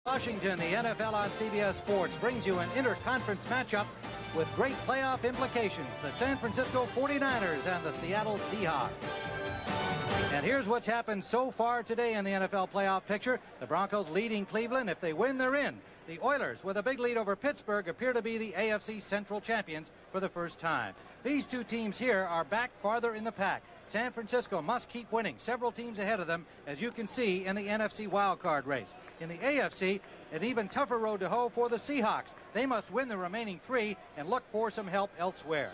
Washington, the NFL on CBS Sports brings you an interconference matchup with great playoff implications. The San Francisco 49ers and the Seattle Seahawks. And here's what's happened so far today in the NFL playoff picture. The Broncos leading Cleveland. If they win, they're in. The Oilers, with a big lead over Pittsburgh, appear to be the AFC Central champions for the first time. These two teams here are back farther in the pack. San Francisco must keep winning. Several teams ahead of them, as you can see in the NFC wildcard race. In the AFC, an even tougher road to hoe for the Seahawks. They must win the remaining three and look for some help elsewhere.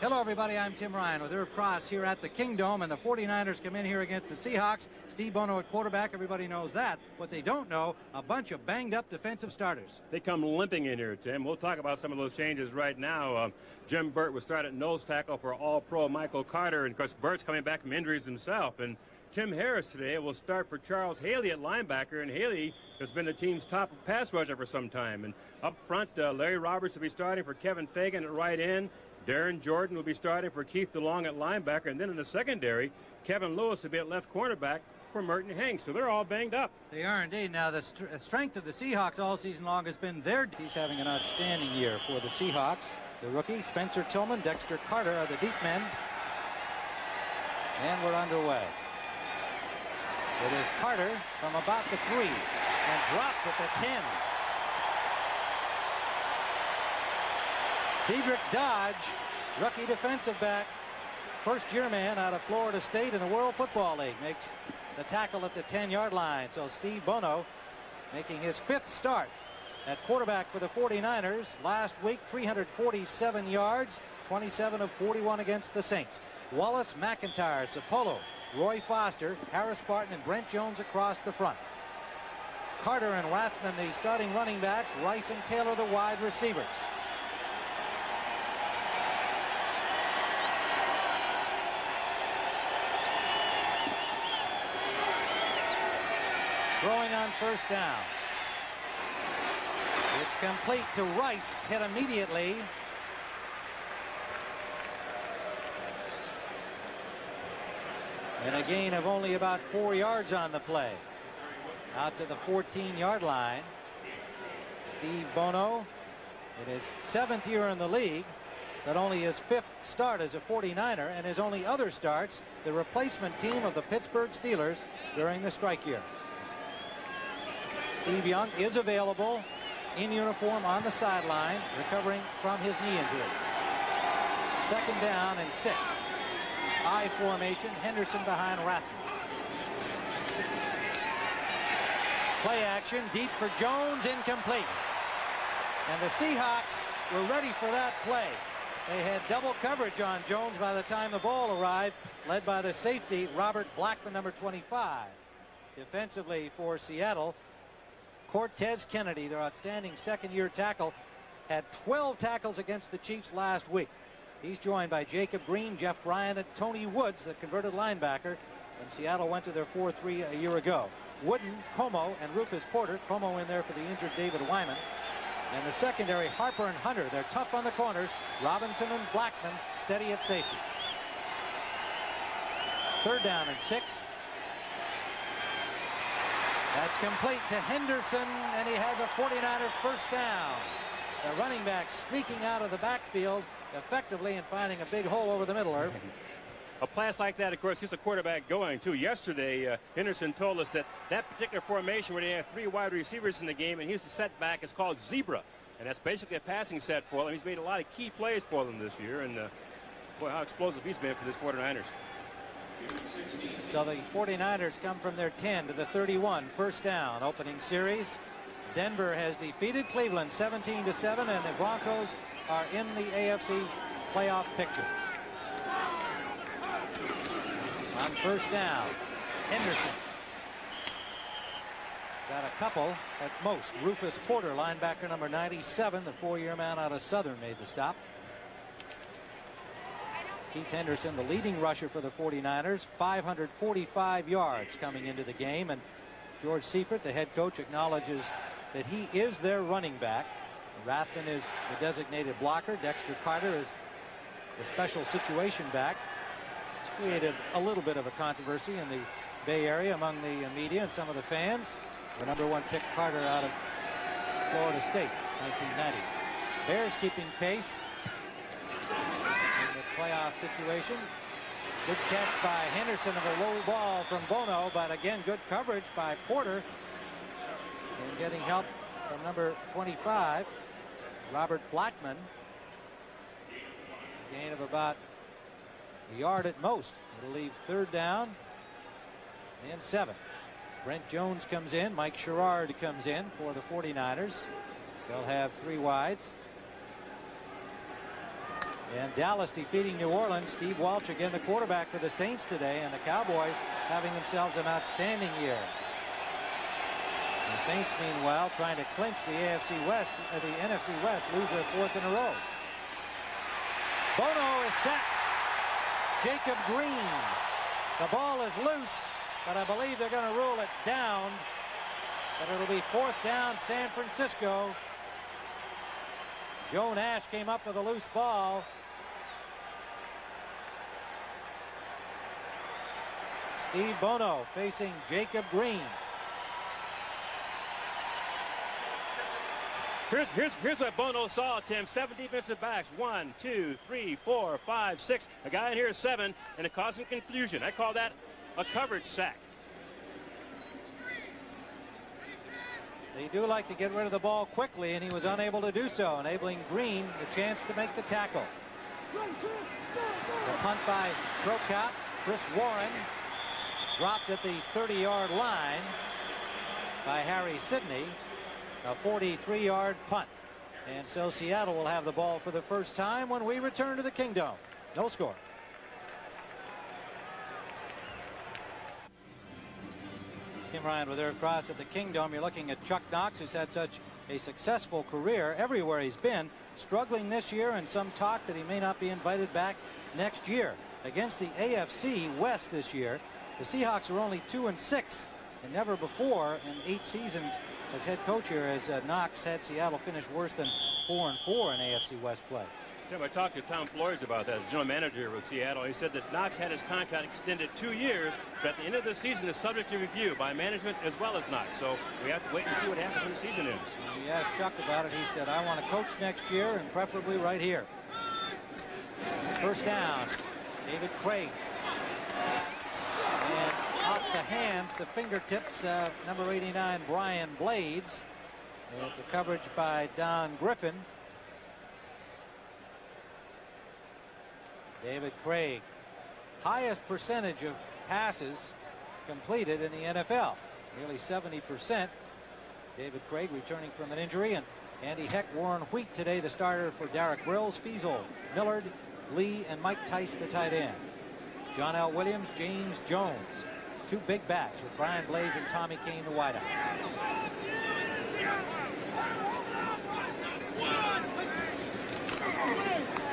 Hello, everybody. I'm Tim Ryan with Irv Cross here at the Kingdome, and the 49ers come in here against the Seahawks. Steve Bono at quarterback. Everybody knows that. What they don't know, a bunch of banged-up defensive starters. They come limping in here, Tim. We'll talk about some of those changes right now. Jim Burt will start at nose tackle for All-Pro Michael Carter, and, of course, Burt's coming back from injuries himself. And Tim Harris today will start for Charles Haley at linebacker, and Haley has been the team's top pass rusher for some time. And up front, Larry Roberts will be starting for Kevin Fagan at right end. Darren Jordan will be starting for Keith DeLong at linebacker. And then in the secondary, Kevin Lewis will be at left cornerback for Merton Hanks. So they're all banged up. They are indeed. Now, the strength of the Seahawks all season long has been their... He's having an outstanding year for the Seahawks. The rookie, Spencer Tillman, Dexter Carter are the deep men. And we're underway. It is Carter from about the 3 and dropped at the 10. Dedrick Dodge, rookie defensive back, first-year man out of Florida State in the World Football League, makes the tackle at the 10-yard line. So Steve Bono making his 5th start at quarterback for the 49ers. Last week, 347 yards, 27 of 41 against the Saints. Wallace, McIntyre, Sapolo, Roy Foster, Harris Barton, and Brent Jones across the front. Carter and Rathman, the starting running backs. Rice and Taylor, the wide receivers. Throwing on first down. It's complete to Rice, hit immediately. And a gain of only about 4 yards on the play. Out to the 14-yard line. Steve Bono, in his 7th year in the league, but only his 5th start as a 49er, and his only other starts, the replacement team of the Pittsburgh Steelers during the strike year. Steve Young is available in uniform on the sideline, recovering from his knee injury. 2nd down and 6. I formation, Henderson behind Rathman. Play action, deep for Jones, incomplete. And the Seahawks were ready for that play. They had double coverage on Jones by the time the ball arrived, led by the safety, Robert Blackman, number 25. Defensively for Seattle, Cortez Kennedy, their outstanding 2nd-year tackle, had 12 tackles against the Chiefs last week. He's joined by Jacob Green, Jeff Bryant, and Tony Woods, the converted linebacker, when Seattle went to their 4-3 a year ago. Wooden, Como, and Rufus Porter. Como in there for the injured David Wyman. And the secondary, Harper and Hunter. They're tough on the corners. Robinson and Blackman steady at safety. 3rd down and 6. That's complete to Henderson, and he has a 49er first down. The running back sneaking out of the backfield effectively and finding a big hole over the middle. Irv. A pass like that, of course, gets a quarterback going, too. Yesterday, Henderson told us that particular formation where they have 3 wide receivers in the game, and he's the setback, is called Zebra. And that's basically a passing set for them. He's made a lot of key plays for them this year, and boy, how explosive he's been for this 49ers. So the 49ers come from their 10 to the 31, first down, opening series. Denver has defeated Cleveland 17-7, and the Broncos are in the AFC playoff picture. On first down, Henderson. Got a couple at most. Rufus Porter, linebacker number 97, the 4-year man out of Southern, made the stop. Keith Henderson, the leading rusher for the 49ers, 545 yards coming into the game. And George Seifert, the head coach, acknowledges that he is their running back. Rathman is the designated blocker. Dexter Carter is the special situation back. It's created a little bit of a controversy in the Bay Area among the media and some of the fans. The #1 pick Carter out of Florida State, 1990. Bears keeping pace in the playoff situation. Good catch by Henderson of a low ball from Bono, but again, good coverage by Porter. And getting help from number 25, Robert Blackman. A gain of about a yard at most. It'll leave 3rd down and 7. Brent Jones comes in. Mike Sherrard comes in for the 49ers. They'll have 3 wides. And Dallas defeating New Orleans. Steve Walsh again the quarterback for the Saints today, and the Cowboys having themselves an outstanding year. The Saints, meanwhile, trying to clinch the NFC West, the NFC West, lose their 4th in a row. Bono is sacked. Jacob Green. The ball is loose, but I believe they're going to rule it down. But it'll be 4th down, San Francisco. Joe Nash came up with a loose ball. Steve Bono facing Jacob Green. Here's what Bono saw, Tim. 7 defensive backs. 1, 2, 3, 4, 5, 6. A guy in here is 7, and it caused some confusion. I call that a coverage sack. They do like to get rid of the ball quickly, and he was unable to do so, enabling Green the chance to make the tackle. The punt by Crocott. Chris Warren dropped at the 30-yard line by Harry Sidney. A 43-yard punt. And so Seattle will have the ball for the first time when we return to the Kingdome. No score. Tim Ryan with Irv Cross at the Kingdome. You're looking at Chuck Knox, who's had such a successful career everywhere he's been, struggling this year, and some talk that he may not be invited back next year. Against the AFC West this year, the Seahawks are only 2-6, and never before in 8 seasons as head coach here has Knox had Seattle finish worse than 4-4 in AFC West play. Tim, I talked to Tom Flores about that, the general manager with Seattle. He said that Knox had his contract extended 2 years, but at the end of the season is subject to review by management as well as Knox. So we have to wait and see what happens when the season ends. When he asked Chuck about it, he said, I want to coach next year and preferably right here. First down, David Craig. And off the hands, the fingertips of number 89, Brian Blades. And the coverage by Don Griffin. David Craig, highest percentage of passes completed in the NFL, nearly 70%. David Craig returning from an injury, and Andy Heck, Warren Wheat today the starter for Derek Grills, Feasel, Millard, Lee, and Mike Tice the tight end. John L. Williams, James Jones, 2 big backs with Brian Blades and Tommy Kane the wideouts.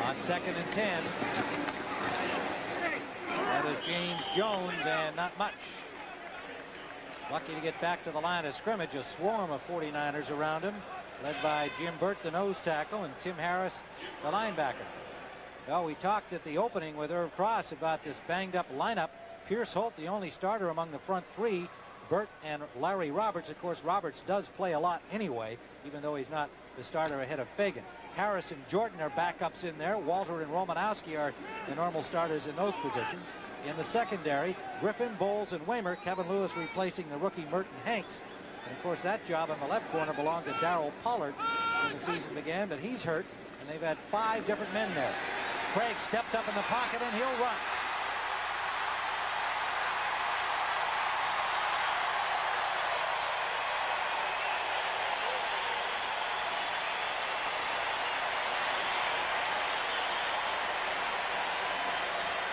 On 2nd and 10, that is James Jones, and not much. Lucky to get back to the line of scrimmage. A swarm of 49ers around him, led by Jim Burt, the nose tackle, and Tim Harris, the linebacker. Well, we talked at the opening with Irv Cross about this banged-up lineup. Pierce Holt, the only starter among the front 3. Burt and Larry Roberts. Of course, Roberts does play a lot anyway, even though he's not the starter ahead of Fagan. Harris and Jordan are backups in there. Walter and Romanowski are the normal starters in those positions. In the secondary, Griffin, Bowles, and Waymer. Kevin Lewis replacing the rookie Merton Hanks. And, of course, that job on the left corner belonged to Darryl Pollard when the season began, but he's hurt, and they've had 5 different men there. Craig steps up in the pocket, and he'll run.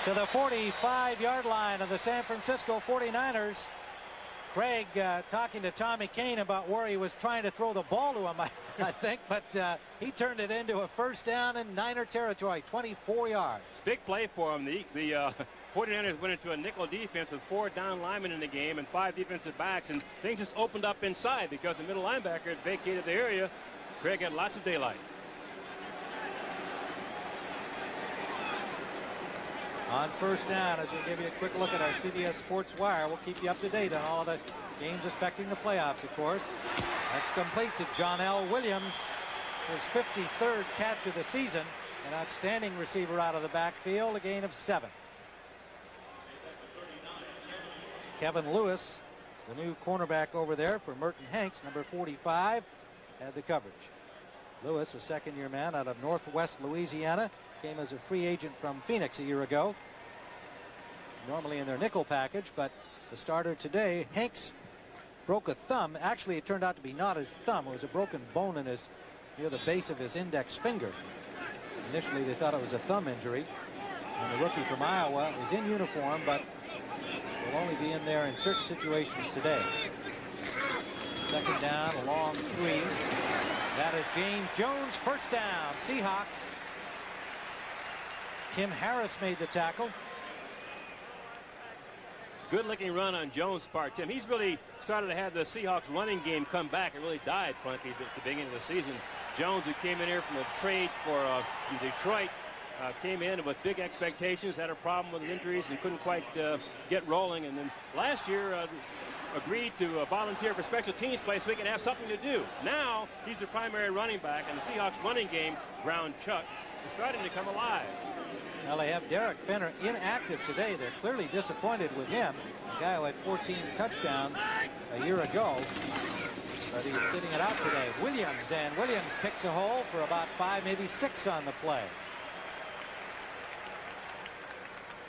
To the 45-yard line of the San Francisco 49ers. Craig talking to Tommy Kane about where he was trying to throw the ball to him, I think, but he turned it into a first down in Niner territory, 24 yards. Big play for him. The 49ers went into a nickel defense with 4 down linemen in the game and 5 defensive backs, and things just opened up inside because the middle linebacker had vacated the area. Craig had lots of daylight. On first down, as we give you a quick look at our CBS Sports Wire, we'll keep you up to date on all of the Games affecting the playoffs, of course. That's complete to John L. Williams, his 53rd catch of the season. An outstanding receiver out of the backfield, a gain of 7. Kevin Lewis, the new cornerback over there for Merton Hanks, number 45, had the coverage. Lewis, a second-year man out of Northwest Louisiana, came as a free agent from Phoenix a year ago. Normally in their nickel package, but the starter today, Hanks, broke a thumb. Actually, it turned out to be not his thumb. It was a broken bone in his, near the base of his index finger. Initially, they thought it was a thumb injury. And the rookie from Iowa is in uniform, but will only be in there in certain situations today. Second down, a long 3. That is James Jones, first down. Seahawks. Tim Harris made the tackle. Good looking run on Jones' part, Tim. He's really started to have the Seahawks running game come back. It really died, frankly, at the beginning of the season. Jones, who came in here from a trade from Detroit, came in with big expectations, had a problem with injuries and couldn't quite get rolling. And then last year agreed to volunteer for special teams play so he can have something to do. Now he's the primary running back, and the Seahawks running game, ground Chuck, is starting to come alive. Well, they have Derek Fenner inactive today. They're clearly disappointed with him. The guy who had 14 touchdowns a year ago. But he's sitting it out today. Williams picks a hole for about 5, maybe 6 on the play.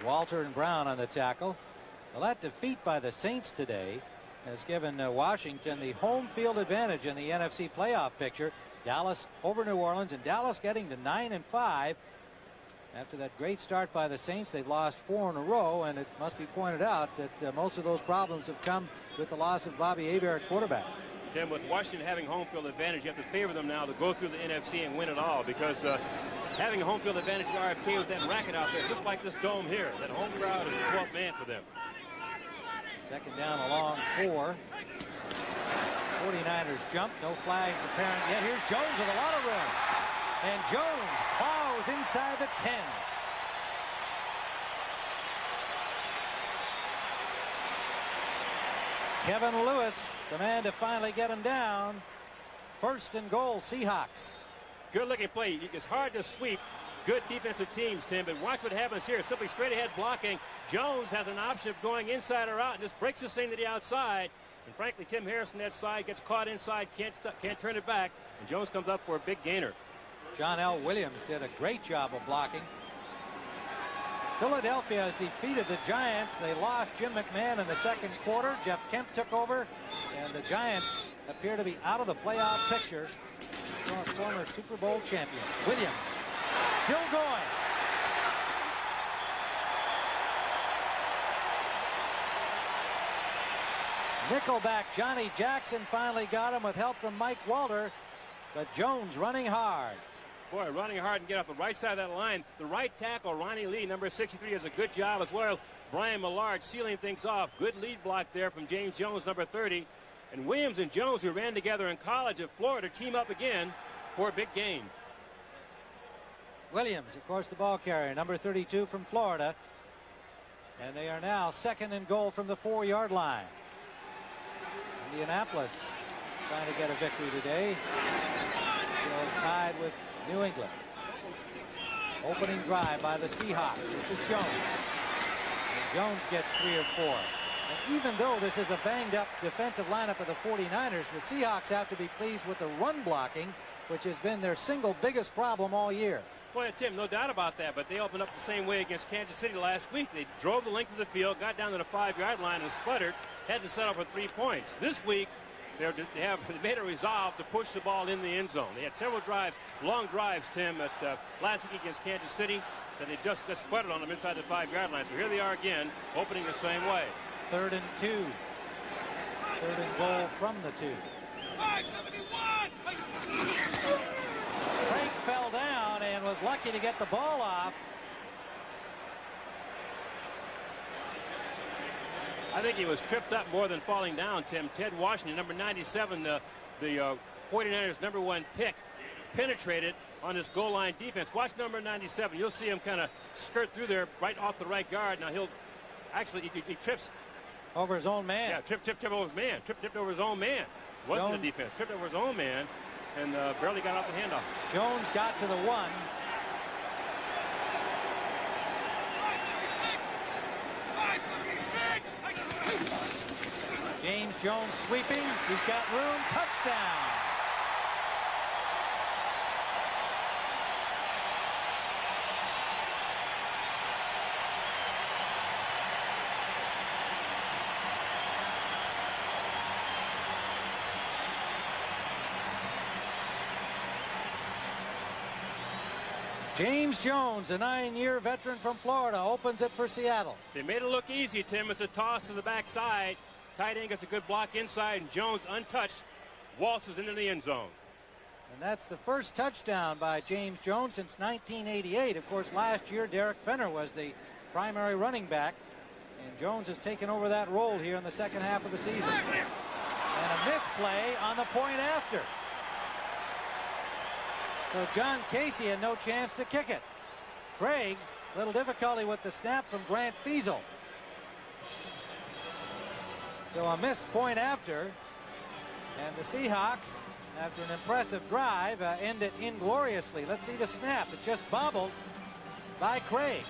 Walter and Brown on the tackle. Well, that defeat by the Saints today has given Washington the home field advantage in the NFC playoff picture. Dallas over New Orleans, and Dallas getting to 9-5. After that great start by the Saints, they've lost 4 in a row, and it must be pointed out that most of those problems have come with the loss of Bobby Hebert at quarterback. Tim, with Washington having home field advantage, you have to favor them now to go through the NFC and win it all, because having a home field advantage in RFK with that racket out there, just like this dome here, that home crowd is 12th man for them. Second down, a long 4. 49ers jump, no flags apparent yet. Here's Jones with a lot of room. And Jones plows inside the 10. Kevin Lewis, the man to finally get him down. First and goal, Seahawks. Good looking play. It's hard to sweep good defensive teams, Tim, but watch what happens here. Simply straight ahead blocking. Jones has an option of going inside or out and just breaks this thing to the outside. And frankly, Tim Harris on that side gets caught inside, can't turn it back, and Jones comes up for a big gainer. John L. Williams did a great job of blocking. Philadelphia has defeated the Giants. They lost Jim McMahon in the second quarter. Jeff Kemp took over, and the Giants appear to be out of the playoff picture. Former Super Bowl champion. Williams still going. Nickelback Johnny Jackson finally got him with help from Mike Walter, but Jones running hard. Boy, running hard and get off the right side of that line. The right tackle, Ronnie Lee, number 63, does a good job, as well as Brian Millard sealing things off. Good lead block there from James Jones, number 30. And Williams and Jones, who ran together in college at Florida, team up again for a big game. Williams, of course, the ball carrier, number 32 from Florida. And they are now second and goal from the 4-yard line. Indianapolis trying to get a victory today. Still tied with New England. Opening drive by the Seahawks. This is Jones. And Jones gets 3 or 4. And even though this is a banged-up defensive lineup of the 49ers, the Seahawks have to be pleased with the run blocking, which has been their single biggest problem all year. Boy, Tim, no doubt about that, but they opened up the same way against Kansas City last week. They drove the length of the field, got down to the 5-yard line and sputtered, had to settle for 3 points. This week, they made a resolve to push the ball in the end zone. They had several drives, long drives, Tim, at last week against Kansas City, that they just sputtered on them inside the 5-yard line. So here they are again, opening the same way. 3rd and 2. 3rd and goal from the 2. 571! Frank fell down and was lucky to get the ball off. I think he was tripped up more than falling down, Tim. Ted Washington, number 97, the 49ers' #1 pick, penetrated on his goal line defense. Watch number 97. You'll see him kind of skirt through there right off the right guard. Now he'll actually, he trips Over his own man. Yeah, tripped over his man. Tripped over his own man. Wasn't the defense. Tripped over his own man and barely got off the handoff. Jones got to the 1. 576. James Jones sweeping. He's got room. Touchdown. James Jones, a 9-year veteran from Florida, opens it for Seattle. They made it look easy, Tim. It's a toss to the backside. Tight end gets a good block inside, and Jones, untouched, waltzes into the end zone. And that's the first touchdown by James Jones since 1988. Of course, last year, Derek Fenner was the primary running back, and Jones has taken over that role here in the second half of the season. And a misplay on the point after. So John Casey had no chance to kick it. Craig, little difficulty with the snap from Grant Fiesel. So a missed point after, and the Seahawks, after an impressive drive, end it ingloriously. Let's see the snap. It just bobbled by Craig.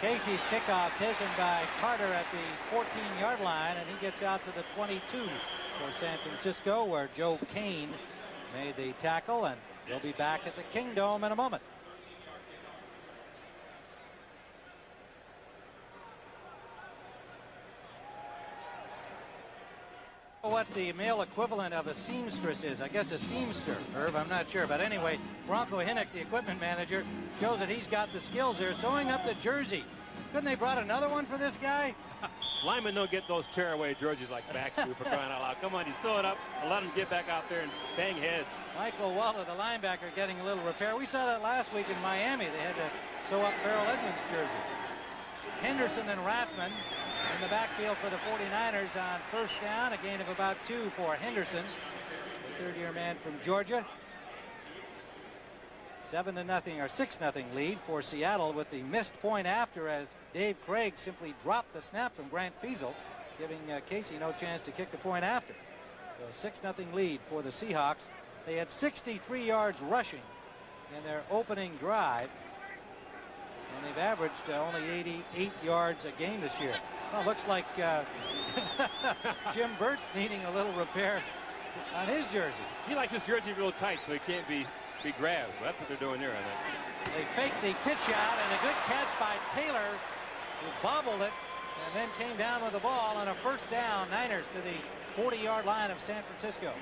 Casey's kickoff taken by Carter at the 14-yard line, and he gets out to the 22 for San Francisco, where Joe Kane made the tackle, and they'll be back at the Kingdome in a moment. What the male equivalent of a seamstress is. I guess a seamster, Herb, I'm not sure. But anyway, Bronco Hinnick, the equipment manager, shows that he's got the skills there, sewing up the jersey. Couldn't they brought another one for this guy? Linemen don't get those tearaway jerseys like Baxter for crying out loud. Come on, you sew it up and let him get back out there and bang heads. Michael Waller, the linebacker, getting a little repair. We saw that last week in Miami. They had to sew up Farrell Edmonds' jersey. Henderson and Rathman in the backfield for the 49ers on first down. A gain of about 2 for Henderson, the third-year man from Georgia. 7-0 or 6-0 lead for Seattle with the missed point after, as Dave Craig simply dropped the snap from Grant Fiesel, giving Casey no chance to kick the point after. So a 6-0 lead for the Seahawks. They had 63 yards rushing in their opening drive, and they've averaged only 88 yards a game this year. Well, looks like Jim Burt's needing a little repair on his jersey. He likes his jersey real tight, so he can't be grabbed. So that's what they're doing there, I think. They faked the pitch out, and a good catch by Taylor, who bobbled it and then came down with the ball on a first down. Niners to the 40-yard line of San Francisco.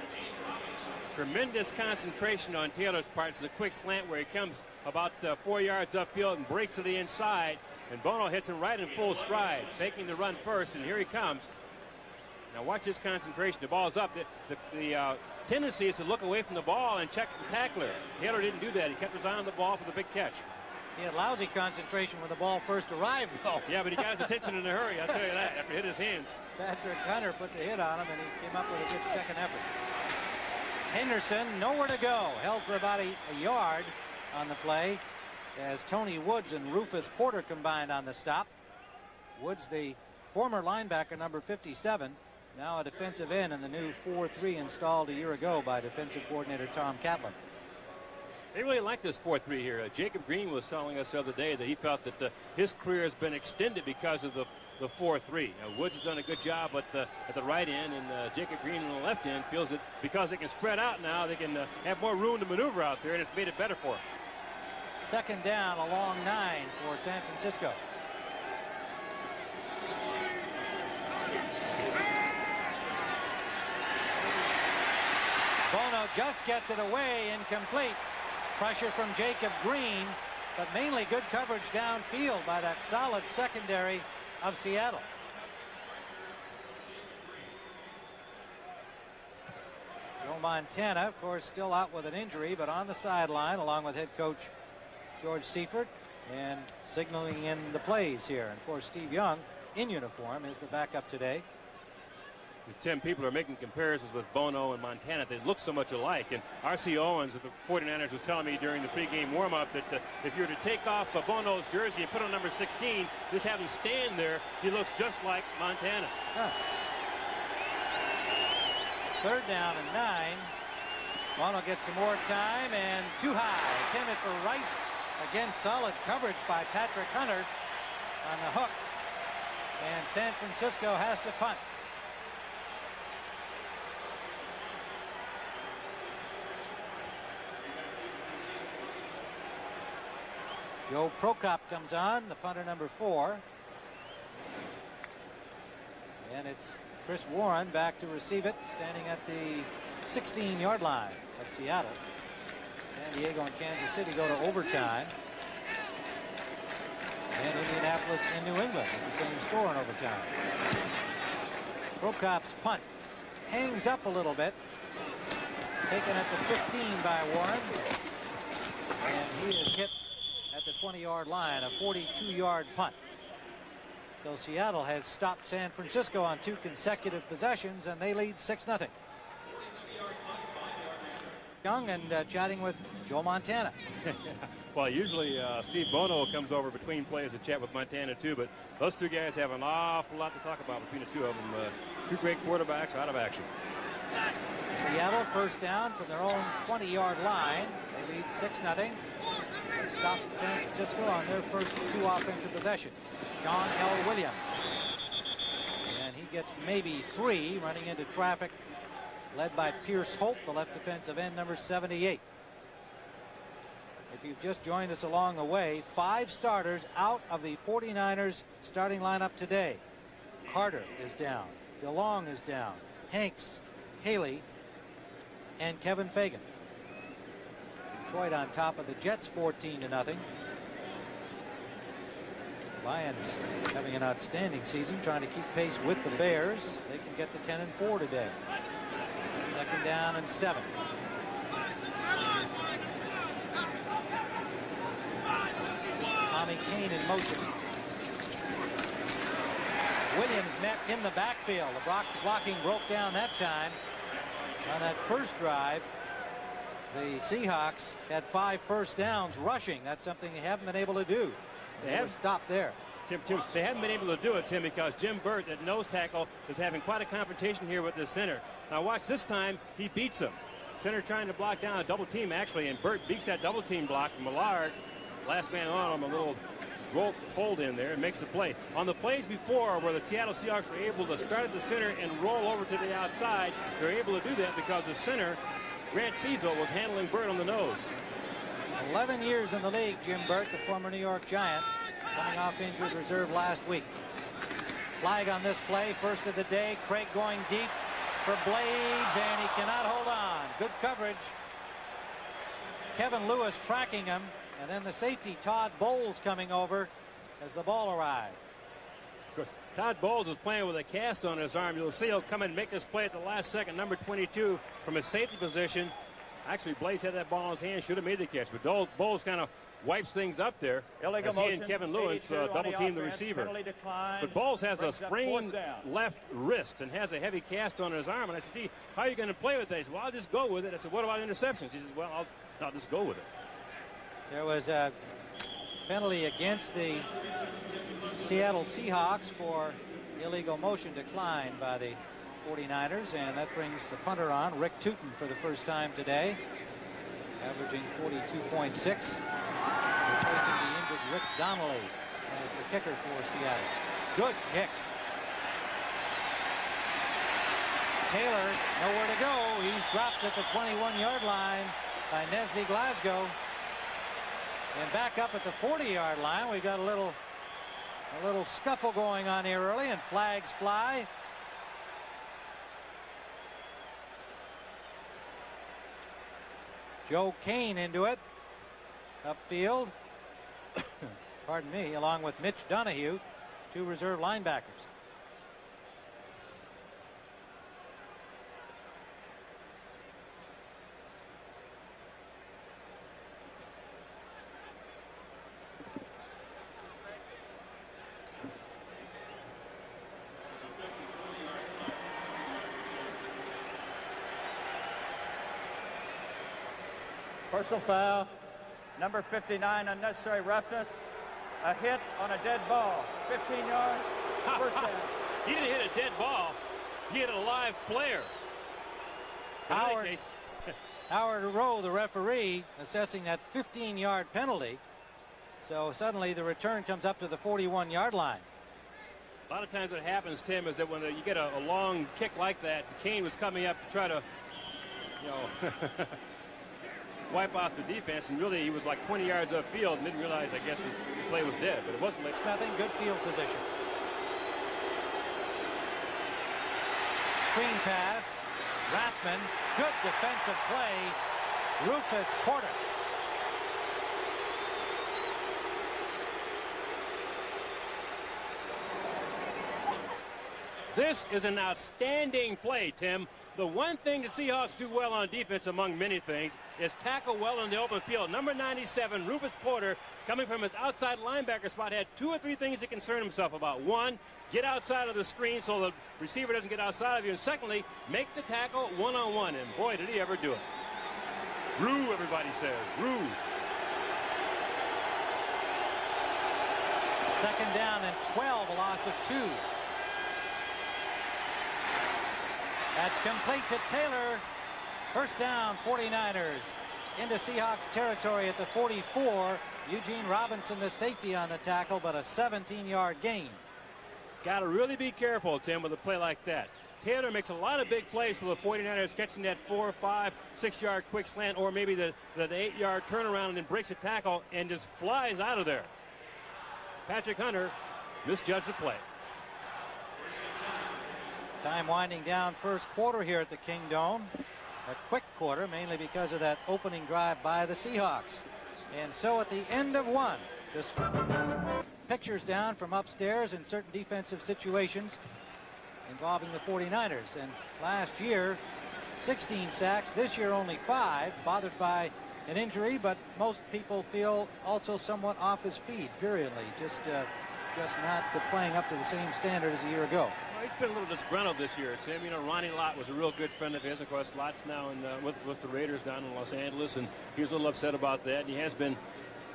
Tremendous concentration on Taylor's part. It's a quick slant where he comes about 4 yards upfield and breaks to the inside, and Bono hits him right in full stride, faking the run first, and here he comes. Now watch his concentration. The ball's up. The tendency is to look away from the ball and check the tackler. Taylor didn't do that. He kept his eye on the ball for the big catch. He had lousy concentration when the ball first arrived, though. Yeah, but he got his attention in a hurry, I'll tell you that, after it hit his hands. Patrick Hunter put the hit on him, and he came up with a good second effort. Henderson, nowhere to go. Held for about a yard on the play as Tony Woods and Rufus Porter combined on the stop. Woods, the former linebacker, number 57, now a defensive end in the new 4-3 installed a year ago by defensive coordinator Tom Catlin. They really like this 4-3 here. Jacob Green was telling us the other day that he felt that his career has been extended because of the 4-3. Woods has done a good job at the right end, and Jacob Green on the left end feels that because they can spread out now, they can have more room to maneuver out there, and it's made it better for them. Second down, a long 9 for San Francisco. Bono just gets it away, incomplete. Pressure from Jacob Green, but mainly good coverage downfield by that solid secondary of Seattle. Joe Montana, of course, still out with an injury, but on the sideline along with head coach George Seifert and signaling in the plays here. And of course, Steve Young in uniform is the backup today. Tim, people are making comparisons with Bono and Montana. They look so much alike. And R.C. Owens of the 49ers was telling me during the pregame warm-up that if you were to take off Bono's jersey and put on number 16, just have him stand there, he looks just like Montana. Huh. 3rd down and 9. Bono gets some more time, and too high. Intended for Rice. Again, solid coverage by Patrick Hunter on the hook. And San Francisco has to punt. Joe Prokop comes on, the punter number 4. And it's Chris Warren back to receive it, standing at the 16-yard line of Seattle. San Diego and Kansas City go to overtime. And Indianapolis and New England at the same score in overtime. Prokop's punt hangs up a little bit. Taken at the 15 by Warren. And he is hit at the 20-yard line, a 42-yard punt. So Seattle has stopped San Francisco on 2 consecutive possessions, and they lead 6-0. Young and chatting with Joe Montana. Well, usually Steve Bono comes over between plays to chat with Montana too, but those 2 guys have an awful lot to talk about between the 2 of them. 2 great quarterbacks out of action. Seattle 1st down from their own 20-yard line. They lead 6-0. Stop San Francisco on their first 2 offensive possessions. Sean L. Williams. And he gets maybe 3 running into traffic, led by Pierce Hope, the left defensive end, number 78. If you've just joined us along the way, 5 starters out of the 49ers starting lineup today. Carter is down. DeLong is down. Hanks, Haley, and Kevin Fagan. Detroit on top of the Jets 14-0. Lions having an outstanding season, trying to keep pace with the Bears. They can get to 10-4 today. 2nd down and 7. Tommy Kane in motion. Williams met in the backfield. The blocking broke down that time. On that first drive, the Seahawks had 5 first downs rushing. That's something they haven't been able to do. They have stopped there. Tim, they haven't been able to do it, Tim, because Jim Burt, at nose tackle, is having quite a confrontation here with the center. Now watch this time, he beats him. Center trying to block down a double team, actually, and Burt beats that double team block. Millard, last man on him, a little roll fold in there and makes the play. On the plays before where the Seattle Seahawks were able to start at the center and roll over to the outside, they're able to do that because the center, Grant Fiesel, was handling Burt on the nose. 11 years in the league, Jim Burt, the former New York Giant, coming off injured reserve last week. Flag on this play, first of the day. Craig going deep for Blades, and he cannot hold on. Good coverage. Kevin Lewis tracking him, and then the safety, Todd Bowles, coming over as the ball arrived. Of course, Todd Bowles is playing with a cast on his arm. You'll see he'll come and make this play at the last second. Number 22 from his safety position. Actually, Blades had that ball in his hand, should have made the catch, but Bowles kind of wipes things up there. As he and Kevin Lewis double team the receiver. But Bowles has a sprained left wrist and has a heavy cast on his arm. And I said, "Gee, how are you going to play with that?" He said, "Well, I'll just go with it." I said, "What about interceptions?" He says, "Well, I'll just go with it." There was a penalty against the Seattle Seahawks for illegal motion declined by the 49ers, and that brings the punter on, Rick Tootin, for the first time today, averaging 42.6, replacing the injured Rick Donnelly as the kicker for Seattle. Good kick. Taylor nowhere to go. He's dropped at the 21-yard line by Nesby Glasgow. And back up at the 40-yard line, we've got a little scuffle going on here early, and flags fly. Joe Kane into it, upfield. Pardon me, along with Mitch Donahue, 2 reserve linebackers. Personal foul. Number 59, unnecessary roughness. A hit on a dead ball. 15 yards. First down. He didn't hit a dead ball. He hit a live player. Howard Rowe, the referee, assessing that 15-yard penalty. So suddenly the return comes up to the 41-yard line. A lot of times what happens, Tim, is that when you get a long kick like that, Kane was coming up to try to, wipe out the defense, and really he was like 20 yards upfield and didn't realize, I guess, the play was dead. But it wasn't. It's nothing. Good field position. Screen pass. Rathman. Good defensive play. Rufus Porter. This is an outstanding play, Tim. The one thing the Seahawks do well on defense, among many things, is tackle well in the open field. Number 97, Rufus Porter, coming from his outside linebacker spot, had 2 or 3 things to concern himself about. One, get outside of the screen so the receiver doesn't get outside of you. And secondly, make the tackle one-on-one. And boy, did he ever do it. Rue, everybody says. Rue. Second down and 12, a loss of 2. That's complete to Taylor. First down, 49ers. Into Seahawks territory at the 44. Eugene Robinson, the safety on the tackle, but a 17-yard gain. Got to really be careful, Tim, with a play like that. Taylor makes a lot of big plays for the 49ers, catching that 4, 5, 6-yard quick slant, or maybe the 8-yard turnaround, and then breaks a tackle and just flies out of there. Patrick Hunter misjudged the play. Time winding down first quarter here at the Kingdome. A quick quarter, mainly because of that opening drive by the Seahawks. And so at the end of one, this pictures down from upstairs in certain defensive situations involving the 49ers. And last year, 16 sacks. This year, only 5, bothered by an injury, but most people feel also somewhat off his feet, periodly. Just not playing up to the same standard as a year ago. He's been a little disgruntled this year, Tim. Ronnie Lott was a real good friend of his. Of course, Lott's now with the Raiders down in Los Angeles, and he was a little upset about that. And he has been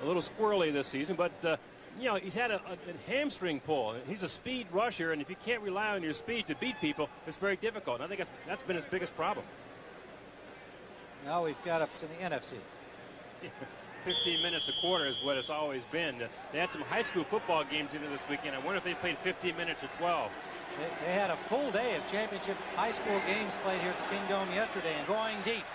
a little squirrely this season, but he's had a hamstring pull. He's a speed rusher, and if you can't rely on your speed to beat people, it's very difficult. And I think that's been his biggest problem. Now we've got up to the NFC. 15 minutes a quarter is what it's always been. They had some high school football games into this weekend. I wonder if they played 15 minutes or 12. They had a full day of championship high school games played here at the Kingdome yesterday, and going deep.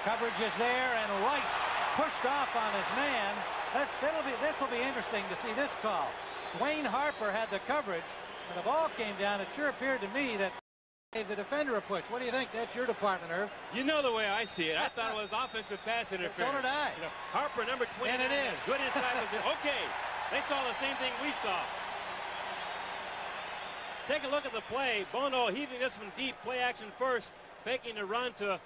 Coverage is there, and Rice pushed off on his man. This will be interesting to see this call. Dwayne Harper had the coverage. When the ball came down, it sure appeared to me that gave the defender a push. What do you think? That's your department, Irv. You know the way I see it. I thought it was offensive pass interference. So did I. Harper, number 20. And it is. Good inside position. Okay. They saw the same thing we saw. Take a look at the play. Bono heaving this one deep. Play action first. Faking the run to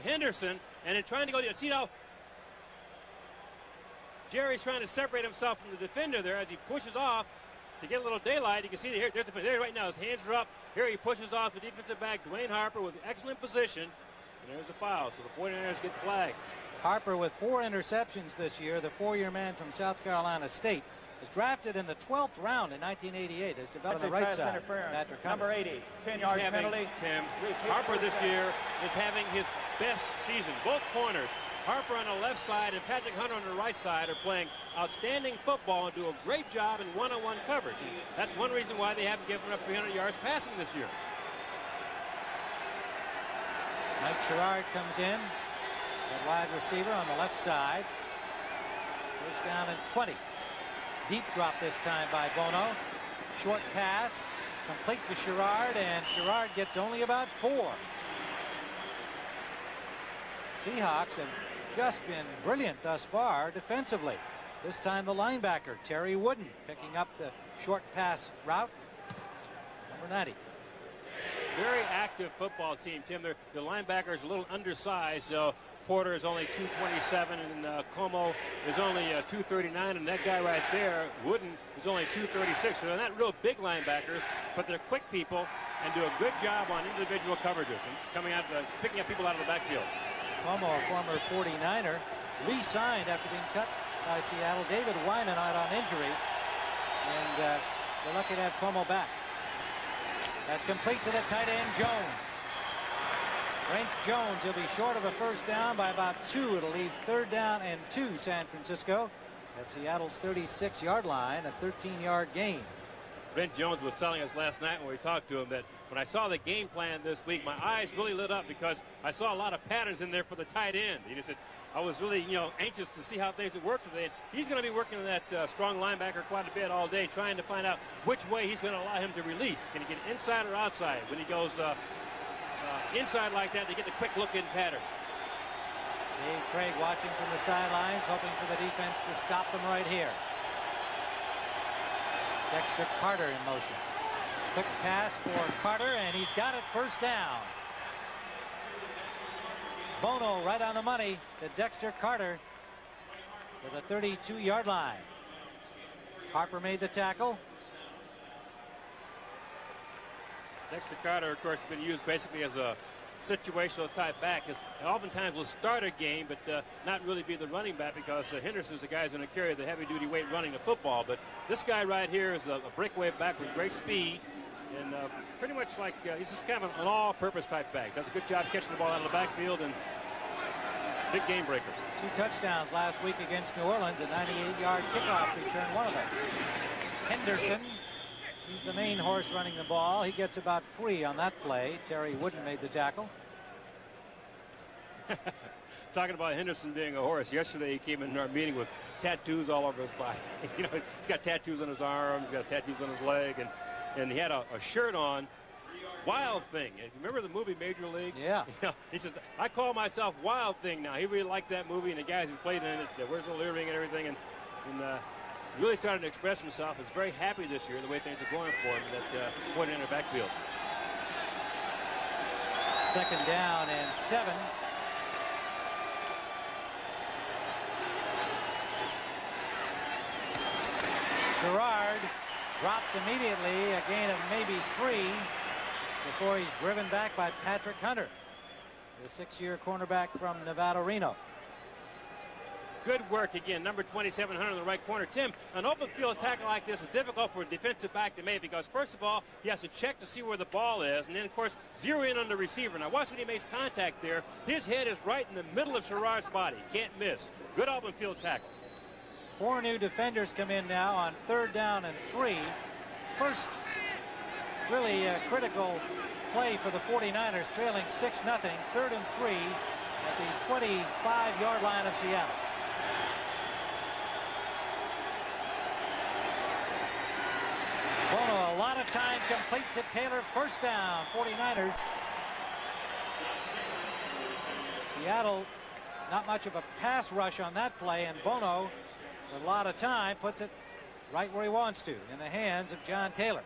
Henderson. And then trying to go. See how Jerry's trying to separate himself from the defender there as he pushes off to get a little daylight. You can see there right now. His hands are up. Here he pushes off the defensive back, Dwayne Harper, with excellent position. And there's a foul. So the 49ers get flagged. Harper with 4 interceptions this year. The 4-year man from South Carolina State. Was drafted in the 12th round in 1988. Has developed on the right side. Patrick Hunter. Number 80, 10-yard penalty. Tim, Harper this year is having his best season. Both corners, Harper on the left side and Patrick Hunter on the right side, are playing outstanding football and do a great job in one-on-one coverage. And that's one reason why they haven't given up 300 yards passing this year. Mike Sherrard comes in, at wide receiver on the left side. First down and 20. Deep drop this time by Bono. Short pass, complete to Sherrard, and Sherrard gets only about 4. Seahawks have just been brilliant thus far defensively. This time the linebacker, Terry Wooden, picking up the short pass route. Number 90. Very active football team, Tim. The linebacker is a little undersized, so Porter is only 227, and Como is only 239, and that guy right there, Wooden, is only 236. So they're not real big linebackers, but they're quick people and do a good job on individual coverages and coming out, picking up people out of the backfield. Como, a former 49er, re-signed after being cut by Seattle. David Wyman out on injury, and they're lucky to have Como back. That's complete to the tight end, Jones. Brent Jones, he'll be short of a first down by about 2. It'll leave 3rd down and 2 San Francisco at Seattle's 36-yard line, a 13-yard gain. Brent Jones was telling us last night when we talked to him that when I saw the game plan this week, my eyes really lit up because I saw a lot of patterns in there for the tight end. He said, I was really, anxious to see how things would work today. And he's going to be working on that strong linebacker quite a bit all day, trying to find out which way he's going to allow him to release. Can he get inside or outside? When he goes inside like that, they get the quick look-in pattern. Dave Craig watching from the sidelines, hoping for the defense to stop them right here. Dexter Carter in motion. Quick pass for Carter, and he's got it, first down. Bono right on the money to Dexter Carter to the 32-yard line. Harper made the tackle. Dexter Carter, of course, has been used basically as a situational type back. Oftentimes will start a game, but not really be the running back because Henderson's the guy who's going to carry the heavy-duty weight running the football. But this guy right here is a breakaway back with great speed, and pretty much like he's just kind of an all-purpose type back. Does a good job catching the ball out of the backfield and big game breaker. 2 touchdowns last week against New Orleans, a 98-yard kickoff return, one of them. Henderson, he's the main horse running the ball. He gets about 3 on that play. Terry Wooden made the tackle. Talking about Henderson being a horse, yesterday he came in our meeting with tattoos all over his body. He's got tattoos on his arms, he's got tattoos on his leg, and he had a shirt on, Wild Thing. Remember the movie Major League? Yeah. He says, I call myself Wild Thing now. He really liked that movie, and the guys who played in it, where's the lyric and everything, and really started to express himself. He's very happy this year the way things are going for him in that 49er backfield. 2nd down and 7. Sherrard dropped immediately, a gain of maybe 3 before he's driven back by Patrick Hunter, the 6-year cornerback from Nevada Reno. Good work again, number 27, Hunter in the right corner. Tim, an open field tackle like this is difficult for a defensive back to make because, first of all, he has to check to see where the ball is, and then, of course, zero in on the receiver. Now, watch when he makes contact there. His head is right in the middle of Sherrard's body. Can't miss. Good open field tackle. 4 new defenders come in now on 3rd down and 3. First really critical play for the 49ers, trailing 6-0, 3rd and 3 at the 25-yard line of Seattle. Bono, a lot of time complete to Taylor, first down, 49ers. Seattle, not much of a pass rush on that play, and Bono, a lot of time, puts it right where he wants to, in the hands of John Taylor.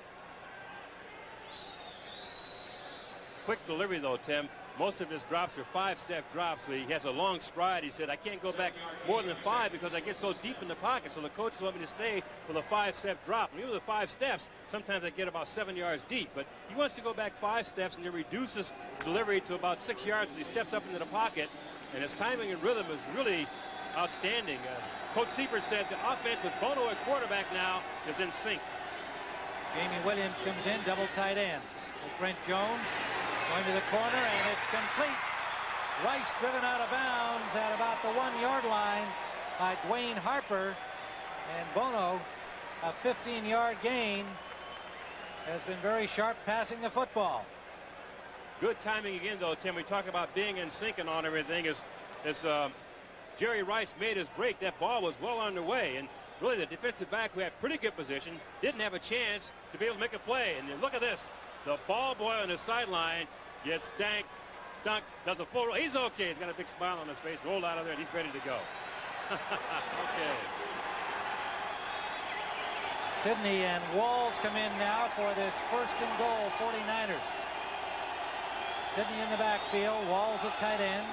Quick delivery, though, Tim. Most of his drops are 5-step drops. So he has a long stride. He said, I can't go back more than 5 because I get so deep in the pocket. So the coaches want me to stay with a 5-step drop. And even with 5 steps, sometimes I get about 7 yards deep. But he wants to go back 5 steps and then reduce his delivery to about 6 yards as he steps up into the pocket. And his timing and rhythm is really outstanding. Coach Siebert said the offense with Bono at quarterback now is in sync. Jamie Williams comes in, double tight ends. With Brent Jones going to the corner, and it's complete. Rice driven out of bounds at about the 1-yard line by Dwayne Harper. And Bono, a 15-yard gain, has been very sharp passing the football. Good timing again, though, Tim. We talk about being in sync and on everything. As Jerry Rice made his break, that ball was well underway. And really, the defensive back, who had pretty good position, didn't have a chance to be able to make a play. And look at this. The ball boy on the sideline gets dunked, does a full roll. He's okay. He's got a big smile on his face, rolled out of there, and he's ready to go. Okay. Sidney and Walls come in now for this 1st and goal, 49ers. Sidney in the backfield, Walls at tight end.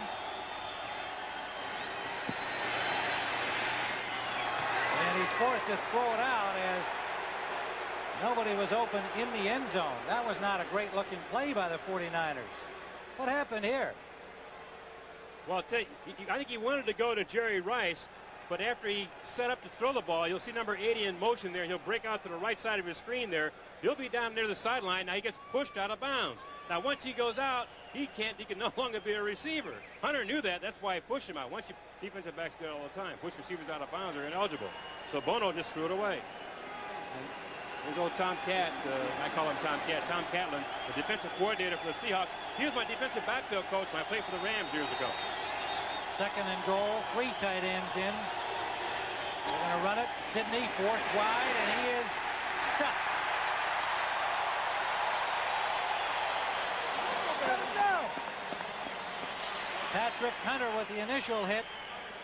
And he's forced to throw it out as nobody was open in the end zone. That was not a great looking play by the 49ers. What happened here? Well, I think he wanted to go to Jerry Rice, but after he set up to throw the ball, you'll see number 80 in motion there. He'll break out to the right side of his screen there. He'll be down near the sideline. Now he gets pushed out of bounds. Now once he goes out, he can no longer be a receiver. Hunter knew that. That's why he pushed him out. Once defensive backs do it all the time. Push receivers out of bounds, they're ineligible. So Bono just threw it away. There's old Tom Cat, I call him Tom Cat, Tom Catlin, the defensive coordinator for the Seahawks. He was my defensive backfield coach when I played for the Rams years ago. 2nd and goal, 3 tight ends in. They're going to run it. Sidney forced wide, and he is stuck. Patrick Hunter with the initial hit,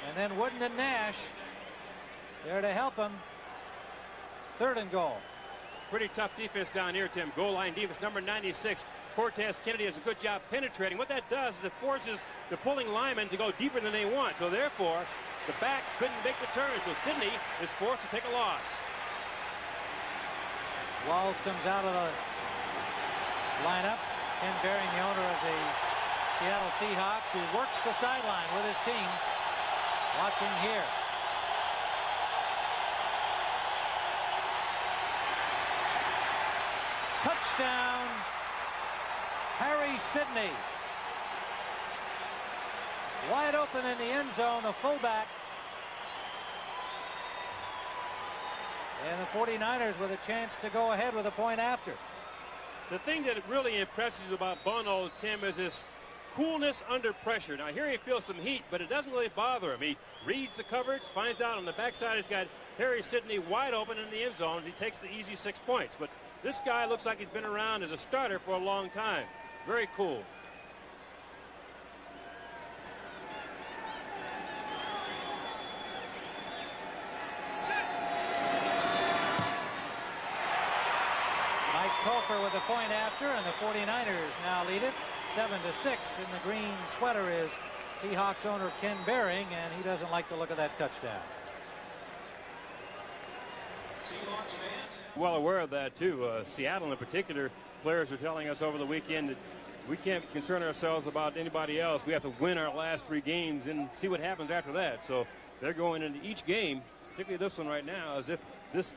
and then Wooden and Nash there to help him. 3rd and goal. Pretty tough defense down here, Tim. Goal line defense, number 96. Cortez Kennedy does a good job penetrating. What that does is it forces the pulling linemen to go deeper than they want. So therefore, the back couldn't make the turn. So Sidney is forced to take a loss. Walls comes out of the lineup. Ken Behring, the owner of the Seattle Seahawks, who works the sideline with his team. Watching here. Touchdown, Harry Sidney. Wide open in the end zone, the fullback. And the 49ers with a chance to go ahead with a point after. The thing that really impresses about Bono, Tim, is his coolness under pressure. Now here he feels some heat, but it doesn't really bother him. He reads the coverage, finds out on the backside he's got Harry Sidney wide open in the end zone. He takes the easy 6 points. But this guy looks like he's been around as a starter for a long time. Very cool. Mike Cofer with a point after, and the 49ers now lead it 7-6. In the green sweater is Seahawks owner Ken Behring, and he doesn't like the look of that touchdown. Well aware of that too. Seattle in particular, players are telling us over the weekend that we can't concern ourselves about anybody else. We have to win our last 3 games and see what happens after that. So they're going into each game, particularly this one right now, as if this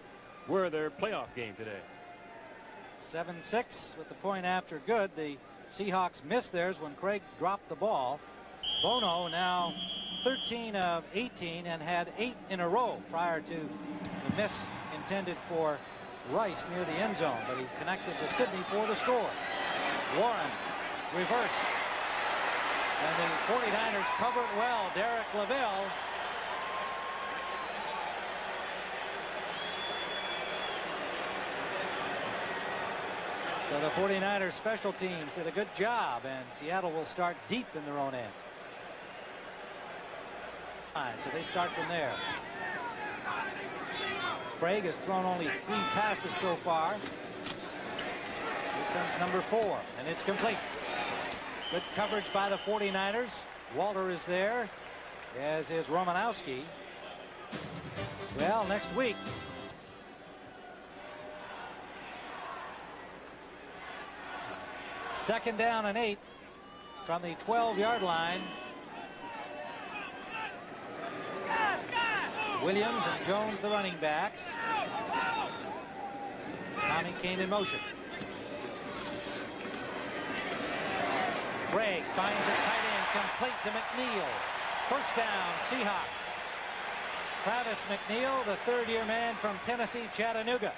were their playoff game today. 7-6 with the point after good. The Seahawks missed theirs when Craig dropped the ball. Bono now 13 of 18 and had 8 in a row prior to the miss intended for Rice near the end zone, but he connected to Sidney for the score. Warren, reverse. And the 49ers cover it well. Derek LaVille. So the 49ers special teams did a good job, and Seattle will start deep in their own end. So they start from there. Craig has thrown only 3 passes so far. Here comes number 4, and it's complete. Good coverage by the 49ers. Walter is there, as is Romanowski. Well, next week, second down and 8 from the 12-yard line. Williams and Jones, the running backs. Tommy Kane in motion. Craig finds a tight end complete to McNeil. First down, Seahawks. Travis McNeil, the 3rd-year man from Tennessee, Chattanooga.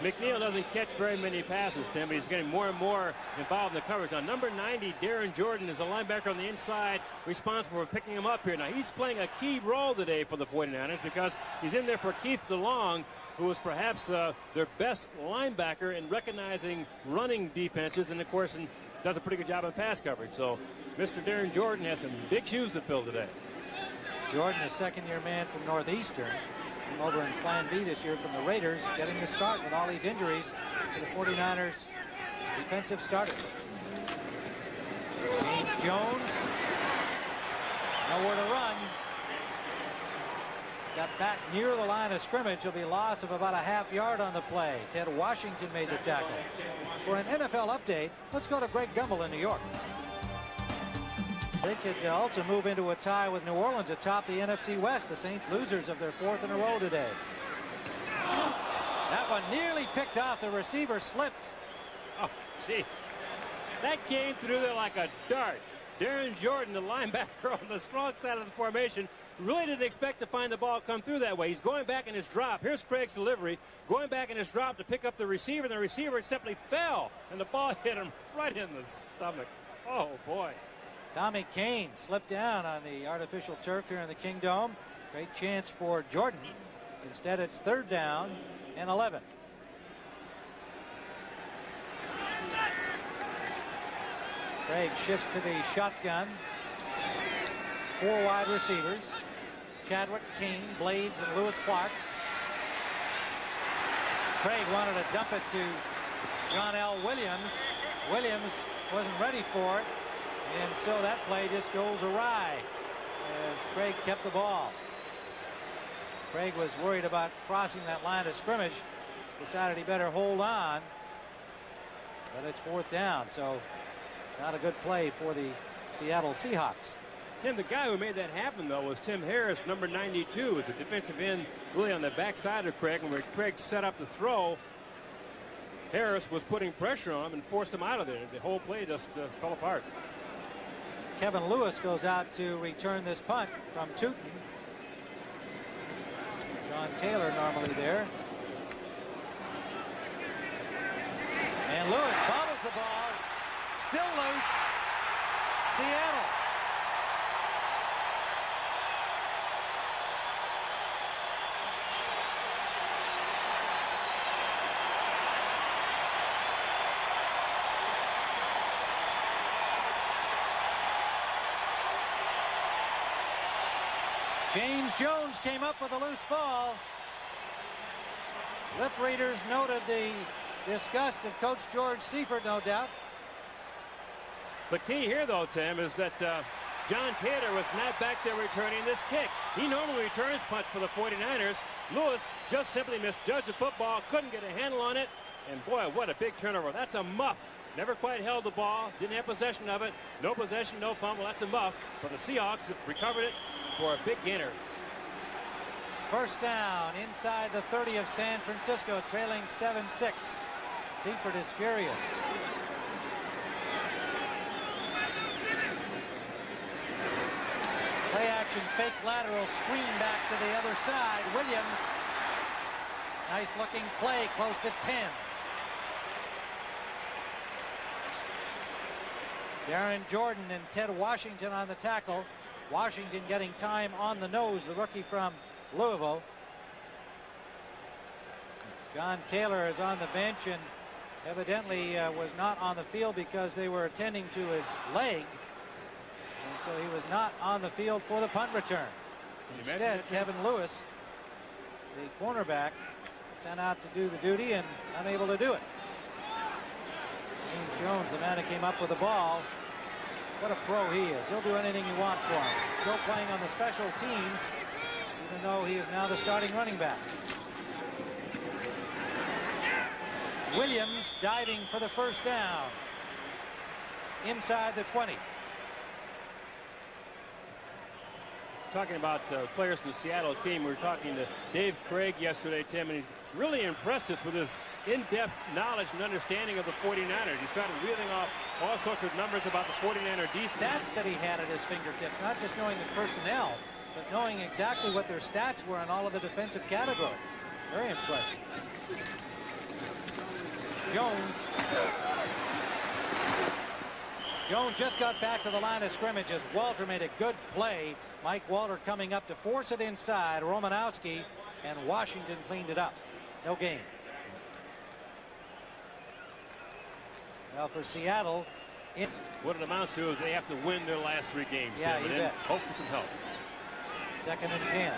McNeil doesn't catch very many passes, Tim, but he's getting more and more involved in the coverage. Now, number 90, Darren Jordan, is a linebacker on the inside responsible for picking him up here. Now, he's playing a key role today for the 49ers because he's in there for Keith DeLong, who was perhaps their best linebacker in recognizing running defenses, and, of course, does a pretty good job in pass coverage. So, Mr. Darren Jordan has some big shoes to fill today. Jordan, a 2nd-year man from Northeastern. Over in Plan B this year from the Raiders, getting the start with all these injuries to the 49ers defensive starters. James Jones, nowhere to run. got back near the line of scrimmage. There'll be a loss of about a half yard on the play. Ted Washington made the tackle. For an NFL update, let's go to Greg Gumbel in New York. They could also move into a tie with New Orleans atop the NFC West. The Saints losers of their 4th in a row today. That one nearly picked off. The receiver slipped. Oh, gee. That came through there like a dart. Darren Jordan, the linebacker on the strong side of the formation, really didn't expect to find the ball come through that way. He's going back in his drop. Here's Craig's delivery. Going back in his drop to pick up the receiver. The receiver simply fell, and the ball hit him right in the stomach. Oh, boy. Tommy Kane slipped down on the artificial turf here in the Kingdome. Great chance for Jordan. Instead, it's 3rd down and 11. Craig shifts to the shotgun. 4 wide receivers. Chadwick, King, Blades, and Lewis Clark. Craig wanted to dump it to John L. Williams. Williams wasn't ready for it. And so that play just goes awry as Craig kept the ball. Craig was worried about crossing that line of scrimmage. Decided he better hold on. But it's 4th down, so not a good play for the Seattle Seahawks. Tim, the guy who made that happen, though, was Tim Harris, number 92. It's a defensive end really on the backside of Craig. And when Craig set up the throw, Harris was putting pressure on him and forced him out of there. The whole play just fell apart. Kevin Lewis goes out to return this punt from Tootin. John Taylor normally there. And Lewis bobbles the ball. Still loose. Seattle. James Jones came up with a loose ball. Lip readers noted the disgust of Coach George Seifert, no doubt. The key here, though, Tim, is that John Taylor was not back there returning this kick. He normally returns punts for the 49ers. Lewis just simply misjudged the football, couldn't get a handle on it, and boy, what a big turnover. That's a muff. Never quite held the ball, didn't have possession of it. No possession, no fumble. That's a muff. But the Seahawks have recovered it for a big gainer. 1st down inside the 30 of San Francisco, trailing 7-6. Seifert is furious. Play action, fake lateral, screen back to the other side. Williams. Nice looking play, close to 10. Darren Jordan and Ted Washington on the tackle. Washington getting time on the nose, the rookie from Louisville. John Taylor is on the bench and evidently was not on the field because they were attending to his leg. And so he was not on the field for the punt return. Instead, Kevin Lewis, the cornerback, sent out to do the duty and unable to do it. James Jones, the man who came up with the ball. What a pro he is. He'll do anything you want for him. Still playing on the special teams, even though he is now the starting running back. Williams diving for the 1st down. Inside the 20. Talking about players from the Seattle team, we were talking to Dave Craig yesterday, Tim, and he really impressed us with his in-depth knowledge and understanding of the 49ers. He started reeling off all sorts of numbers about the 49er defense. Stats that he had at his fingertips, not just knowing the personnel, but knowing exactly what their stats were in all of the defensive categories. Very impressive. Jones just got back to the line of scrimmage as Walter made a good play. Mike Walter coming up to force it inside. Romanowski and Washington cleaned it up. No gain. Well, for Seattle, it's what it amounts to is they have to win their last 3 games. Yeah, Tim, you and then bet. hope for some help. 2nd and 10.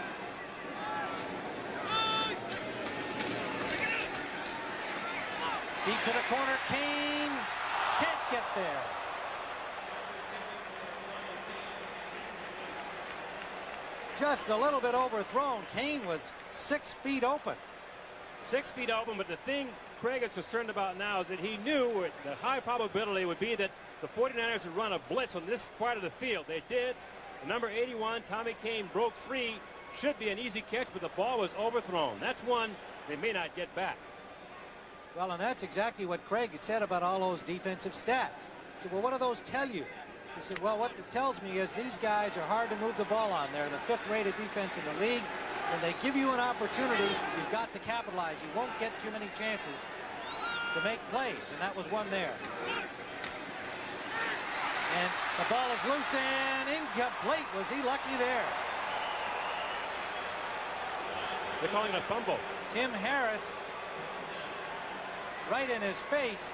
Deep to the corner, Kane can't get there. just a little bit overthrown. Kane was 6 feet open. 6 feet open, but the thing Craig is concerned about now is that he knew the high probability would be that the 49ers would run a blitz on this part of the field. They did. Number 81, Tommy Kane, broke free. Should be an easy catch, but the ball was overthrown. That's one they may not get back. Well, and that's exactly what Craig said about all those defensive stats. He said, well, what do those tell you? He said, well, what it tells me is these guys are hard to move the ball on. They're the 5th-rated defense in the league. When they give you an opportunity, you've got to capitalize. You won't get too many chances to make plays, and that was one there. And the ball is loose and incomplete. Was he lucky there? They're calling it a fumble. Tim Harris right in his face.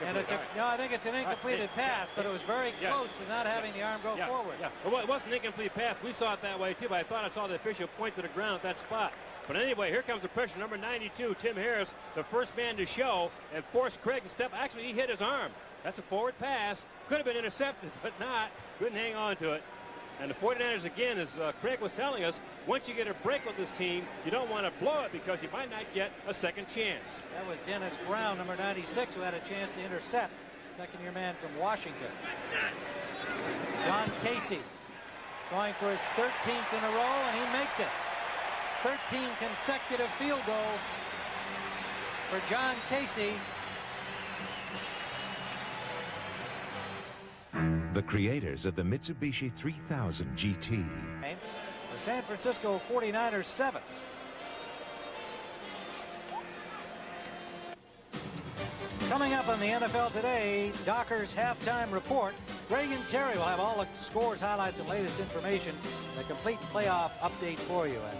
And it's no, I think it's an incompleted pass, but it was very close to not having the arm go forward. Yeah, well, it wasn't an incomplete pass. We saw it that way, too, but I thought I saw the official point to the ground at that spot. But anyway, here comes the pressure. Number 92, Tim Harris, the first man to show, and forced Craig to step. Actually, he hit his arm. That's a forward pass. Could have been intercepted, but not. Couldn't hang on to it. And the 49ers, again, as Craig was telling us, once you get a break with this team, you don't want to blow it because you might not get a second chance. That was Dennis Brown, number 96, who had a chance to intercept. Second-year man from Washington. John Casey going for his 13th in a row, and he makes it. 13 consecutive field goals for John Casey. The creators of the Mitsubishi 3000 GT. The San Francisco 49ers 7. Coming up on the NFL Today, Dockers halftime report. Greg and Terry will have all the scores, highlights, and latest information, and a complete playoff update for you. And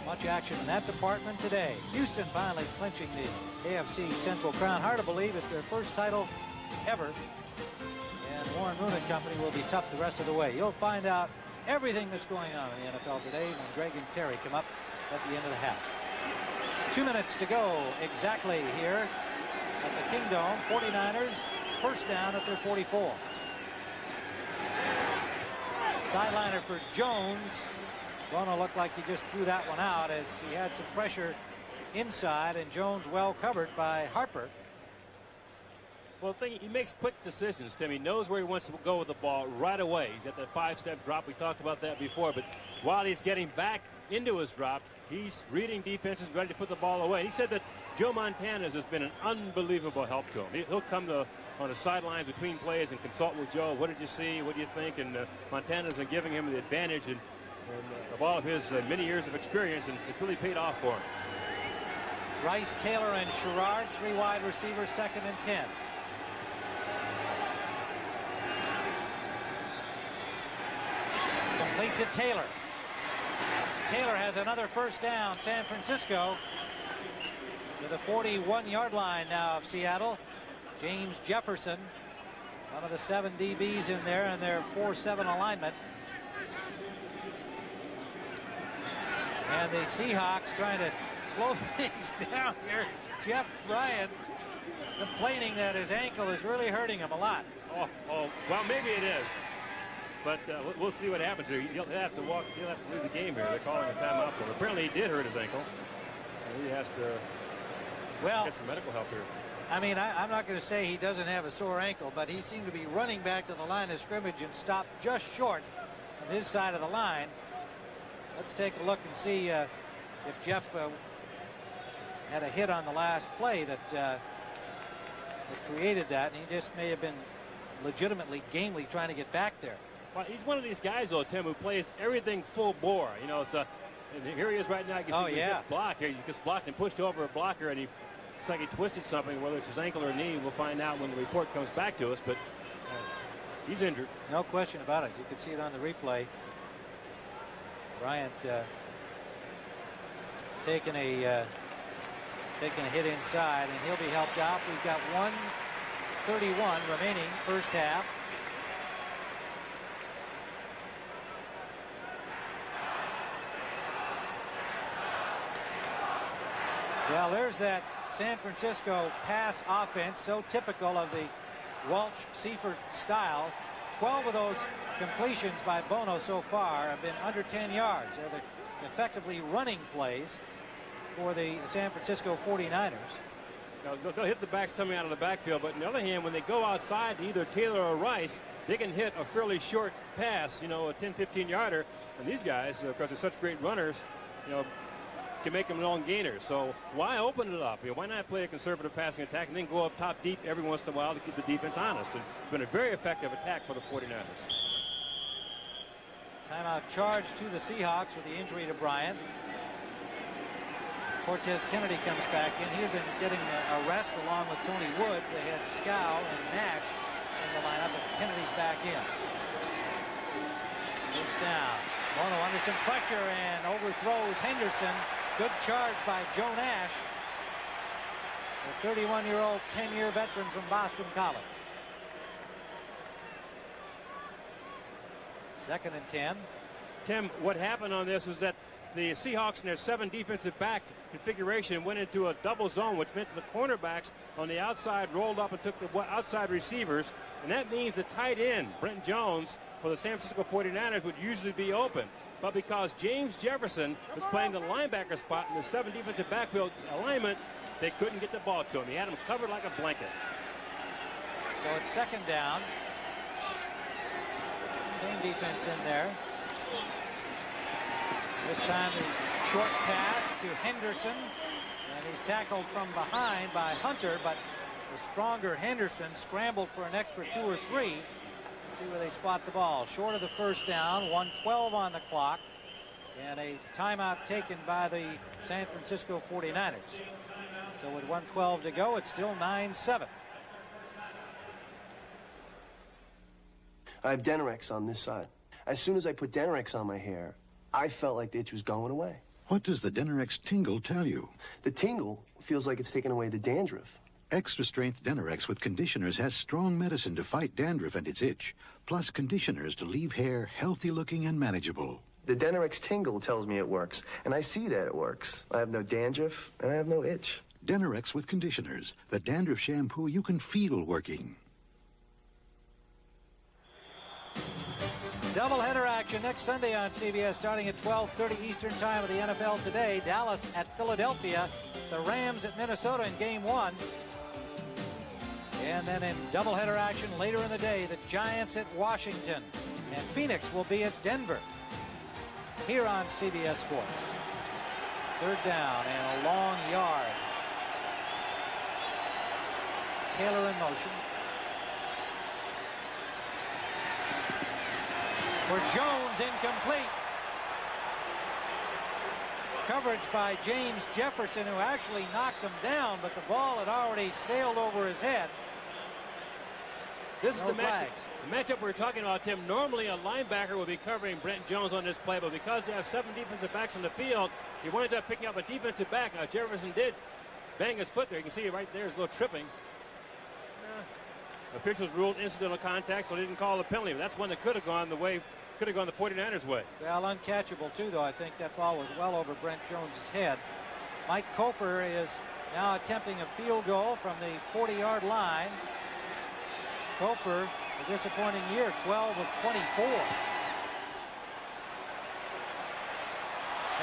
much action in that department today. Houston finally clinching the AFC Central crown. Hard to believe it's their first title ever. And Warren Moon and company will be tough the rest of the way. You'll find out everything that's going on in the NFL today when Greg and Terry come up at the end of the half. 2 minutes to go exactly here at the Kingdome. 49ers first down at their 44. Sideliner for Jones. Gonna look like he just threw that one out as he had some pressure inside, and Jones well covered by Harper. Well, he makes quick decisions, Tim. He knows where he wants to go with the ball right away. He's at that 5-step drop. We talked about that before. But while he's getting back into his drop, he's reading defenses, ready to put the ball away. He said that Joe Montana has been an unbelievable help to him. He'll come on the sidelines between plays and consult with Joe. What did you see? What do you think? And Montana's been giving him the advantage and of all of his many years of experience, and it's really paid off for him. Rice, Taylor, and Sherrard, 3 wide receivers, 2nd and 10. Complete to Taylor. Taylor has another first down. San Francisco to the 41-yard line now of Seattle. James Jefferson, one of the 7 DBs in there, and their 4-7 alignment. And the Seahawks trying to slow things down here. Jeff Bryant complaining that his ankle is really hurting him a lot. Oh, well, maybe it is. But we'll see what happens here. He'll have to leave the game here. They're calling a timeout for him. Apparently he did hurt his ankle. And he has to get some medical help here. I mean, I'm not going to say he doesn't have a sore ankle, but he seemed to be running back to the line of scrimmage and stopped just short of his side of the line. Let's take a look and see if Jeff had a hit on the last play that created that, and he just may have been legitimately gamely trying to get back there. Well, he's one of these guys, though, Tim, who plays everything full bore. You know, it's and here he is right now. You can see he just blocked here. He just blocked and pushed over a blocker, and it's like he twisted something, whether it's his ankle or knee. We'll find out when the report comes back to us, but he's injured. No question about it. You can see it on the replay. Bryant taking a hit inside, and he'll be helped out. We've got 1:31 remaining first half. Well, there's that San Francisco pass offense, so typical of the Welch-Seifert style. 12 of those completions by Bono so far have been under 10 yards. They're the effectively running plays for the San Francisco 49ers. Now, they'll hit the backs coming out of the backfield, but on the other hand, when they go outside to either Taylor or Rice, they can hit a fairly short pass, you know, a 10, 15-yarder. And these guys, because they're such great runners, you know, can make them long gainers. So why open it up? You know, why not play a conservative passing attack and then go up top deep every once in a while to keep the defense honest? And it's been a very effective attack for the 49ers. Timeout charge to the Seahawks with the injury to Bryant. Cortez Kennedy comes back in. He had been getting a rest along with Tony Woods. They had Scow and Nash in the lineup, and Kennedy's back in. Goes down. Bono under some pressure and overthrows Henderson. Good charge by Joe Nash, the 31-year-old 10-year veteran from Boston College. 2nd and 10. Tim, what happened on this is that the Seahawks in their 7 defensive back configuration went into a double zone, which meant the cornerbacks on the outside rolled up and took the outside receivers. And that means the tight end, Brent Jones, for the San Francisco 49ers would usually be open. But because James Jefferson was playing the linebacker spot in the 7 defensive backfield alignment, they couldn't get the ball to him. He had him covered like a blanket. So it's 2nd down. Same defense in there. This time the short pass to Henderson, and he's tackled from behind by Hunter, but the stronger Henderson scrambled for an extra 2 or 3. Let's see where they spot the ball. Short of the 1st down, 1:12 on the clock, and a timeout taken by the San Francisco 49ers. So with 1:12 to go, it's still 9-7. I have Denorex on this side. As soon as I put Denorex on my hair, I felt like the itch was going away. What does the Denorex tingle tell you? The tingle feels like it's taken away the dandruff. Extra strength Denorex with conditioners has strong medicine to fight dandruff and its itch, plus conditioners to leave hair healthy looking and manageable. The Denorex tingle tells me it works, and I see that it works. I have no dandruff, and I have no itch. Denorex with conditioners, the dandruff shampoo you can feel working. Doubleheader action next Sunday on CBS starting at 12:30 Eastern Time of the NFL Today. Dallas at Philadelphia, the Rams at Minnesota in Game 1. And then in doubleheader action later in the day, the Giants at Washington. And Phoenix will be at Denver here on CBS Sports. 3rd down and a long yard. Taylor in motion. For Jones, incomplete. Coverage by James Jefferson, who actually knocked him down, but the ball had already sailed over his head. This is the matchup we were talking about, Tim. Normally a linebacker would be covering Brent Jones on this play, but because they have 7 defensive backs on the field, he winds up picking up a defensive back. Now Jefferson did bang his foot there. You can see right there is a little tripping. Officials ruled incidental contact, so they didn't call the penalty. But that's one that could have gone the 49ers' way. Well, uncatchable too, though. I think that ball was well over Brent Jones's head. Mike Kofer is now attempting a field goal from the 40-yard line. Kofer, a disappointing year, 12 of 24.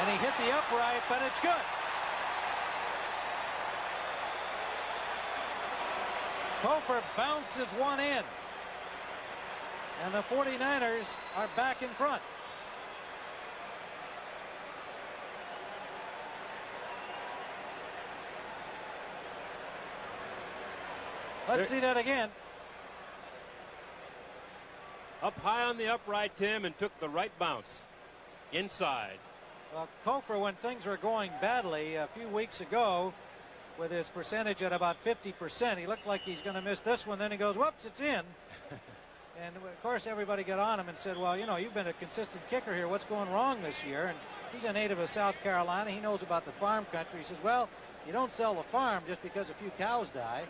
And he hit the upright, but it's good. Kofer bounces one in. And the 49ers are back in front. Let's see that again. Up high on the upright, Tim, and took the right bounce inside. Well, Kofer, when things were going badly a few weeks ago, with his percentage at about 50%, he looks like he's going to miss this one. Then he goes, whoops, it's in. And of course, everybody got on him and said, well, you know, you've been a consistent kicker here. What's going wrong this year? And he's a native of South Carolina. He knows about the farm country. He says, well, you don't sell the farm just because a few cows die.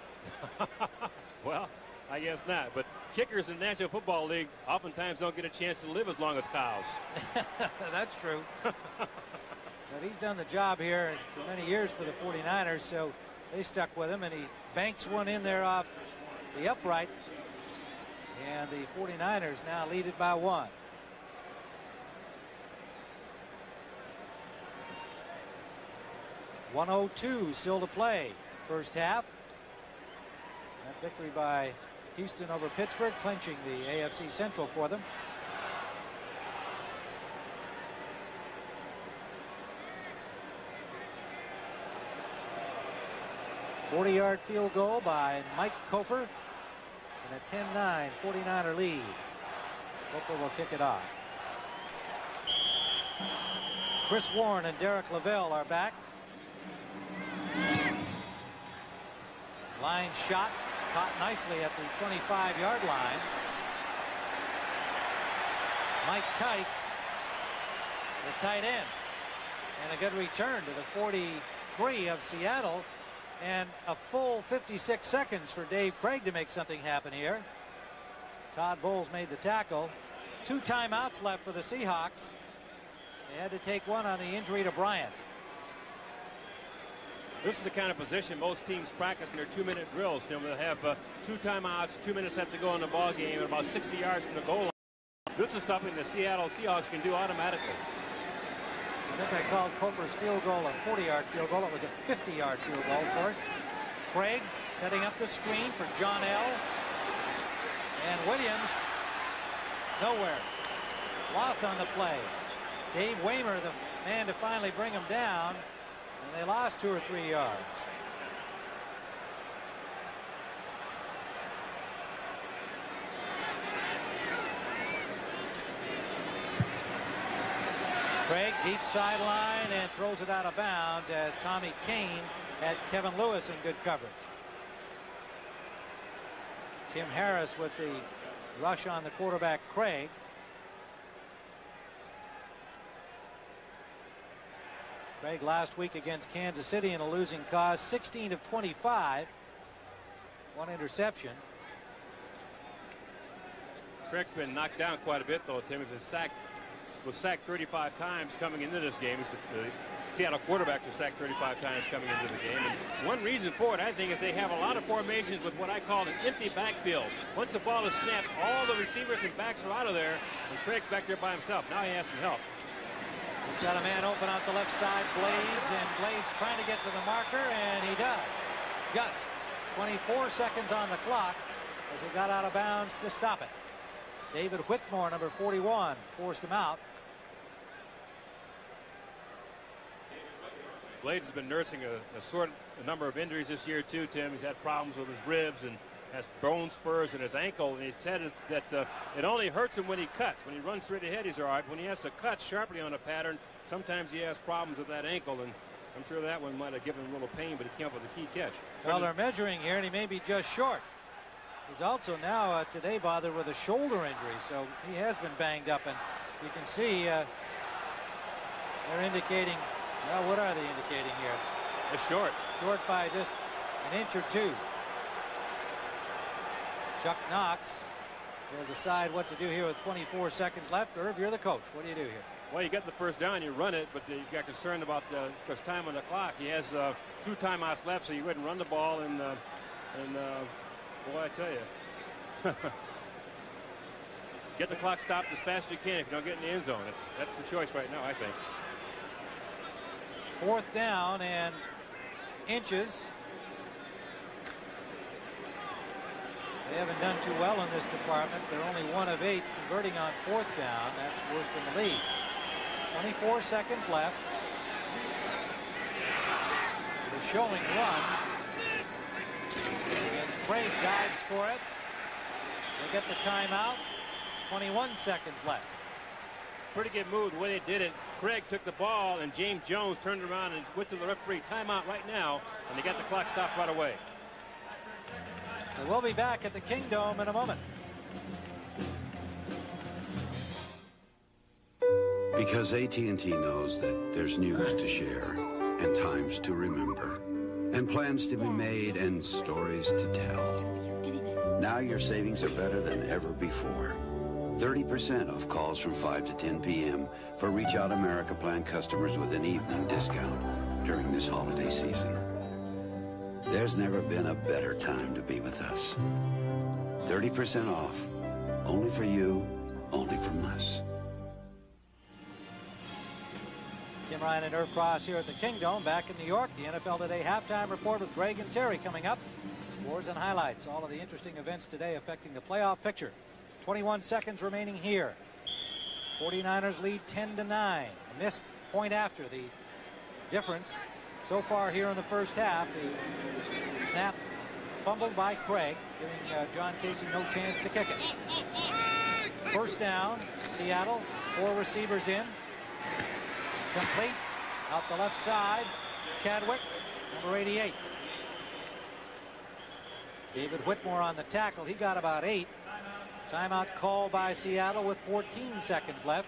Well, I guess not. But kickers in the National Football League oftentimes don't get a chance to live as long as cows. That's true. But he's done the job here for many years for the 49ers, so they stuck with him, and he banks one in there off the upright. And the 49ers now lead it by 1. .102 still to play. First half. That victory by Houston over Pittsburgh, clinching the AFC Central for them. A 40-yard field goal by Mike Kofer. And a 10-9 49er lead. Kofer will kick it off. Chris Warren and Derek Lavelle are back. Line shot, caught nicely at the 25-yard line. Mike Tice, the tight end. And a good return to the 43 of Seattle. And a full 56 seconds for Dave Craig to make something happen here. Todd Bowles made the tackle. 2 timeouts left for the Seahawks. They had to take one on the injury to Bryant. This is the kind of position most teams practice in their 2-minute drills, Tim. They'll have 2 timeouts, 2 minutes left to go in the ball game, and about 60 yards from the goal line. This is something the Seattle Seahawks can do automatically. I think I called Kofer's field goal a 40-yard field goal. It was a 50-yard field goal, of course. Craig setting up the screen for John L. And Williams, nowhere. Loss on the play. Dave Waymer, the man to finally bring him down. And they lost 2 or 3 yards. Craig, deep sideline, and throws it out of bounds as Tommy Kane had Kevin Lewis in good coverage. Tim Harris with the rush on the quarterback, Craig. Craig last week against Kansas City in a losing cause, 16 of 25, 1 interception. Craig's been knocked down quite a bit, though. Tim was sacked 35 times coming into this game. The Seattle quarterbacks were sacked 35 times coming into the game. And one reason for it, I think, is they have a lot of formations with what I call an empty backfield. Once the ball is snapped, all the receivers and backs are out of there, and Craig's back there by himself. Now he has some help. He's got a man open out the left side, Blades, and Blades trying to get to the marker, and he does. Just 24 seconds on the clock as he got out of bounds to stop it. David Whitmore, number 41, forced him out. Blades has been nursing a number of injuries this year, too, Tim. He's had problems with his ribs and has bone spurs in his ankle, and he said that it only hurts him when he cuts. When he runs straight ahead, he's all right. When he has to cut sharply on a pattern, sometimes he has problems with that ankle, and I'm sure that one might have given him a little pain, but he came up with a key catch. Well, they're measuring here, and he may be just short. He's also now today bothered with a shoulder injury, so he has been banged up, and you can see they're indicating, well, what are they indicating here? It's short. Short by just an inch or 2. Chuck Knox will decide what to do here with 24 seconds left. Irv, you're the coach. What do you do here? Well, you get the first down, you run it, but you got concerned about because time on the clock. He has 2 timeouts left, so you go ahead and run the ball, and boy, I tell you, get the clock stopped as fast as you can if you don't get in the end zone. That's the choice right now, I think. 4th down and inches. They haven't done too well in this department. They're only 1 of 8 converting on 4th down. That's worse than the lead. 24 seconds left. They're showing run. And Craig dives for it. They get the timeout. 21 seconds left. Pretty good move the way they did it. Craig took the ball, and James Jones turned around and went to the referee. Timeout right now, and they got the clock stopped right away. So we'll be back at the Kingdome in a moment. Because AT&T knows that there's news to share and times to remember and plans to be made and stories to tell. Now your savings are better than ever before. 30% off calls from 5 to 10 p.m. for Reach Out America plan customers with an evening discount during this holiday season. There's never been a better time to be with us. 30% off Only for you, only from us. Tim Ryan and Irv Cross here at the Kingdome back in New York. The NFL Today halftime report with Greg and Terry coming up. Scores and highlights. All of the interesting events today affecting the playoff picture. 21 seconds remaining here. 49ers lead 10-9. A missed point after. The difference so far here in the first half. The snap fumbled by Craig, giving John Casey no chance to kick it. First down, Seattle. 4 receivers in. Complete out the left side. Chadwick, number 88. David Whitmore on the tackle. He got about 8. Timeout call by Seattle with 14 seconds left.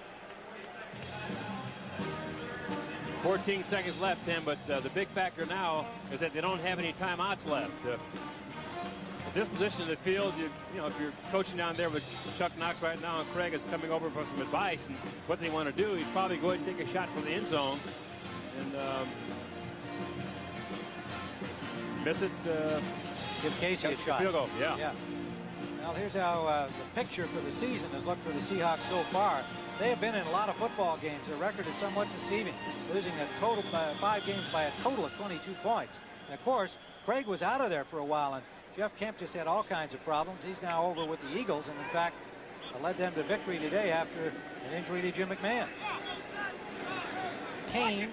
14 seconds left, Tim, but the big factor now is that they don't have any timeouts left. At this position of the field, you know, if you're coaching down there with Chuck Knox right now and Craig is coming over for some advice and what they want to do, he'd probably go ahead and take a shot from the end zone and miss it. Give Casey a shot. Field goal, yeah. Well, here's how the picture for the season has looked for the Seahawks so far. They have been in a lot of football games. Their record is somewhat deceiving, losing a total 5 games by a total of 22 points. And of course, Craig was out of there for a while, and Jeff Kemp just had all kinds of problems. He's now over with the Eagles, and in fact, led them to victory today after an injury to Jim McMahon. Kane,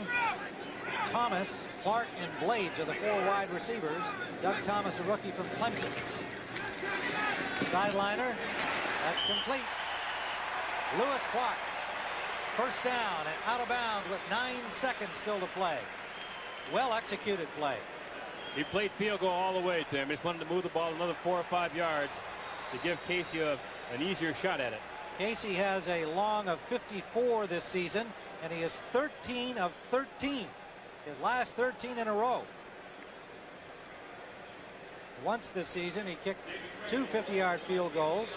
Thomas, Clark, and Blades are the 4 wide receivers. Doug Thomas, a rookie from Clemson. Sideliner, that's complete. Lewis Clark, first down and out of bounds with 9 seconds still to play. Well executed play. He played field goal all the way, Tim. He just wanted to move the ball another 4 or 5 yards to give Casey an easier shot at it. Casey has a long of 54 this season, and he is 13 of 13. His last 13 in a row. Once this season, he kicked 2 50-yard field goals.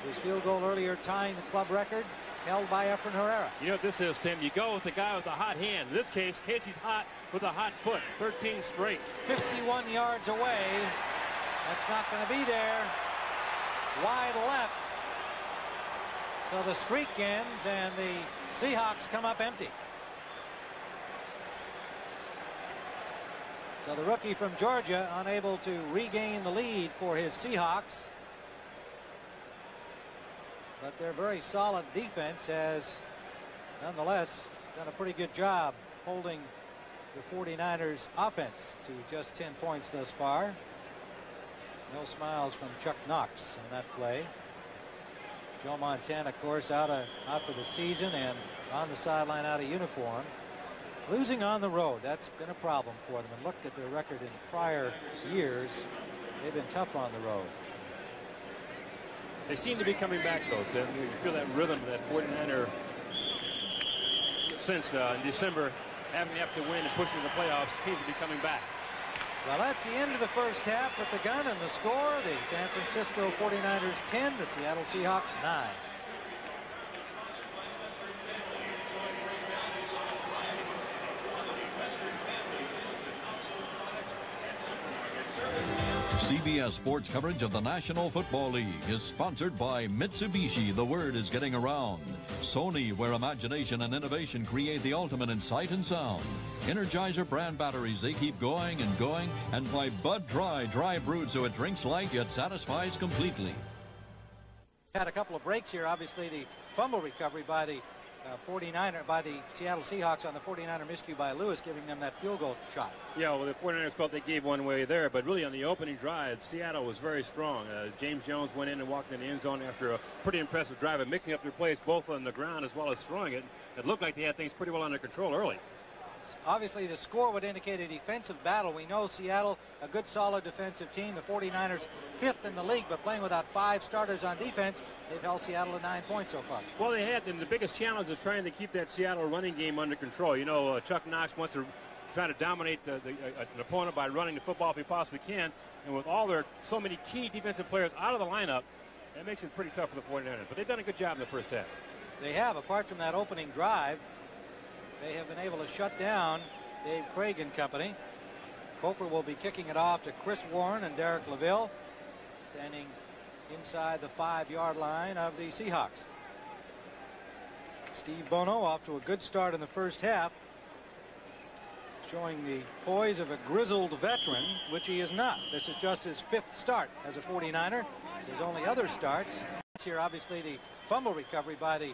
His field goal earlier tying the club record held by Efren Herrera. You know what this is, Tim? You go with the guy with the hot hand. In this case, Casey's hot with a hot foot. 13 straight. 51 yards away. That's not going to be there. Wide left. So the streak ends and the Seahawks come up empty. So the rookie from Georgia unable to regain the lead for his Seahawks. But their very solid defense has nonetheless done a pretty good job holding the 49ers offense to just 10 points thus far. No smiles from Chuck Knox on that play. Joe Montana, of course, out for the season and on the sideline out of uniform. Losing on the road, that's been a problem for them. And look at their record in prior years. They've been tough on the road. They seem to be coming back, though, Tim. You feel that rhythm, that 49er since in December, having to win and pushing the playoffs, seems to be coming back. Well, that's the end of the first half with the gun and the score. The San Francisco 49ers 10, the Seattle Seahawks 9. CBS Sports coverage of the National Football League is sponsored by Mitsubishi. The word is getting around. Sony, where imagination and innovation create the ultimate in sight and sound. Energizer brand batteries, they keep going and going. And by Bud dry brewed so it drinks light yet satisfies completely. Had a couple of breaks here. Obviously, the fumble recovery by the by the Seattle Seahawks on the 49er miscue by Lewis, giving them that field goal shot. Yeah, well, the 49ers felt they gave one away there, but really on the opening drive, Seattle was very strong. James Jones went in and walked in the end zone after a pretty impressive drive and mixing up their plays both on the ground as well as throwing it. It looked like they had things pretty well under control early. Obviously, the score would indicate a defensive battle. We know Seattle, a good, solid defensive team. The 49ers, 5th in the league, but playing without 5 starters on defense. They've held Seattle to 9 points so far. Well, they had, and the biggest challenge is trying to keep that Seattle running game under control. You know, Chuck Knox wants to try to dominate an opponent by running the football if he possibly can. And with all so many key defensive players out of the lineup, that makes it pretty tough for the 49ers. But they've done a good job in the first half. They have, apart from that opening drive. They have been able to shut down Dave Craig and company. Kofor will be kicking it off to Chris Warren and Derek LaVille. Standing inside the 5-yard line of the Seahawks. Steve Bono off to a good start in the first half, showing the poise of a grizzled veteran, which he is not. This is just his 5th start as a 49er. His only other starts here, obviously, the fumble recovery by the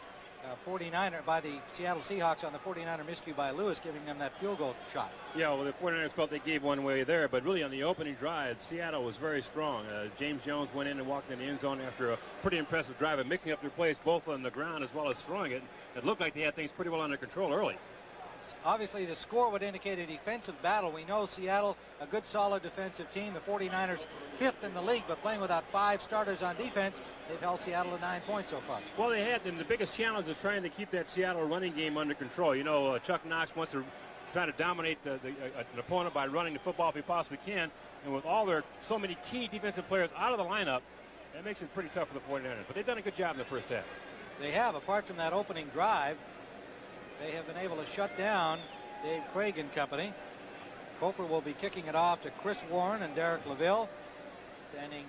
Seattle Seahawks on the 49er miscue by Lewis, giving them that field goal shot. Yeah, well, the 49ers felt they gave one away there, but really on the opening drive, Seattle was very strong. James Jones went in and walked in the end zone after a pretty impressive drive of mixing up their plays both on the ground as well as throwing it. It looked like they had things pretty well under control early. Obviously, the score would indicate a defensive battle. We know Seattle, a good, solid defensive team. The 49ers 5th in the league, but playing without 5 starters on defense, they've held Seattle to 9 points so far. Well, they had, and the biggest challenge is trying to keep that Seattle running game under control. You know, Chuck Knox wants to try to dominate an opponent by running the football if he possibly can, and with all their so many key defensive players out of the lineup, that makes it pretty tough for the 49ers. But they've done a good job in the first half. They have, apart from that opening drive. They have been able to shut down Dave Craig and company. Kofor will be kicking it off to Chris Warren and Derek LaVille, standing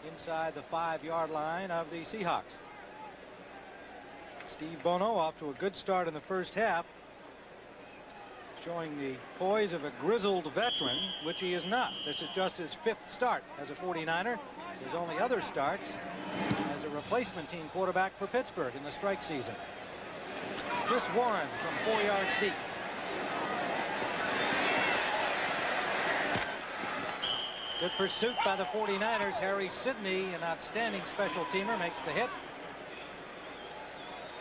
inside the 5-yard line of the Seahawks. Steve Bono off to a good start in the first half, showing the poise of a grizzled veteran, which he is not. This is just his 5th start as a 49er. His only other starts as a replacement team quarterback for Pittsburgh in the strike season. Chris Warren from 4 yards deep. Good pursuit by the 49ers. Harry Sidney, an outstanding special teamer, makes the hit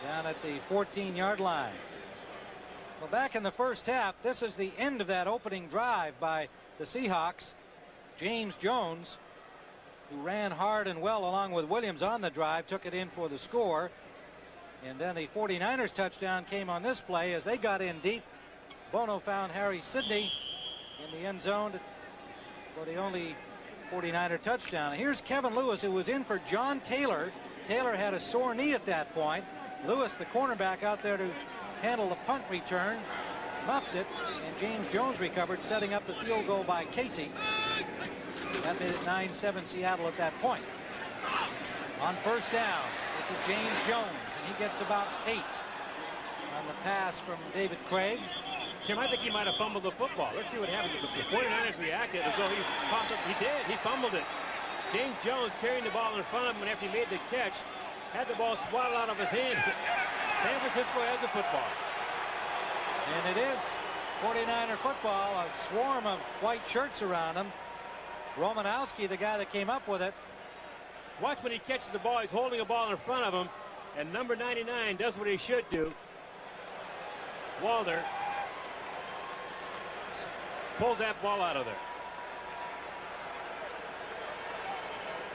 down at the 14-yard line. Well, back in the first half, this is the end of that opening drive by the Seahawks. James Jones, who ran hard and well along with Williams on the drive, took it in for the score. And then the 49ers touchdown came on this play as they got in deep. Bono found Harry Sidney in the end zone for the only 49er touchdown. Here's Kevin Lewis, who was in for John Taylor. Taylor had a sore knee at that point. Lewis, the cornerback, out there to handle the punt return, muffed it, and James Jones recovered, setting up the field goal by Casey. That made it 9-7 Seattle at that point. On first down, this is James Jones, and he gets about 8 on the pass from David Craig. Tim, I think he might have fumbled the football. Let's see what happens. The 49ers reacted as though he tossed it. He did. He fumbled it. James Jones carrying the ball in front of him, and after he made the catch, had the ball swatted out of his hand. San Francisco has a football. And it is 49er football. A swarm of white shirts around him. Romanowski, the guy that came up with it. Watch when he catches the ball. He's holding a ball in front of him, and number 99 does what he should do. Walder pulls that ball out of there.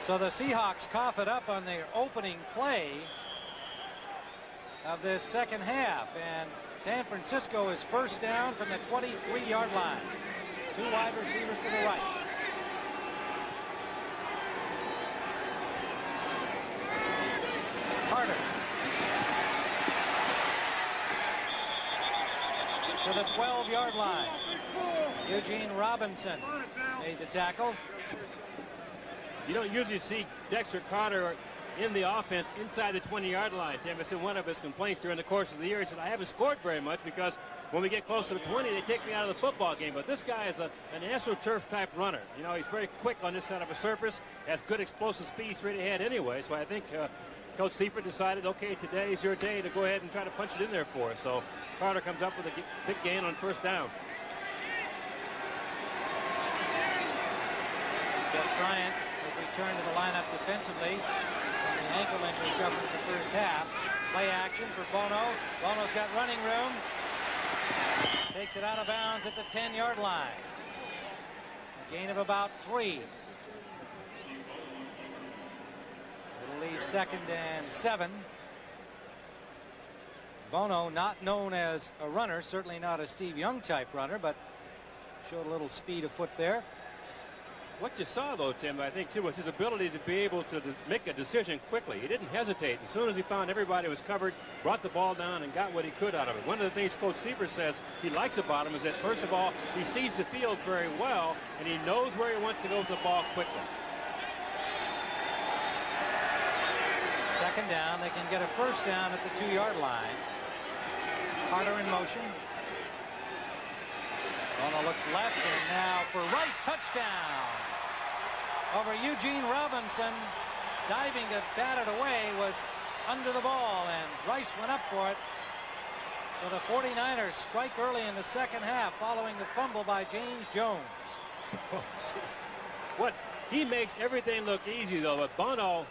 So the Seahawks cough it up on their opening play of this second half, and San Francisco is first down from the 23-yard line. 2 wide receivers to the right. Carter to the 12-yard line. Eugene Robinson made the tackle. You don't usually see Dexter Carter in the offense inside the 20-yard line. Tim, it's one of his complaints during the course of the year. He said, I haven't scored very much because when we get close to the 20, they take me out of the football game. But this guy is an AstroTurf type runner. You know, he's very quick on this kind of a surface, has good explosive speed straight ahead anyway. So I think Coach Seifert decided, okay, today is your day to go ahead and try to punch it in there for us. So Carter comes up with a big gain on first down. Jeff Bryant has returned to the lineup defensively from the ankle injury suffered in the first half. Play action for Bono. Bono's got running room. Takes it out of bounds at the 10-yard line. A gain of about 3. It'll leave 2nd and 7. Bono, not known as a runner, certainly not a Steve Young type runner, but showed a little speed of foot there. What you saw, though, Tim, I think, too, was his ability to be able to make a decision quickly. He didn't hesitate. As soon as he found everybody was covered, brought the ball down and got what he could out of it. One of the things Coach Seifert says he likes about him is that, first of all, he sees the field very well, and he knows where he wants to go with the ball quickly. Second down. They can get a first down at the 2-yard line. Carter in motion. Bono looks left, and now for Rice, touchdown. Over Eugene Robinson, diving to bat it away, was under the ball, and Rice went up for it. So the 49ers strike early in the second half following the fumble by James Jones. What? He makes everything look easy, though, but Bono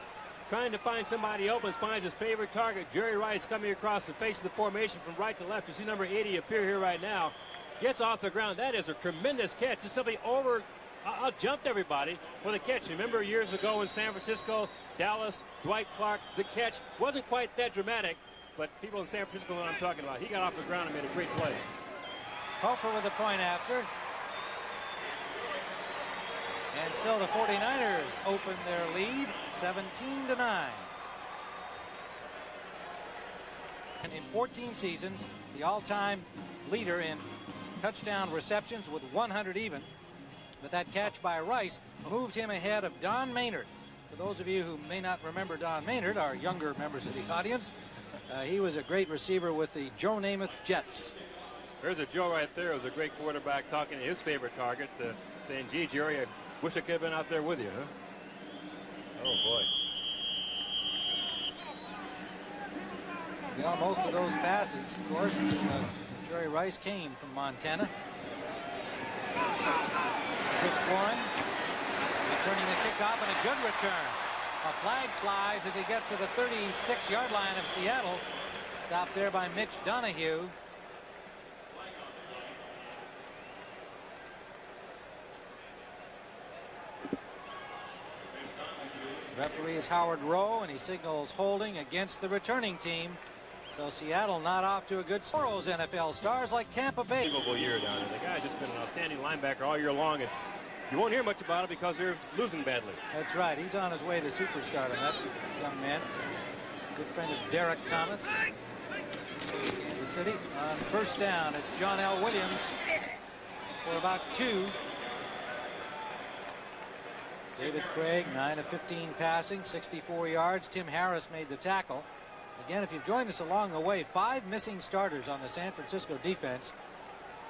trying to find somebody open, finds his favorite target, Jerry Rice, coming across the face of the formation from right to left. You see number 80 appear here right now. Gets off the ground. That is a tremendous catch. Just simply jumped everybody for the catch. Remember years ago in San Francisco, Dallas, Dwight Clark, the catch wasn't quite that dramatic, but people in San Francisco know what I'm talking about. He got off the ground and made a great play. Hofer with the point after. And so the 49ers open their lead 17-9. And in 14 seasons, the all-time leader in touchdown receptions with 100 even. But that catch by Rice moved him ahead of Don Maynard. For those of you who may not remember Don Maynard, our younger members of the audience, he was a great receiver with the Joe Namath Jets. There's a Joe right there. It was a great quarterback talking to his favorite target, saying, gee, Jerry, I wish I could have been out there with you, huh? Oh, boy. Well, most of those passes, of course, to Jerry Rice came from Montana. Chris Warren returning the kickoff, and a good return. A flag flies as he gets to the 36-yard line of Seattle. Stopped there by Mitch Donahue. Referee is Howard Rowe, and he signals holding against the returning team. So Seattle not off to a good start. NFL stars like Tampa Bay. Unbelievable year down there. The guy's just been an outstanding linebacker all year long, and you won't hear much about it because they're losing badly. That's right. He's on his way to superstardom, that young man. Good friend of Derek Thomas. Kansas City on first down. It's John L. Williams for about 2. David Craig, 9 of 15 passing, 64 yards. Tim Harris made the tackle. Again, if you've joined us along the way, 5 missing starters on the San Francisco defense.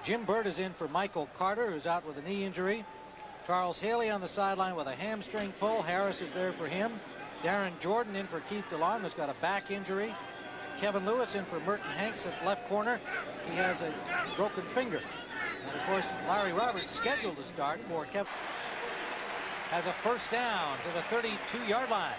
Jim Burt is in for Michael Carter, who's out with a knee injury. Charles Haley on the sideline with a hamstring pull. Harris is there for him. Darren Jordan in for Keith DeLong, who's got a back injury. Kevin Lewis in for Merton Hanks at left corner. He has a broken finger. And, of course, Larry Roberts scheduled to start for Kevin. Has a first down to the 32-yard line.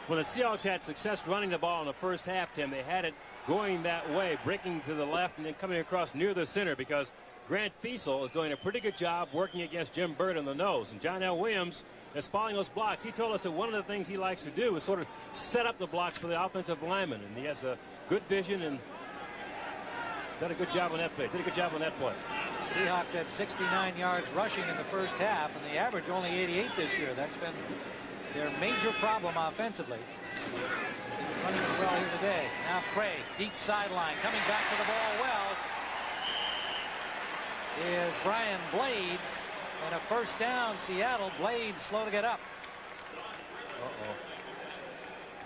When the Seahawks had success running the ball in the first half, Tim, they had it going that way, breaking to the left and then coming across near the center, because Grant Fiesel is doing a pretty good job working against Jim Burt in the nose. And John L. Williams is following those blocks. He told us that one of the things he likes to do is sort of set up the blocks for the offensive lineman. And he has a good vision and done a good job on that play. Did a good job on that play. Seahawks had 69 yards rushing in the first half, and they average only 88 this year. That's been their major problem offensively. They're running it well here today. Now Craig, deep sideline, coming back to the ball well is Brian Blades, and a first down. Seattle. Blades slow to get up.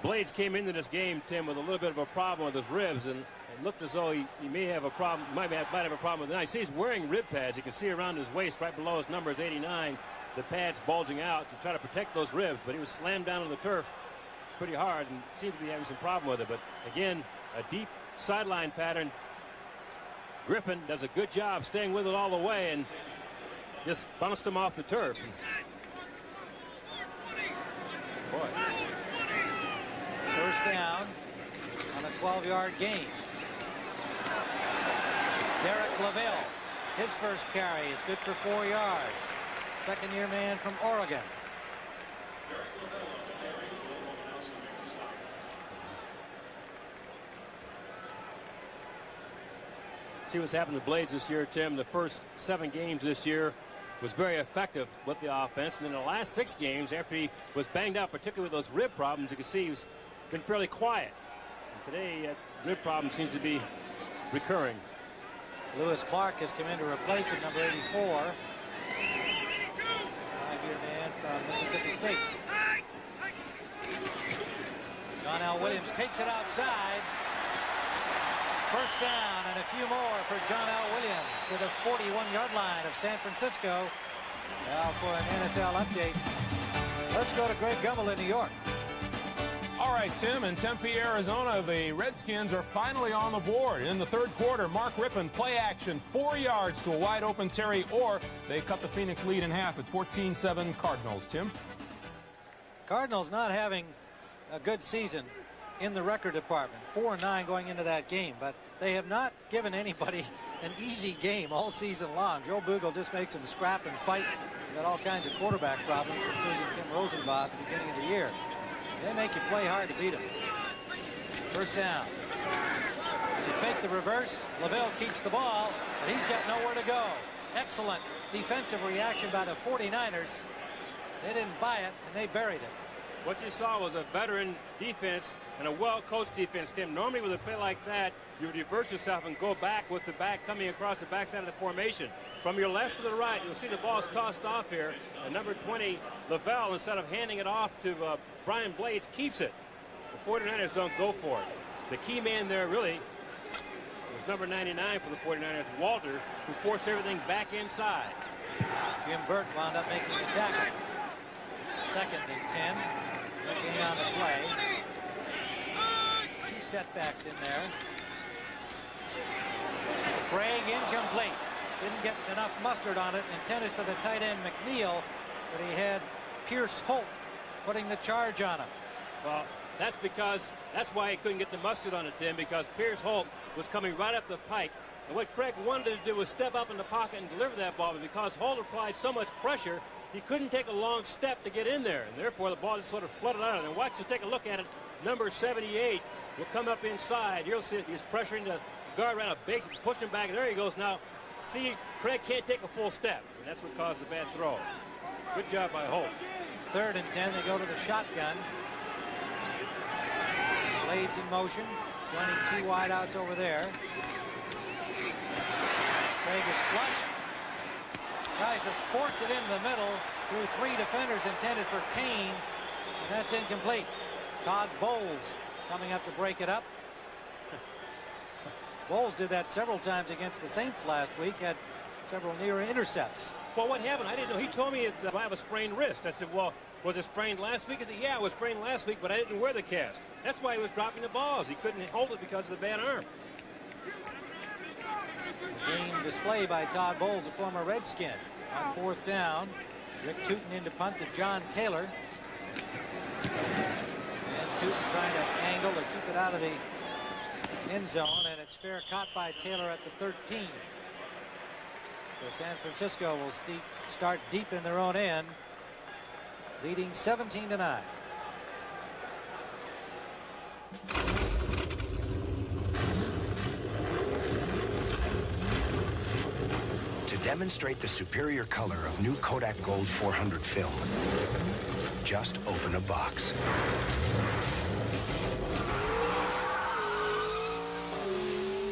Blades came into this game, Tim, with a little bit of a problem with his ribs, and it looked as though he may have a problem, might have a problem with it. Now, you see he's wearing rib pads. You can see around his waist, right below his number is 89. The pads bulging out to try to protect those ribs, but he was slammed down on the turf pretty hard and seems to be having some problem with it. But again, a deep sideline pattern. Griffin does a good job staying with it all the way and just bounced him off the turf. Boy. First down on a 12-yard gain. Derek LaVille, his first carry is good for 4 yards. Second-year man from Oregon. See what's happened to Blades this year, Tim. The first 7 games this year was very effective with the offense. And in the last 6 games, after he was banged up, particularly with those rib problems, you can see he's been fairly quiet. And today, rib problem seems to be recurring. Lewis Clark has come in to replace him, number 84. 5-year man from Mississippi State. John L. Williams takes it outside. First down and a few more for John L. Williams to the 41-yard line of San Francisco. Now for an NFL update, let's go to Greg Gumbel in New York. All right, Tim, in Tempe, Arizona, the Redskins are finally on the board. In the third quarter, Mark Rippon, play action, 4 yards to a wide-open Terry Orr. They cut the Phoenix lead in half. It's 14-7 Cardinals. Tim? Cardinals not having a good season in the record department. 4-9 going into that game, but they have not given anybody an easy game all season long. Joe Bugel just makes them scrap and fight. Got all kinds of quarterback problems, including Tim Rosenbaugh at the beginning of the year. They make you play hard to beat them. First down. They fake the reverse. Lavelle keeps the ball, but he's got nowhere to go. Excellent defensive reaction by the 49ers. They didn't buy it, and they buried it. What you saw was a veteran defense and a well-coached defense, Tim. Normally with a play like that, you would reverse yourself and go back with the back coming across the backside of the formation. From your left to the right, you'll see the ball's tossed off here. And number 20, Lavelle, instead of handing it off to Brian Blades, keeps it. The 49ers don't go for it. The key man there really was number 99 for the 49ers, Walter, who forced everything back inside. Jim Burt wound up making the tackle. Second and 10. Looking on the play. 2 setbacks in there. Craig incomplete. Didn't get enough mustard on it. Intended for the tight end McNeil, but he had Pierce Holt putting the charge on him. Well, that's why he couldn't get the mustard on it, Tim, because Pierce Holt was coming right up the pike. And what Craig wanted to do was step up in the pocket and deliver that ball, but because Holt applied so much pressure, he couldn't take a long step to get in there, and therefore the ball just sort of flooded out. And watch, you take a look at it. Number 78 will come up inside. You'll see he's pressuring the guard around a base, pushing back, and there he goes. Now, see, Craig can't take a full step, and that's what caused the bad throw. Good job by Holt. Third and 10, they go to the shotgun. Blades in motion, joining 2 wideouts over there. Craig is flush. Tries to force it into the middle through 3 defenders intended for Kane, and that's incomplete. Todd Bowles coming up to break it up. Bowles did that several times against the Saints last week, had several near intercepts. Well, what happened? I didn't know. He told me that I have a sprained wrist. I said, well, was it sprained last week? He said, yeah, it was sprained last week, but I didn't wear the cast. That's why he was dropping the balls. He couldn't hold it because of the bad arm. Game display by Todd Bowles, a former Redskin. On 4th down, Rick Tootin into punt to John Taylor. And Tootin trying to angle to keep it out of the end zone, and it's fair caught by Taylor at the 13. So San Francisco will start deep in their own end, leading 17-9. To demonstrate the superior color of new Kodak Gold 400 film, just open a box.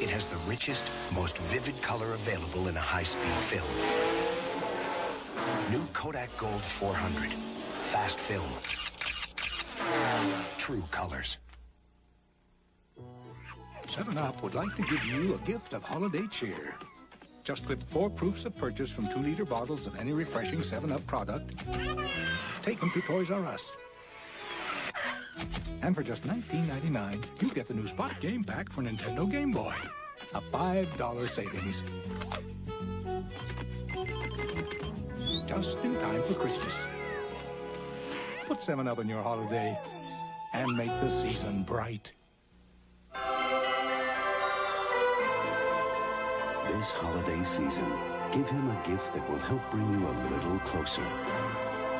It has the richest, most vivid color available in a high-speed film. New Kodak Gold 400. Fast film. True colors. 7-Up would like to give you a gift of holiday cheer. Just clip 4 proofs of purchase from 2-liter bottles of any refreshing 7-Up product. Take them to Toys R Us. And for just $19.99, you get the new Spot Game Pack for Nintendo Game Boy. A $5 savings. Just in time for Christmas. Put 7-Up in your holiday and make the season bright. This holiday season, give him a gift that will help bring you a little closer.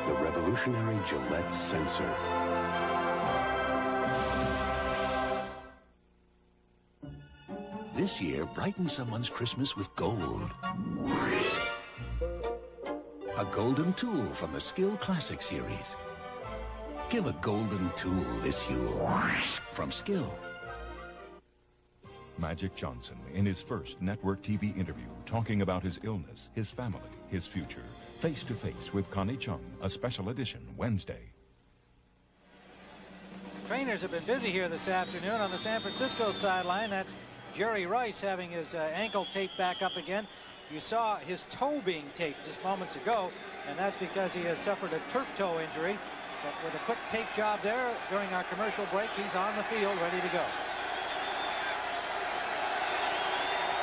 The revolutionary Gillette Sensor. This year, brighten someone's Christmas with gold. A golden tool from the Skill Classic series. Give a golden tool this Yule from Skill. Magic Johnson in his first network TV interview talking about his illness, his family, his future. Face to Face with Connie Chung, a special edition Wednesday. Trainers have been busy here this afternoon on the San Francisco sideline. That's Jerry Rice having his ankle taped back up again. You saw his toe being taped just moments ago, and that's because he has suffered a turf toe injury. But with a quick tape job there during our commercial break, he's on the field ready to go.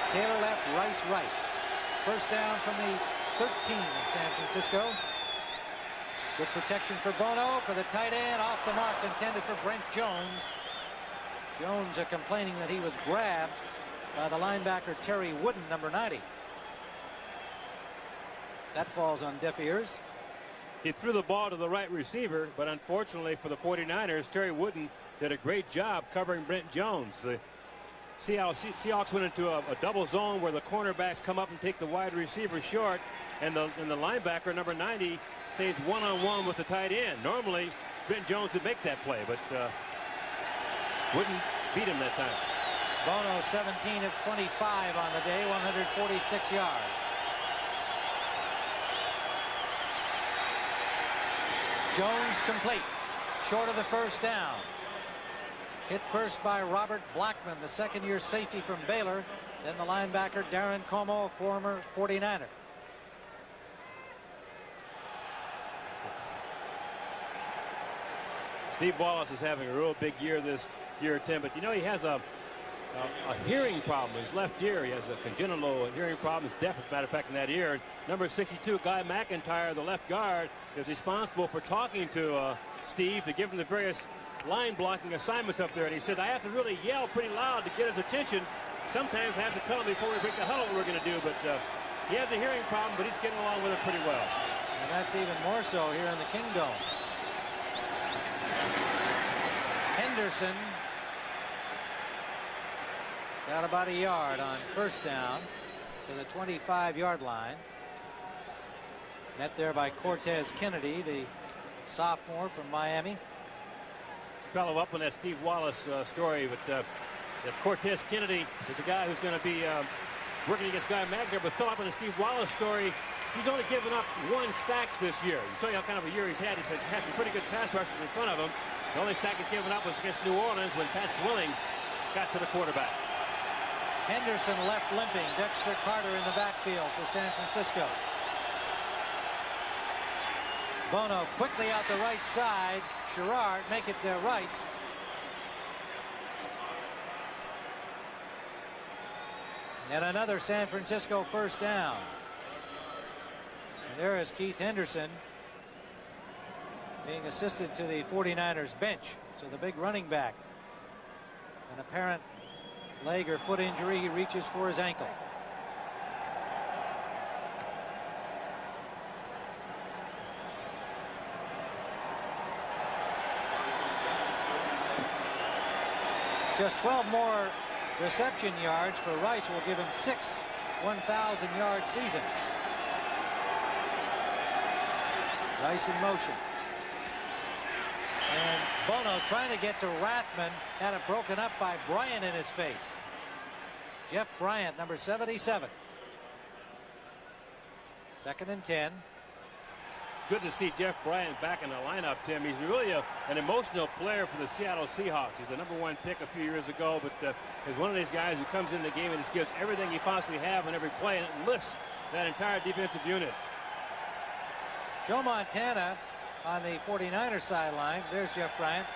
Taylor left, Rice right. First down from the 13 of San Francisco. Good protection for Bono for the tight end. Off the mark, intended for Brent Jones. Jones complaining that he was grabbed by the linebacker Terry Wooden, number 90. That falls on deaf ears. He threw the ball to the right receiver, but unfortunately for the 49ers, Terry Wooden did a great job covering Brent Jones. The Seahawks went into a double zone where the cornerbacks come up and take the wide receiver short, and the linebacker, number 90, stays one-on-one with the tight end. Normally, Brent Jones would make that play, but Wooden beat him that time. Bono 17 of 25 on the day, 146 yards. Jones complete, short of the first down. Hit first by Robert Blackman, the second-year safety from Baylor. Then the linebacker Darren Como, former 49er. Steve Wallace is having a real big year this year, Tim, but you know he has a hearing problem. His left ear, he has a congenital hearing problem. He's deaf, as a matter of fact, in that ear. Number 62, Guy McIntyre, the left guard, is responsible for talking to Steve to give him the various line blocking assignments up there, and he said, I have to really yell pretty loud to get his attention. Sometimes I have to tell him before we break the huddle what we're going to do, but he has a hearing problem, but he's getting along with it pretty well. And that's even more so here in the Kingdome. Henderson got about a yard on first down to the 25-yard line. Met there by Cortez Kennedy, the sophomore from Miami. Follow up on that Steve Wallace story, but that Cortez Kennedy is a guy who's going to be working against Guy Magner. But fill up on the Steve Wallace story, he's only given up one sack this year. You show you how kind of a year he's had. He has some pretty good pass rushers in front of him. The only sack he's given up was against New Orleans when Pat Swilling got to the quarterback. Henderson left limping. Dexter Carter in the backfield for San Francisco. Bono quickly out the right side. Sherrard make it to Rice. And another San Francisco first down. And there is Keith Henderson being assisted to the 49ers bench. So the big running back. An apparent leg or foot injury. He reaches for his ankle. Just 12 more reception yards for Rice will give him 6 1,000-yard seasons. Rice in motion. And Bono trying to get to Rathman, had it broken up by Bryant in his face. Jeff Bryant, number 77. 2nd and 10. It's good to see Jeff Bryant back in the lineup, Tim. He's really an emotional player for the Seattle Seahawks. He's the #1 pick a few years ago, but is one of these guys who comes in the game and just gives everything he possibly has on every play, and it lifts that entire defensive unit. Joe Montana on the 49ers sideline. There's Jeff Bryant.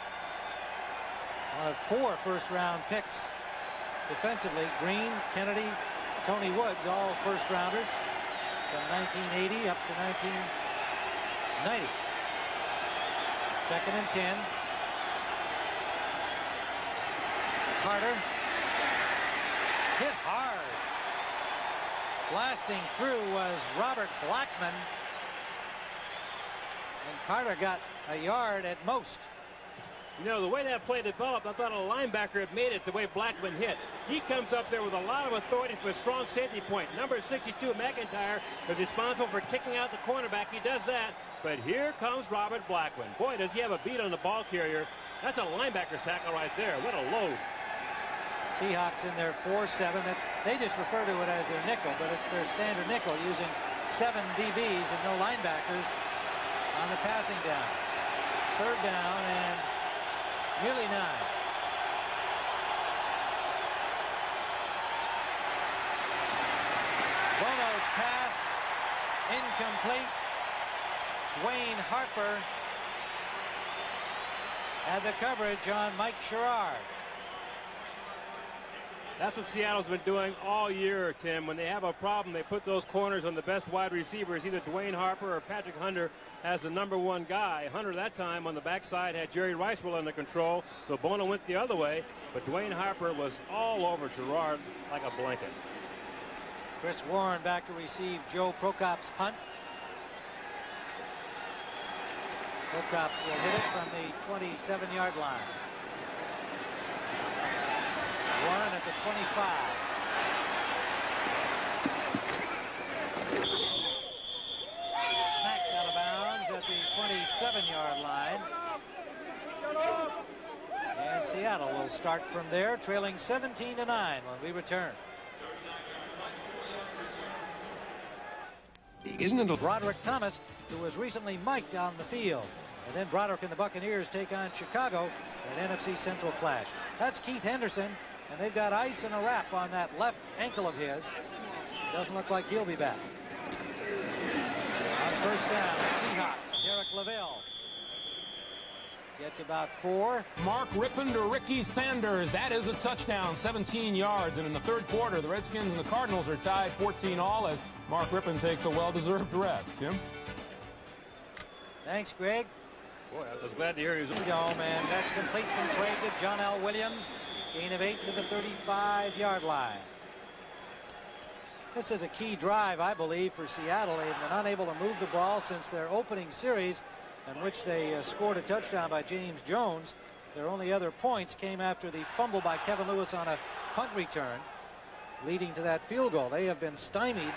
One of 4 first-round picks defensively. Green, Kennedy, Tony Woods, all first-rounders from 1980 up to 1990. 2nd and 10. Carter hit hard. Blasting through was Robert Blackman. And Carter got a yard at most. You know, the way that play developed, I thought a linebacker had made it the way Blackman hit. He comes up there with a lot of authority for a strong safety point. Number 62, McIntyre, is responsible for kicking out the cornerback. He does that. But here comes Robert Blackman. Boy, does he have a beat on the ball carrier. That's a linebacker's tackle right there. What a load. Seahawks in their 4-7. They just refer to it as their nickel, but it's their standard nickel using 7 DBs and no linebackers on the passing downs. Third down and nearly 9. Bono's pass incomplete. Dwayne Harper had the coverage on Mike Sherrard. That's what Seattle's been doing all year, Tim. When they have a problem, they put those corners on the best wide receivers. Either Dwayne Harper or Patrick Hunter has the #1 guy. Hunter that time on the backside had Jerry Ricewell under control, so Bono went the other way. But Dwayne Harper was all over Sherrard like a blanket. Chris Warren back to receive Joe Prokop's punt. Prokop will hit it from the 27-yard line. Warren at the 25. Smacked out of bounds at the 27-yard line. And Seattle will start from there, trailing 17-9 when we return. Isn't it Broderick Thomas, who was recently mic'd on the field. And then Broderick and the Buccaneers take on Chicago in an NFC Central clash. That's Keith Henderson, and they've got ice and a wrap on that left ankle of his. Doesn't look like he'll be back. On first down, the Seahawks, Derek LaVille gets about 4. Mark Rippon to Ricky Sanders. That is a touchdown, 17 yards. And in the third quarter, the Redskins and the Cardinals are tied 14-all as Mark Rippon takes a well-deserved rest. Tim? Thanks, Greg. Boy, I was glad to hear his... And that's complete from Craig to John L. Williams. Gain of 8 to the 35-yard line. This is a key drive, I believe, for Seattle. They've been unable to move the ball since their opening series, in which they scored a touchdown by James Jones. Their only other points came after the fumble by Kevin Lewis on a punt return, leading to that field goal. They have been stymied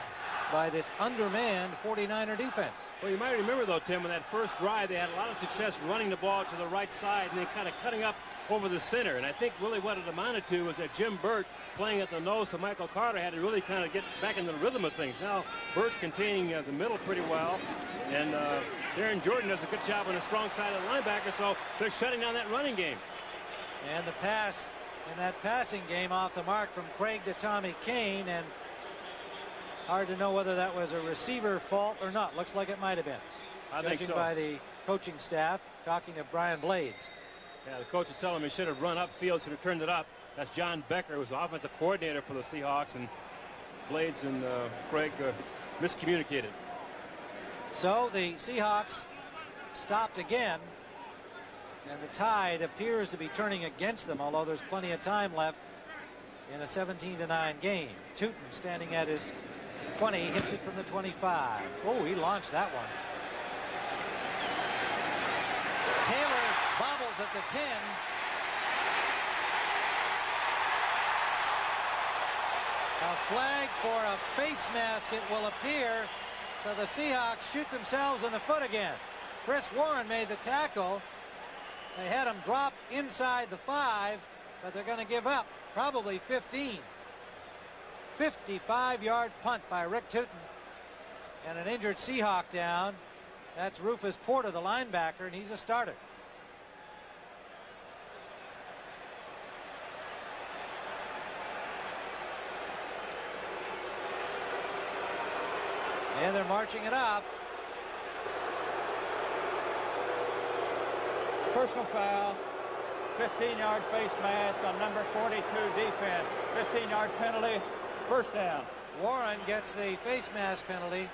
by this undermanned 49er defense. Well, you might remember, though, Tim, in that first drive, they had a lot of success running the ball to the right side and then kind of cutting up over the center. And I think really what it amounted to was that Jim Burt, playing at the nose to Michael Carter, had to really kind of get back into the rhythm of things. Now, Burt's containing the middle pretty well, and Darren Jordan does a good job on the strong side of the linebacker, so they're shutting down that running game. And the pass in that passing game off the mark from Craig to Tommy Kane, and hard to know whether that was a receiver fault or not. Looks like it might have been. I think so. By the coaching staff, talking to Brian Blades. Yeah, the coach is telling him he should have run upfield, should have turned it up. That's John Becker, who's the offensive coordinator for the Seahawks, and Blades and Craig miscommunicated. So the Seahawks stopped again, and the tide appears to be turning against them, although there's plenty of time left in a 17-9 game. Tootin standing at his 20, hits it from the 25. Oh, he launched that one. Taylor bobbles at the 10. A flag for a face mask, it will appear. So the Seahawks shoot themselves in the foot again. Chris Warren made the tackle. They had him dropped inside the 5, but they're going to give up probably 15. 55-yard punt by Rick Tootin. And an injured Seahawk down. That's Rufus Porter, the linebacker, and he's a starter. And they're marching it off. Personal foul. 15-yard face mask on number 42 defense. 15-yard penalty. First down. Warren gets the face mask penalty.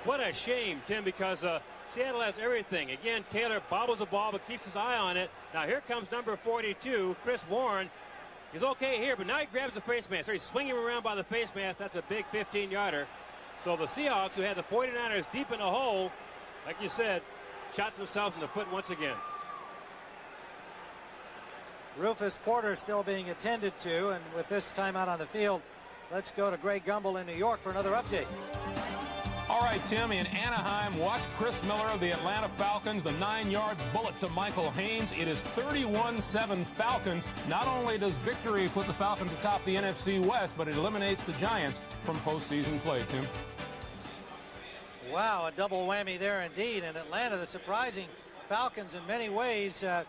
What a shame, Tim, because Seattle has everything. Again, Taylor bobbles the ball but keeps his eye on it. Now here comes number 42, Chris Warren. He's okay here, but now he grabs the face mask. So he's swinging him around by the face mask. That's a big 15-yarder. So the Seahawks, who had the 49ers deep in the hole, like you said, shot themselves in the foot once again. Rufus Porter still being attended to, and with this timeout on the field, let's go to Greg Gumbel in New York for another update. All right, Tim, in Anaheim, watch Chris Miller of the Atlanta Falcons, the 9-yard bullet to Michael Haynes. It is 31-7 Falcons. Not only does victory put the Falcons atop the NFC West, but it eliminates the Giants from postseason play, Tim. Wow, a double whammy there indeed. In Atlanta, the surprising Falcons in many ways. I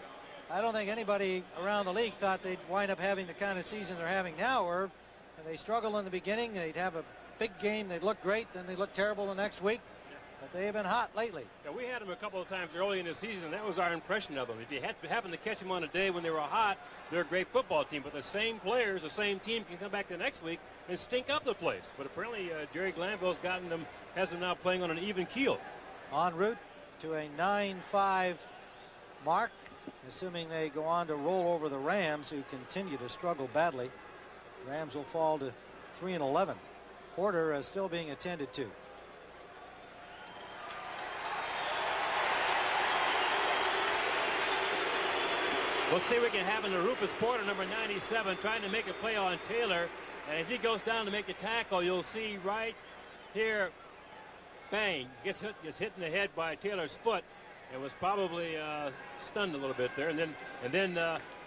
don't think anybody around the league thought they'd wind up having the kind of season they're having now, Irv. And they struggled in the beginning. They'd have a big game, they'd look great, then they look terrible the next week, but they have been hot lately. Yeah, we had them a couple of times early in the season. That was our impression of them. If you happen to catch them on a day when they were hot, they're a great football team, but the same players, the same team can come back the next week and stink up the place. But apparently Jerry Glanville's has them now playing on an even keel. En route to a 9-5 mark, assuming they go on to roll over the Rams, who continue to struggle badly. Rams will fall to 3-11. Porter is still being attended to. We'll see what we can have in the Rufus Porter, number 97, trying to make a play on Taylor. And as he goes down to make the tackle, you'll see right here, bang, gets hit in the head by Taylor's foot. It was probably stunned a little bit there, and then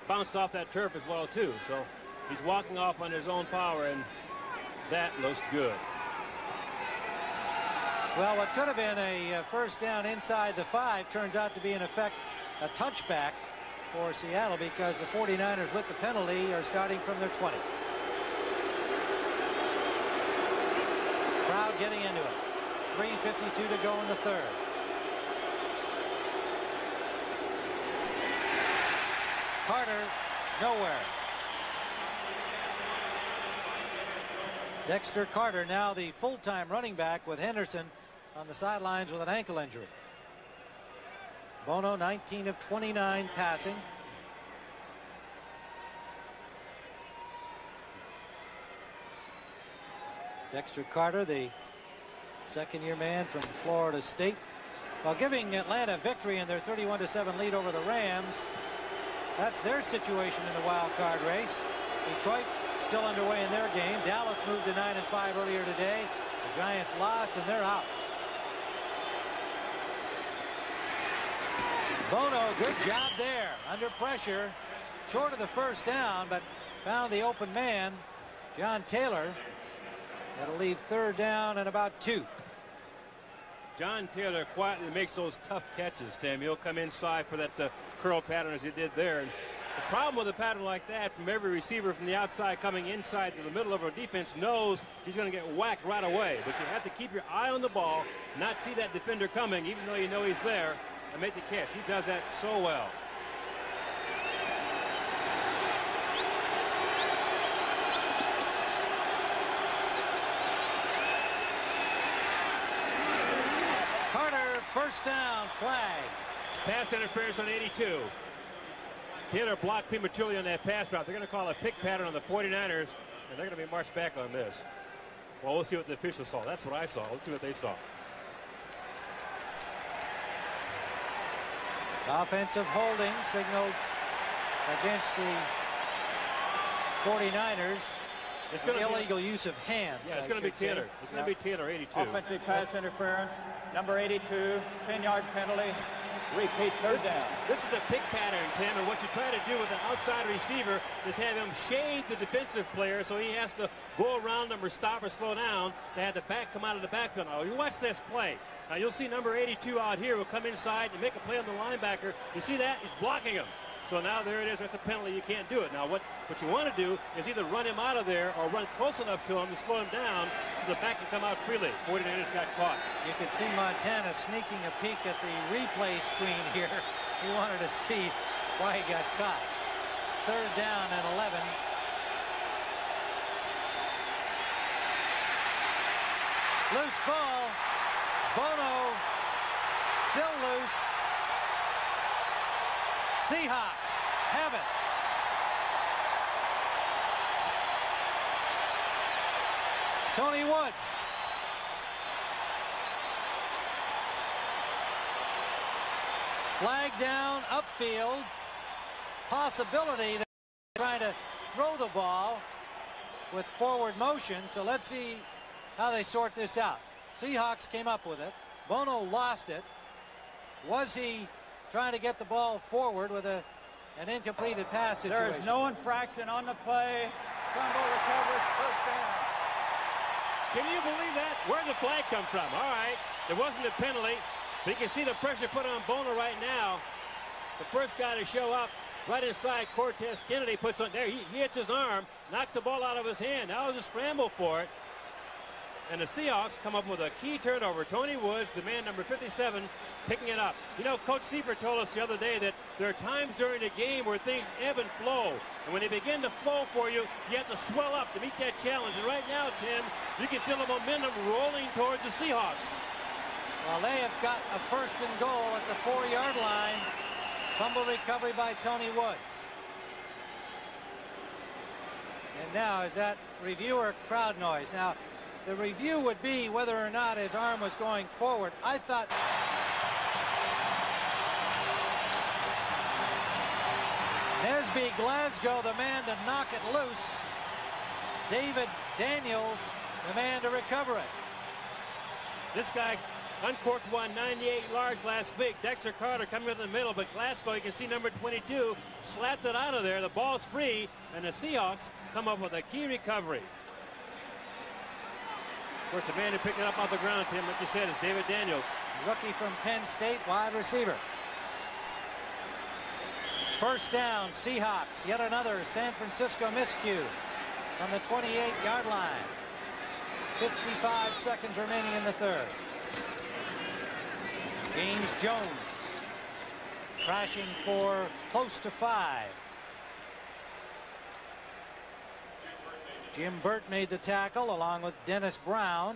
bounced off that turf as well too. So he's walking off on his own power, and that looks good. Well, what could have been a first down inside the 5 turns out to be, in effect, a touchback for Seattle, because the 49ers, with the penalty, are starting from their 20. Crowd getting into it. 3:52 to go in the third. Carter, nowhere. Dexter Carter, now the full-time running back, with Henderson on the sidelines with an ankle injury. Bono, 19 of 29 passing. Dexter Carter, the second-year man from Florida State, while giving Atlanta victory in their 31-7 lead over the Rams. That's their situation in the wild card race. Detroit still underway in their game. Dallas moved to 9-5 earlier today. The Giants lost, and they're out. Bono, good job there. Under pressure, short of the first down, but found the open man, John Taylor. That'll leave third down and about 2. John Taylor quietly makes those tough catches, Tim. He'll come inside for that curl pattern as he did there. And the problem with a pattern like that, from every receiver from the outside coming inside to the middle of our defense, knows he's going to get whacked right away. But you have to keep your eye on the ball, not see that defender coming, even though you know he's there, and make the catch. He does that so well. First down, flag. Pass interference on 82. Taylor blocked prematurely on that pass route. They're going to call a pick pattern on the 49ers, and they're going to be marched back on this. Well, we'll see what the officials saw. That's what I saw. Let's see what they saw. Offensive holding signaled against the 49ers. It's going to illegal use of hands. Yeah, it's going to be Taylor. It's going to be Taylor, 82. Offensive pass interference, number 82, 10-yard penalty. Repeat, third down. This is a pick pattern, Tim, and what you try to do with an outside receiver is have him shade the defensive player, so he has to go around them or stop or slow down to have the back come out of the backfield. Now, you watch this play. Now, you'll see number 82 out here will come inside and make a play on the linebacker. You see that? He's blocking him. So now there it is. That's a penalty. You can't do it. Now what you want to do is either run him out of there or run close enough to him to slow him down so the back can come out freely. 49ers got caught. You can see Montana sneaking a peek at the replay screen here. He wanted to see why he got caught. Third down and 11. Loose ball. Bono still loose. Seahawks have it. Tony Woods. Flag down upfield. Possibility that they're trying to throw the ball with forward motion. So let's see how they sort this out. Seahawks came up with it. Bono lost it. Was he trying to get the ball forward with an incompleted pass situation? There is no infraction on the play. Fumble recovered, first down. Can you believe that? Where'd the flag come from? All right, there wasn't a penalty, but you can see the pressure put on Bono right now. The first guy to show up right inside Cortez Kennedy puts on there. He hits his arm, knocks the ball out of his hand. Now there's a scramble for it. And the Seahawks come up with a key turnover. Tony Woods, the man number 57, picking it up. You know, Coach Seifert told us the other day that there are times during the game where things ebb and flow. And when they begin to flow for you, you have to swell up to meet that challenge. And right now, Tim, you can feel the momentum rolling towards the Seahawks. Well, they have got a first and goal at the 4-yard line. Fumble recovery by Tony Woods. And now, is that review or crowd noise? Now, the review would be whether or not his arm was going forward. I thought... Nesby Glasgow, the man to knock it loose. David Daniels, the man to recover it. This guy uncorked one 98 yards last week. Dexter Carter coming up in the middle, but Glasgow, you can see number 22, slapped it out of there. The ball's free, and the Seahawks come up with a key recovery. Of course, the man who picked it up off the ground, Tim, like you said, is David Daniels. Rookie from Penn State, wide receiver. First down, Seahawks. Yet another San Francisco miscue from the 28-yard line. 55 seconds remaining in the third. James Jones crashing for close to 5. Jim Burt made the tackle along with Dennis Brown.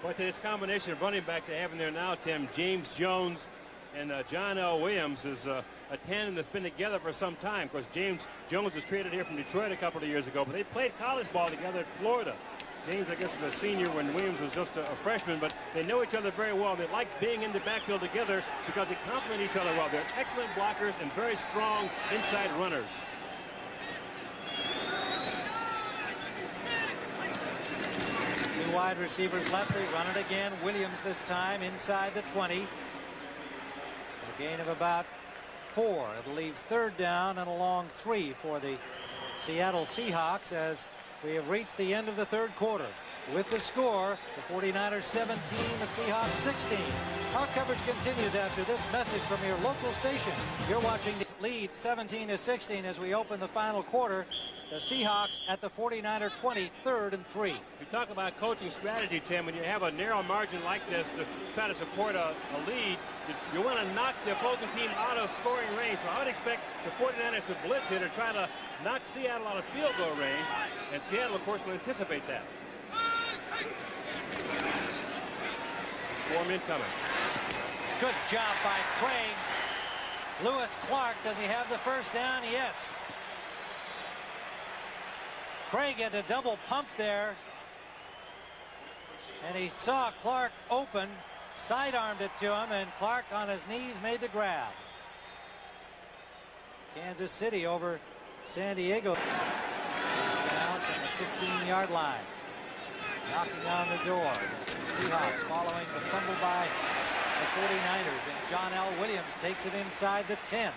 But this combination of running backs they have in there now, Tim, James Jones and John L. Williams is a tandem that's been together for some time. Of course, James Jones was traded here from Detroit a couple of years ago, but they played college ball together at Florida. James, I guess, was a senior when Williams was just a freshman, but they know each other very well. They like being in the backfield together because they complement each other well. They're excellent blockers and very strong inside runners. Two wide receivers left. They run it again. Williams this time inside the 20. A gain of about 4. It'll leave third down and a long 3 for the Seattle Seahawks as we have reached the end of the third quarter. With the score, the 49ers 17, the Seahawks 16. Our coverage continues after this message from your local station. You're watching this lead 17-16 as we open the final quarter. The Seahawks at the 49er 20, 3rd and 3. You talk about coaching strategy, Tim. When you have a narrow margin like this to try to support a lead, you want to knock the opposing team out of scoring range. So I would expect the 49ers to blitz here to try to knock Seattle out of field goal range. And Seattle, of course, will anticipate that. Storm incoming. Good job by Craig. Lewis Clark, does he have the first down? Yes. Craig had a double pump there. And he saw Clark open, sidearmed it to him, and Clark on his knees made the grab. Kansas City over San Diego. First down from the 15-yard line. Knocking on the door. Seahawks following the fumble by the 49ers. And John L. Williams takes it inside the 10.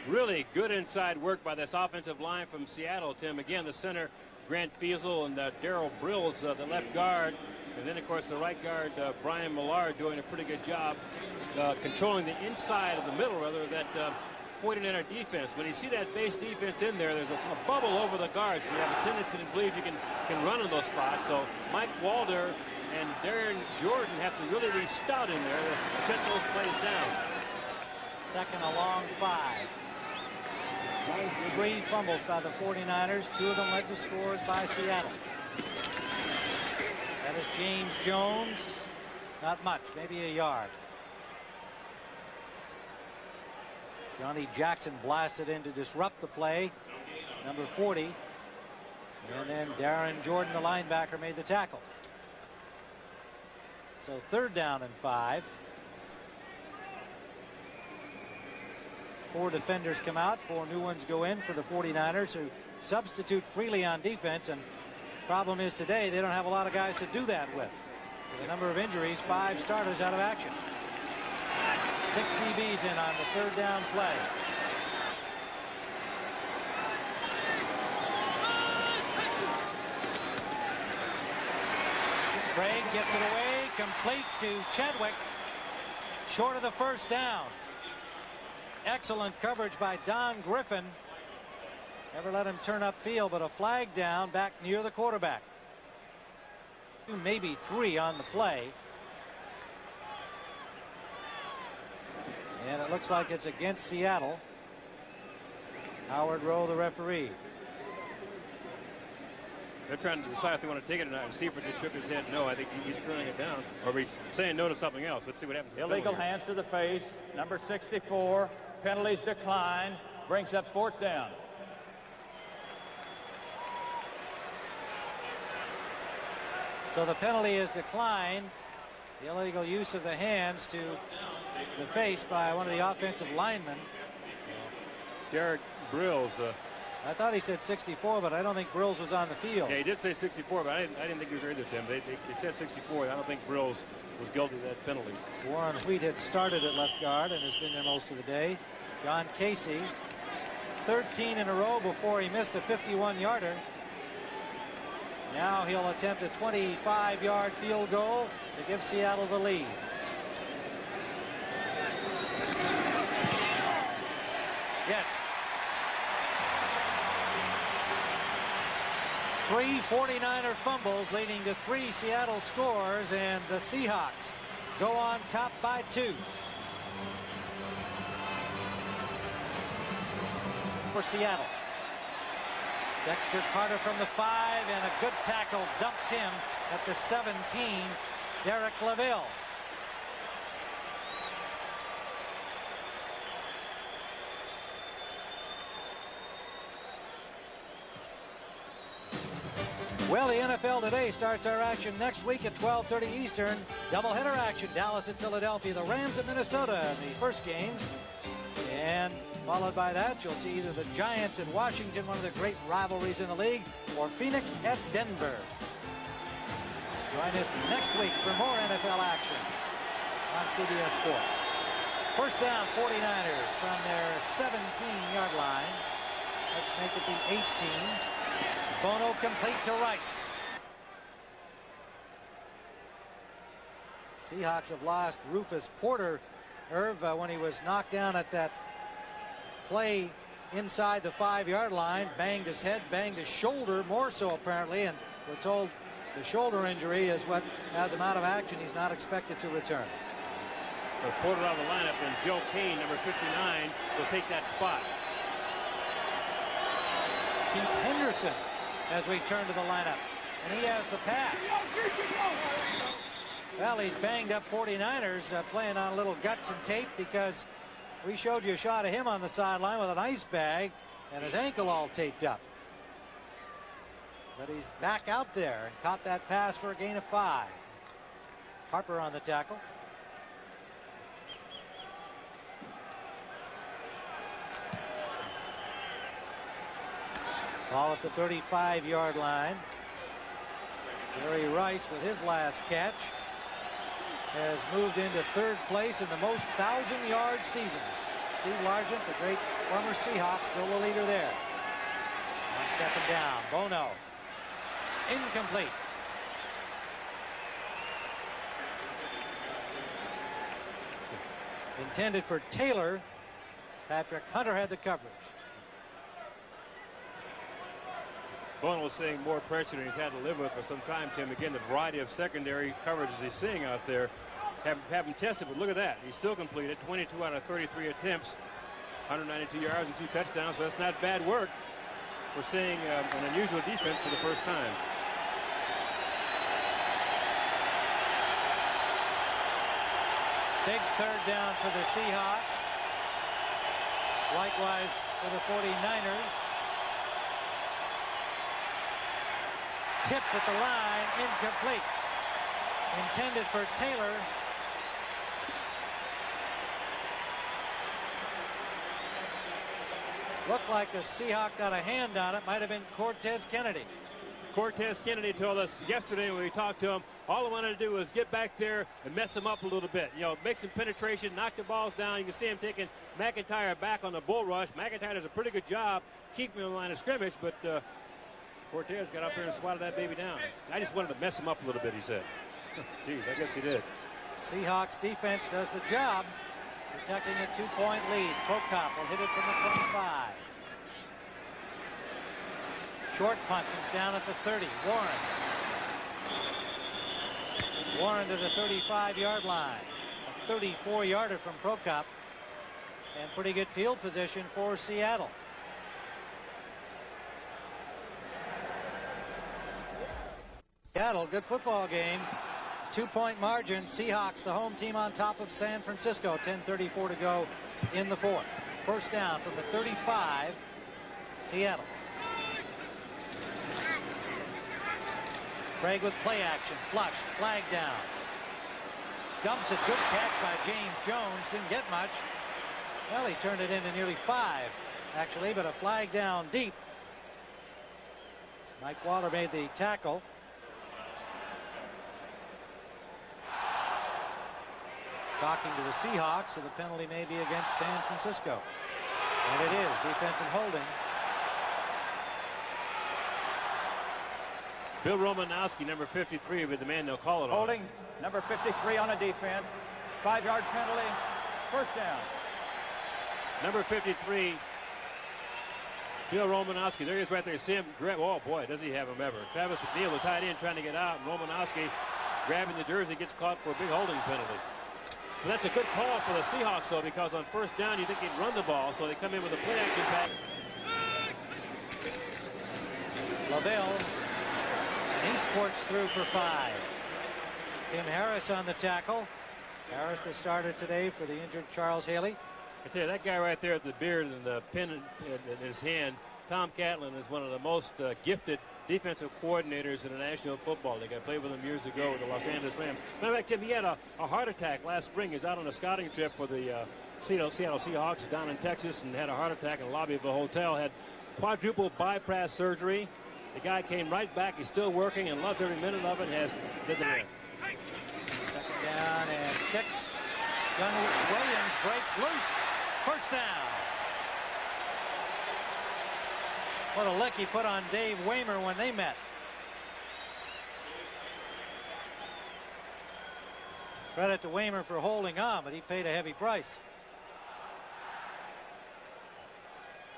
Really good inside work by this offensive line from Seattle, Tim. Again, the center, Grant Fiesel, and Darryl Brills, the left guard. And then, of course, the right guard, Brian Millard, doing a pretty good job controlling the inside of the middle, rather, that 49er defense. When you see that base defense in there, there's a bubble over the guards. You have a tendency to believe you can run in those spots. So Mike Walder and Darren Jordan have to really be stout in there to shut those plays down. Second and long 5. 3 fumbles by the 49ers. 2 of them led to scores by Seattle. That is James Jones. Not much, maybe a yard. Johnny Jackson blasted in to disrupt the play. Number 40. And then Darren Jordan, the linebacker, made the tackle. So 3rd down and 5. 4 defenders come out, 4 new ones go in for the 49ers, who substitute freely on defense. And problem is today they don't have a lot of guys to do that with. With a number of injuries, 5 starters out of action. 6 DBs in on the 3rd down play. Craig gets it away, complete to Chadwick, short of the 1st down. Excellent coverage by Don Griffin. Never let him turn upfield, but a flag down back near the quarterback. 2, maybe 3 on the play. And it looks like it's against Seattle. Howard Rowe, the referee. They're trying to decide if they want to take it or not. Receiver just shook his head no. I think he's turning it down. Or he's saying no to something else. Let's see what happens. Illegal hands to the face. Number 64. Penalties declined. Brings up 4th down. So the penalty is declined. The illegal use of the hands to the face by one of the offensive linemen. Derek Brills. I thought he said 64, but I don't think Brills was on the field. Yeah, he did say 64, but I didn't think he was there either, Tim. They said 64. I don't think Brills was guilty of that penalty. Warren Wheathead started at left guard and has been there most of the day. John Casey, 13 in a row before he missed a 51-yarder. Now he'll attempt a 25-yard field goal to give Seattle the lead. Yes. 3 49er fumbles leading to 3 Seattle scores, and the Seahawks go on top by 2. For Seattle. Dexter Carter from the 5, and a good tackle dumps him at the 17. Derek LaVille. Well, the NFL Today starts our action next week at 12:30 Eastern. Doubleheader action, Dallas at Philadelphia, the Rams at Minnesota in the first games. And followed by that, you'll see either the Giants at Washington, one of the great rivalries in the league, or Phoenix at Denver. Join us next week for more NFL action on CBS Sports. First down, 49ers from their 17-yard line. Let's make it the 18. Bono complete to Rice. Seahawks have lost Rufus Porter, Irv, when he was knocked down at that play inside the 5-yard line. Banged his head, banged his shoulder, more so apparently, and we're told the shoulder injury is what has him out of action. He's not expected to return. So Porter out of the lineup, and Joe Kane, number 59, will take that spot. Keith Henderson has returned to the lineup, and he has the pass. Well, he's banged up 49ers playing on a little guts and tape, because we showed you a shot of him on the sideline with an ice bag and his ankle all taped up. But he's back out there and caught that pass for a gain of 5. Harper on the tackle. Ball at the 35-yard line. Jerry Rice, with his last catch, has moved into 3rd place in the most 1,000-yard seasons. Steve Largent, the great former Seahawk, still the leader there. On 2nd down, Bono. Incomplete. Intended for Taylor. Patrick Hunter had the coverage. Bono was seeing more pressure than he's had to live with for some time, Tim. Again, the variety of secondary coverages he's seeing out there have him tested, but look at that. He still completed 22 out of 33 attempts, 192 yards and 2 touchdowns, so that's not bad work. We're seeing an unusual defense for the first time. Big 3rd down for the Seahawks. Likewise for the 49ers. Tipped at the line, incomplete. Intended for Taylor. Looked like a Seahawk got a hand on it. Might have been Cortez Kennedy. Cortez Kennedy told us yesterday when we talked to him, all I wanted to do was get back there and mess him up a little bit. You know, make some penetration, knock the balls down. You can see him taking McIntyre back on the bull rush. McIntyre does a pretty good job keeping him in the line of scrimmage, but Cortez got up there and swatted that baby down. I just wanted to mess him up a little bit, he said. Jeez, I guess he did. Seahawks defense does the job, protecting a 2-point lead. Prokop will hit it from the 25. Short punt comes down at the 30. Warren to the 35-yard line. A 34-yarder from Prokop. And pretty good field position for Seattle. Seattle, good football game. 2-point margin. Seahawks, the home team, on top of San Francisco. 10:34 to go in the fourth. First down from the 35. Seattle. Craig with play action. Flushed. Flag down. Dumps it. Good catch by James Jones. Didn't get much. Well, he turned it into nearly 5, actually, but a flag down deep. Mike Waller made the tackle. Talking to the Seahawks, so the penalty may be against San Francisco. And it is. Defensive holding. Bill Romanowski, number 53, with the man they'll call it on. Holding, number 53 on a defense. 5-yard penalty. First down. Number 53, Bill Romanowski. There he is right there. See him grab. Oh, boy, does he have him ever. Travis McNeil, the tight end, trying to get out. And Romanowski grabbing the jersey, gets caught for a big holding penalty. But that's a good call for the Seahawks, though, because on first down, you think he'd run the ball, so they come in with a play-action pack. Lavelle. He squirts through for 5. Tim Harris on the tackle. Harris, the starter today for the injured Charles Haley. I tell you, that guy right there with the beard and the pen in his hand, Tom Catlin, is one of the most gifted defensive coordinators in the National Football League. I played with him years ago with the Los Angeles Rams. Matter of fact, Tim, he had a heart attack last spring. He's out on a scouting trip for the Seattle Seahawks down in Texas and had a heart attack in the lobby of a hotel. Had quadruple bypass surgery. The guy came right back. He's still working and loves every minute of it. Did the man. Second down and 6. Gunn Williams breaks loose. First down. What a lick he put on Dave Waymer when they met. Credit to Waymer for holding on, but he paid a heavy price.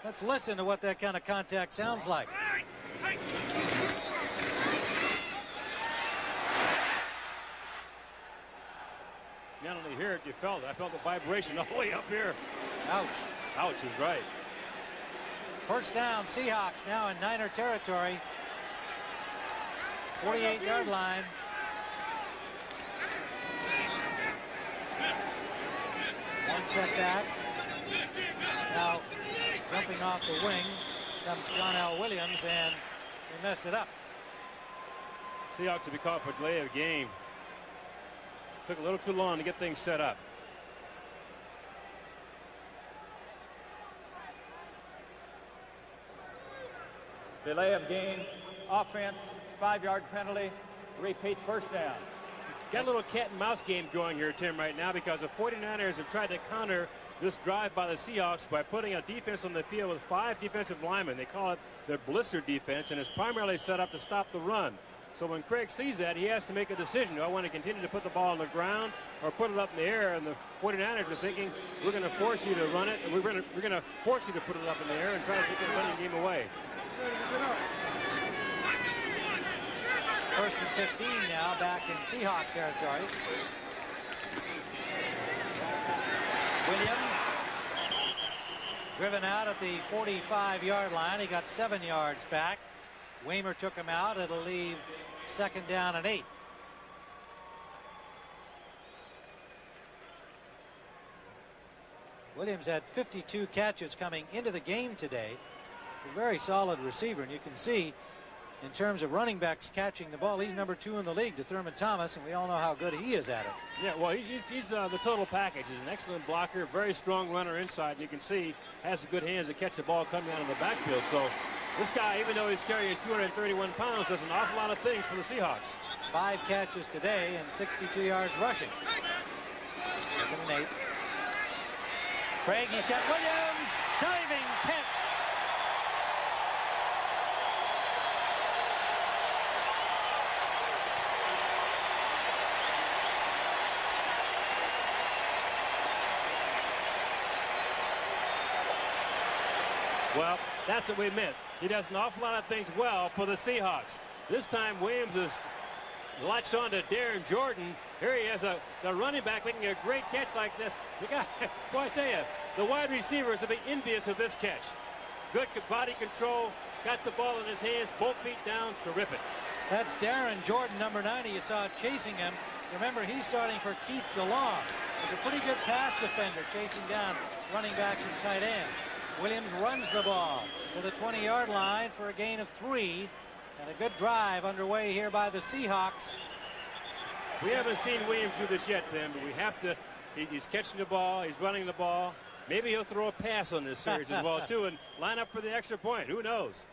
Let's listen to what that kind of contact sounds like. Not only hear it, you felt it. I felt the vibration all the way up here. Ouch. Ouch is right. First down, Seahawks now in Niner territory. 48-yard line. One setback. Now jumping off the wing comes John L. Williams, and they messed it up. Seahawks will be caught for delay of game. Took a little too long to get things set up. Delay of game, offense, 5-yard penalty, repeat first down. Got a little cat and mouse game going here, Tim, right now, because the 49ers have tried to counter this drive by the Seahawks by putting a defense on the field with 5 defensive linemen. They call it their blister defense, and it's primarily set up to stop the run. So when Craig sees that, he has to make a decision. Do I want to continue to put the ball on the ground or put it up in the air? And the 49ers are thinking, we're going to force you to run it, and we're going to force you to put it up in the air and try to take the running game away. First and 15 now, back in Seahawks territory. Williams driven out at the 45-yard line. He got 7 yards back. Waymer took him out. It'll leave second down and 8. Williams had 52 catches coming into the game today. A very solid receiver, and you can see in terms of running backs catching the ball. He's number 2 in the league to Thurman Thomas, and we all know how good he is at it. Yeah, well, he's the total package. He's an excellent blocker, very strong runner inside. You can see has good hands to catch the ball coming out of the backfield. So this guy, even though he's carrying 231 pounds, does an awful lot of things for the Seahawks. 5 catches today and 62 yards rushing. 2nd and 8. Craig, he's got Williams, diving catch. Well, that's what we meant. He does an awful lot of things well for the Seahawks. This time Williams is latched on to Darren Jordan. Here he is, a running back making a great catch like this. The guy, boy, I tell you, the wide receivers will be envious of this catch. Good body control, got the ball in his hands, both feet down, terrific. That's Darren Jordan, number 90. You saw chasing him. Remember, he's starting for Keith DeLong. He's a pretty good pass defender, chasing down running backs and tight ends. Williams runs the ball to the 20-yard line for a gain of 3. And a good drive underway here by the Seahawks. We haven't seen Williams do this yet, Tim, but we have to. He's catching the ball. He's running the ball. Maybe he'll throw a pass on this series as well, too, and line up for the extra point. Who knows?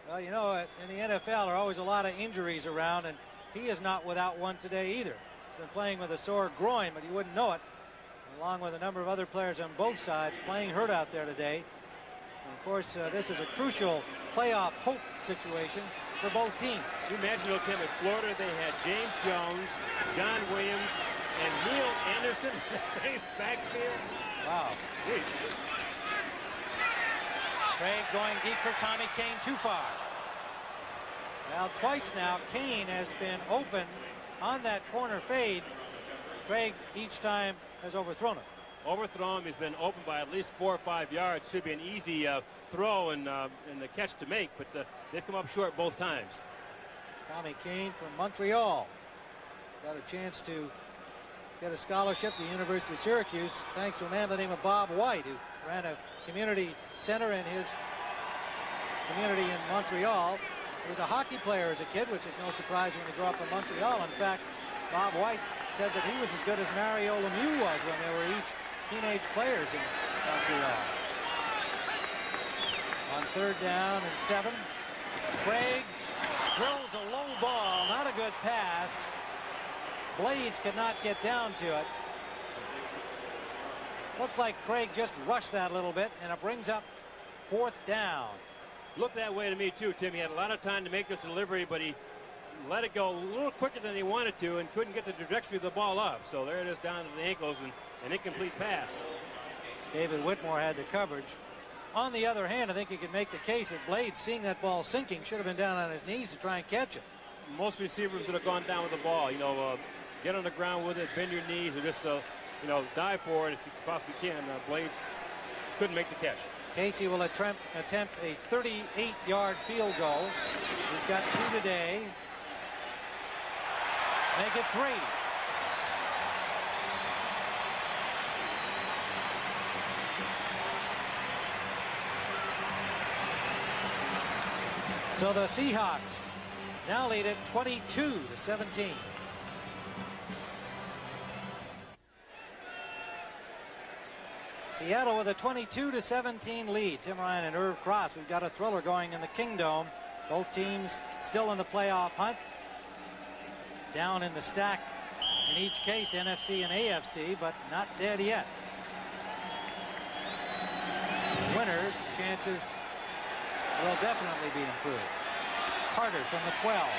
Well, you know, in the NFL, there are always a lot of injuries around, and he is not without one today either. He's been playing with a sore groin, but you wouldn't know it, along with a number of other players on both sides playing hurt out there today. And of course, this is a crucial playoff hope situation for both teams. You imagine, Tim, in Florida, they had James Jones, John Williams, and Neil Anderson in the same backfield. Wow. Jeez. Craig going deep for Tommy Kane, too far. Well, twice now, Kane has been open on that corner fade. Craig each time has overthrown it. Overthrown. He's been open by at least 4 or 5 yards. Should be an easy throw and the catch to make, but they've come up short both times. Tommy Kane from Montreal got a chance to get a scholarship to the University of Syracuse thanks to a man by the name of Bob White, who ran a community center in his community in Montreal. He was a hockey player as a kid, which is no surprise when you grow up in Montreal. In fact, Bob White said that he was as good as Mario Lemieux was when they were each teenage players in Montreal. On 3rd down and 7, Craig drills a low ball, not a good pass. Blades could not get down to it. Looked like Craig just rushed that a little bit, and it brings up 4th down. Looked that way to me too, Tim. He had a lot of time to make this delivery, but he let it go a little quicker than he wanted to and couldn't get the trajectory of the ball up. So there it is down to the ankles and an incomplete pass. David Whitmore had the coverage. On the other hand, I think you could make the case that Blades, seeing that ball sinking, should have been down on his knees to try and catch it. Most receivers that have gone down with the ball, get on the ground with it, bend your knees, and just, dive for it if you possibly can. Blades couldn't make the catch. Casey will attempt a 38-yard field goal. He's got 2 today. Make it 3. So the Seahawks now lead it 22-17. Seattle with a 22-17 lead. Tim Ryan and Irv Cross. We've got a thriller going in the Kingdome. Both teams still in the playoff hunt. Down in the stack in each case, NFC and AFC, but not dead yet. Winners' chances will definitely be improved. Carter from the 12.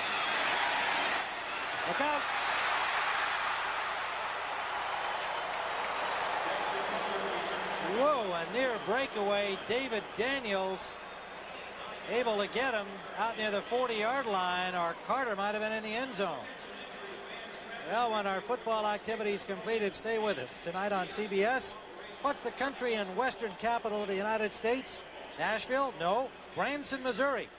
Look out. Whoa, a near breakaway. David Daniels able to get him out near the 40-yard line, or Carter might have been in the end zone. Well, when our football activity is completed, stay with us. Tonight on CBS, what's the country and western capital of the United States? Nashville? No. Branson, Missouri.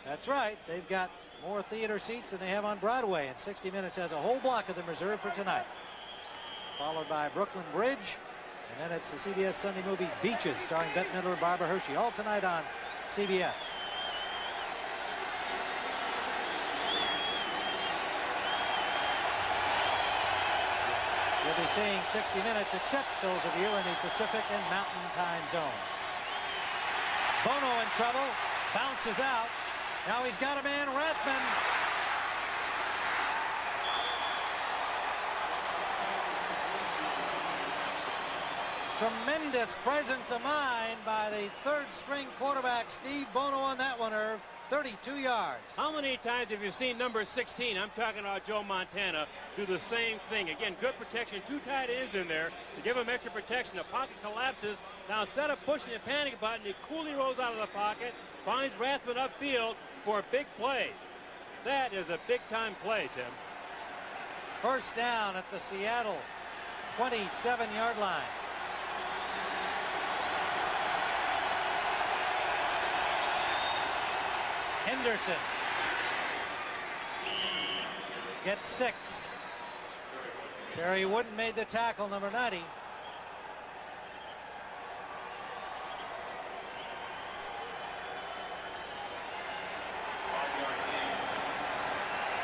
That's right. They've got more theater seats than they have on Broadway, and 60 Minutes has a whole block of them reserved for tonight. Followed by Brooklyn Bridge, and then it's the CBS Sunday movie Beaches, starring Bette Midler and Barbara Hershey, all tonight on CBS. You'll be seeing 60 minutes, except those of you in the Pacific and Mountain time zones. Bono in trouble, bounces out. Now he's got a man, Rathman. Tremendous presence of mind by the third-string quarterback, Steve Bono, on that one, Irv. 32 yards. How many times have you seen number 16, I'm talking about Joe Montana, do the same thing? Again, good protection, 2 tight ends in there to give him extra protection. The pocket collapses. Now, instead of pushing the panic button, he coolly rolls out of the pocket, finds Rathman upfield for a big play. That is a big-time play, Tim. First down at the Seattle 27-yard line. Henderson gets 6. Terry Wooden made the tackle, number 90.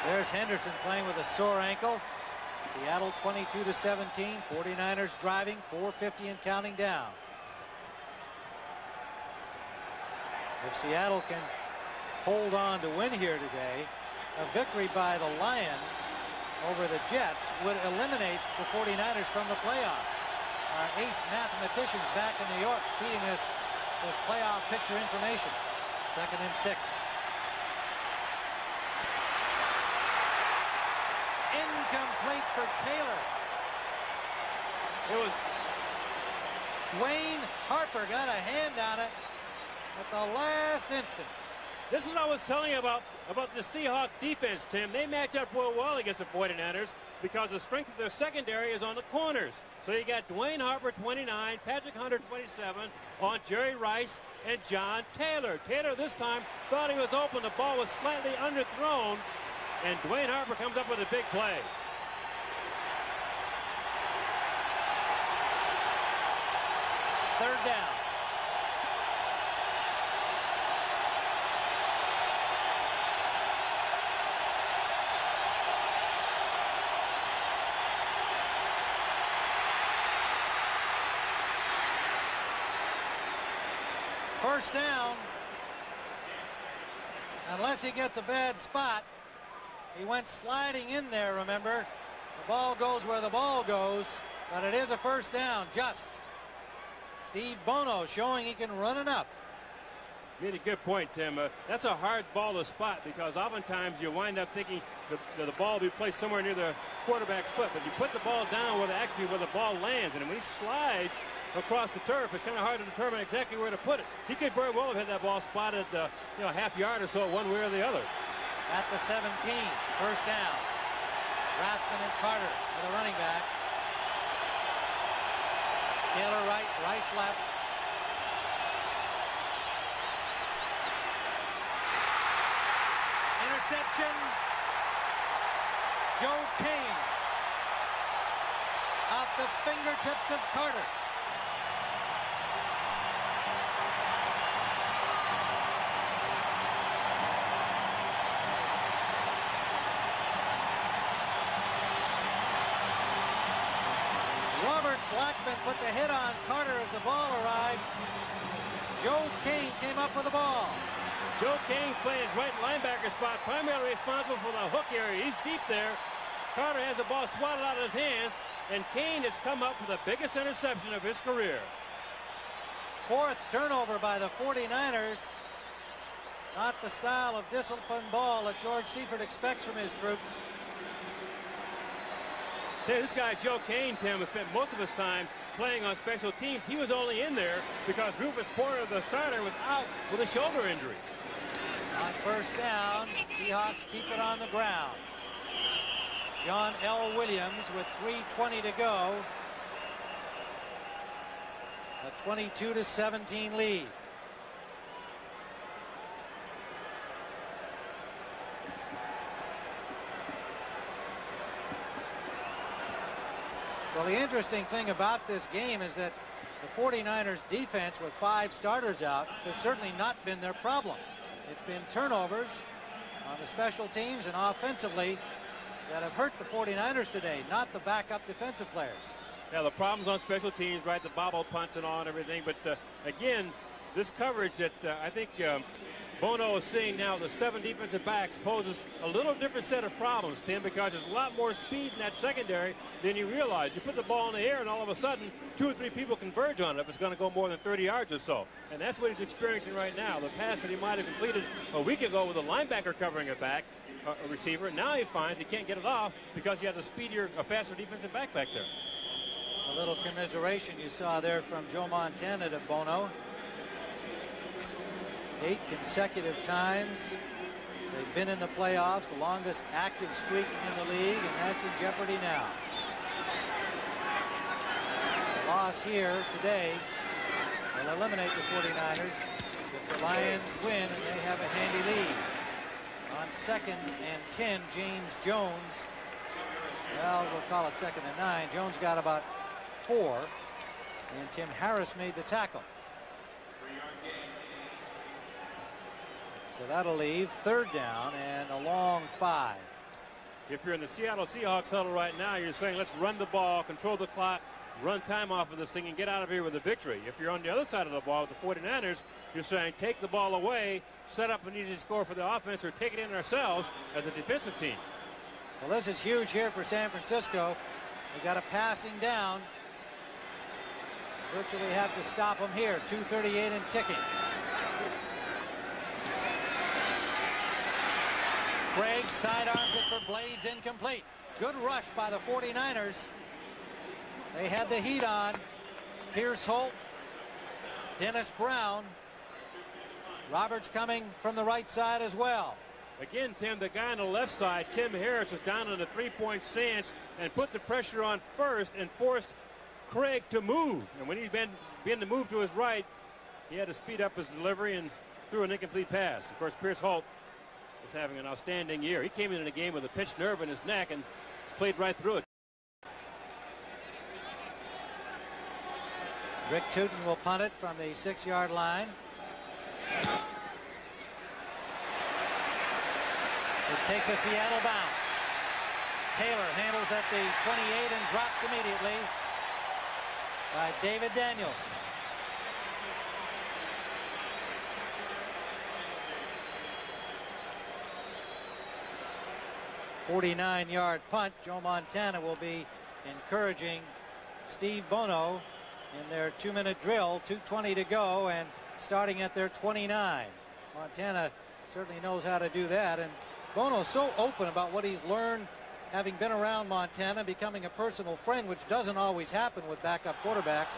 There's Henderson playing with a sore ankle. Seattle 22-17. 49ers driving, 4:50 and counting down. If Seattle can hold on to win here today, a victory by the Lions over the Jets would eliminate the 49ers from the playoffs. Our ace mathematicians back in New York feeding us this playoff picture information. 2nd and 6. Incomplete for Taylor. It was Dwayne Harper got a hand on it at the last instant. This is what I was telling you about the Seahawks defense, Tim. They match up real well against the 49ers because the strength of their secondary is on the corners. So you got Dwayne Harper, 29, Patrick Hunter, 27, on Jerry Rice and John Taylor. Taylor this time thought he was open. The ball was slightly underthrown, and Dwayne Harper comes up with a big play. Third down. First down, unless he gets a bad spot. He went sliding in there, remember. The ball goes where the ball goes, but it is a first down, just. Steve Bono showing he can run enough. You made a good point, Tim. That's a hard ball to spot because oftentimes you wind up thinking the ball will be placed somewhere near the quarterback's foot, but you put the ball down where the ball lands, and when he slides across the turf, it's kind of hard to determine exactly where to put it. He could very well have had that ball spotted, half yard or so one way or the other. At the 17, first down. Rathman and Carter are the running backs. Taylor right, Rice left. Interception. Joe Kane off the fingertips of Carter. Robert Blackman put the hit on Carter as the ball arrived. Joe Kane came up with the ball. Joe Kane's playing his right linebacker spot, primarily responsible for the hook area. He's deep there. Carter has the ball swatted out of his hands, and Kane has come up with the biggest interception of his career. 4th turnover by the 49ers. Not the style of disciplined ball that George Seifert expects from his troops. This guy, Joe Kane, Tim, has spent most of his time playing on special teams. He was only in there because Rufus Porter, the starter, was out with a shoulder injury. On first down, Seahawks keep it on the ground. John L. Williams with 3:20 to go. A 22-17 lead. Well, the interesting thing about this game is that the 49ers defense with 5 starters out has certainly not been their problem. It's been turnovers on the special teams, and offensively that have hurt the 49ers today, not the backup defensive players. Yeah, the problems on special teams, right? The bobble punts and all and everything. But again, this coverage that I think Bono is seeing now, the 7 defensive backs, poses a little different set of problems, Tim, because there's a lot more speed in that secondary than you realize. You put the ball in the air, and all of a sudden, 2 or 3 people converge on it if it's going to go more than 30 yards or so. And that's what he's experiencing right now. The pass that he might have completed a week ago with a linebacker covering a receiver, now he finds he can't get it off because he has a faster defensive back there. A little commiseration you saw there from Joe Montana to Bono. 8 consecutive times they've been in the playoffs, the longest active streak in the league, and that's in jeopardy now. The loss here today will eliminate the 49ers if the Lions win, and they have a handy lead. On 2nd and 10, James Jones, well, we'll call it 2nd and 9. Jones got about 4, and Tim Harris made the tackle. So that'll leave 3rd down and a long 5. If you're in the Seattle Seahawks huddle right now, you're saying, let's run the ball, control the clock, run time off of this thing, and get out of here with a victory. If you're on the other side of the ball with the 49ers, you're saying, take the ball away, set up an easy score for the offense, or take it in ourselves as a defensive team. Well, this is huge here for San Francisco. They got a passing down. Virtually have to stop them here. 2:38 and ticking. Craig sidearms it for Blades, incomplete. Good rush by the 49ers. They had the heat on. Pierce Holt, Dennis Brown. Roberts coming from the right side as well. Again, Tim, the guy on the left side, Tim Harris, is down on the 3-point stance and put the pressure on first and forced Craig to move. And when he'd been to move to his right, he had to speed up his delivery and threw an incomplete pass. Of course, Pierce Holt is having an outstanding year. He came into the game with a pinched nerve in his neck and played right through it. Rick Tootin will punt it from the 6-yard line. It takes a Seattle bounce. Taylor handles at the 28 and dropped immediately by David Daniels. .49-yard punt. Joe Montana will be encouraging Steve Bono in their 2-minute drill. 2:20 to go and starting at their 29. Montana certainly knows how to do that, and Bono's so open about what he's learned having been around Montana, becoming a personal friend, which doesn't always happen with backup quarterbacks,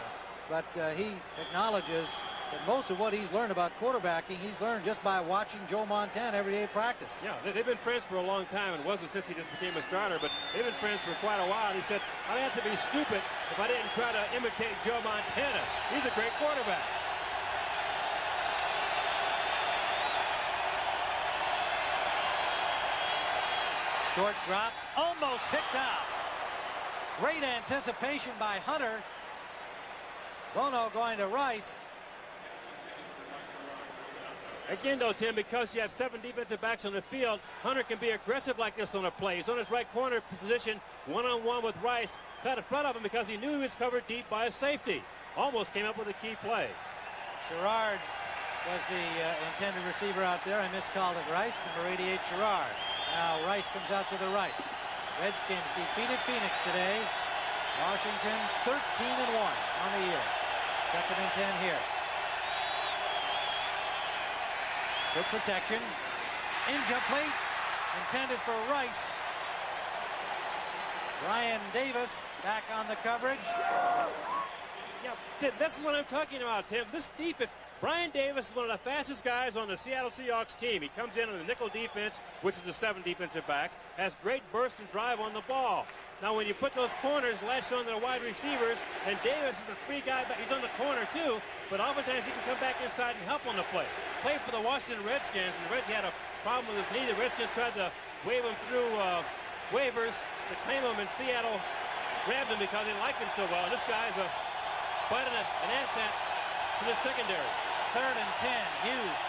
but he acknowledges that most of what he's learned about quarterbacking, he's learned just by watching Joe Montana every day practice. Yeah, they've been friends for a long time. It wasn't since he just became a starter, but they've been friends for quite a while. He said, I'd have to be stupid if I didn't try to imitate Joe Montana. He's a great quarterback. Short drop, almost picked out. Great anticipation by Hunter. Bono going to Rice. Again, though, Tim, because you have 7 defensive backs on the field, Hunter can be aggressive like this on a play. He's on his right corner position, one-on-one with Rice. Cut in front of him because he knew he was covered deep by a safety. Almost came up with a key play. Sherrard was the intended receiver out there. I miscalled it. Rice, number 88, Sherrard. Now Rice comes out to the right. Redskins defeated Phoenix today. Washington 13-1 on the year. 2nd and 10 here. Good protection. Incomplete. Intended for Rice. Brian Davis back on the coverage. Yeah, this is what I'm talking about, Tim. This defense, Brian Davis is one of the fastest guys on the Seattle Seahawks team. He comes in on the nickel defense, which is the 7 defensive backs, has great burst and drive on the ball. Now, when you put those corners latched on to the wide receivers, and Davis is a free guy, but he's on the corner too, but oftentimes he can come back inside and help on the play. Played for the Washington Redskins, and he had a problem with his knee. The Redskins tried to wave him through waivers to claim him, and Seattle grabbed him because they liked him so well. And this guy's quite an asset to the secondary. 3rd and 10, huge.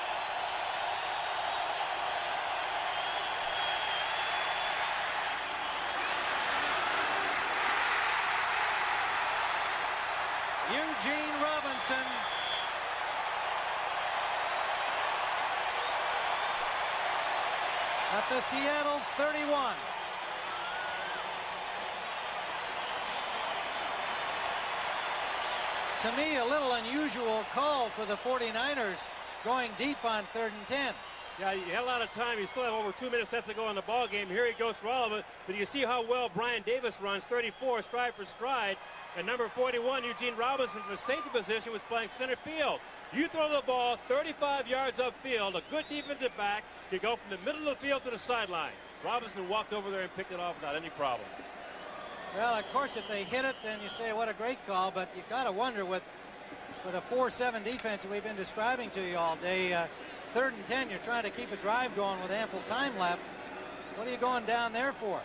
at the Seattle 31. To me, a little unusual call for the 49ers going deep on 3rd and 10. Yeah, you had a lot of time. You still have over 2 minutes left to go in the ball game. Here he goes for all of it. But you see how well Brian Davis runs, 34, stride for stride. And number 41, Eugene Robinson, from the safety position, was playing center field. You throw the ball 35 yards upfield, a good defensive back can go from the middle of the field to the sideline. Robinson walked over there and picked it off without any problem. Well, of course, if they hit it, then you say, what a great call. But you got to wonder with a 4-7 defense that we've been describing to you all day, 3rd and 10, you're trying to keep a drive going with ample time left. What are you going down there for?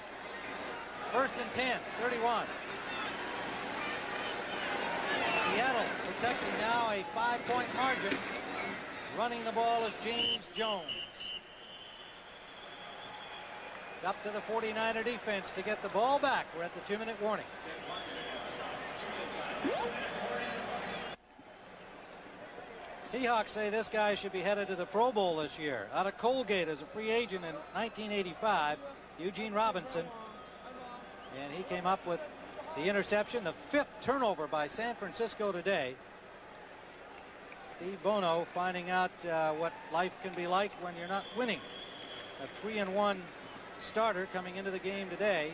1st and 10, 31. Seattle protecting now a 5-point margin. Running the ball is James Jones. It's up to the 49er defense to get the ball back. We're at the 2-minute warning. Seahawks say this guy should be headed to the Pro Bowl this year. Out of Colgate as a free agent in 1985, Eugene Robinson. And he came up with the interception, the 5th turnover by San Francisco today. Steve Bono finding out what life can be like when you're not winning. A 3-1 starter coming into the game today.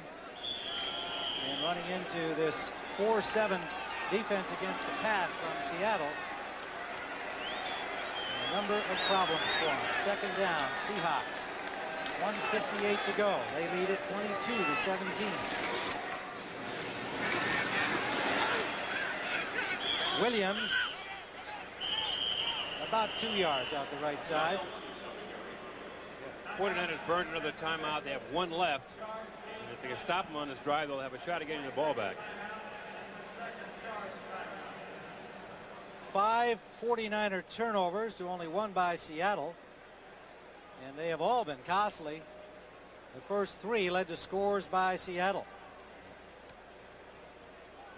And running into this 4-7 defense against the pass from Seattle. A number of problems for him. 2nd down, Seahawks. 1:58 to go. They lead it 22-17. Williams about 2 yards out the right side. 49ers burned another timeout. They have 1 left. And if they can stop them on this drive, they'll have a shot at getting the ball back. 5 49er turnovers to only 1 by Seattle. And they have all been costly. The first 3 led to scores by Seattle.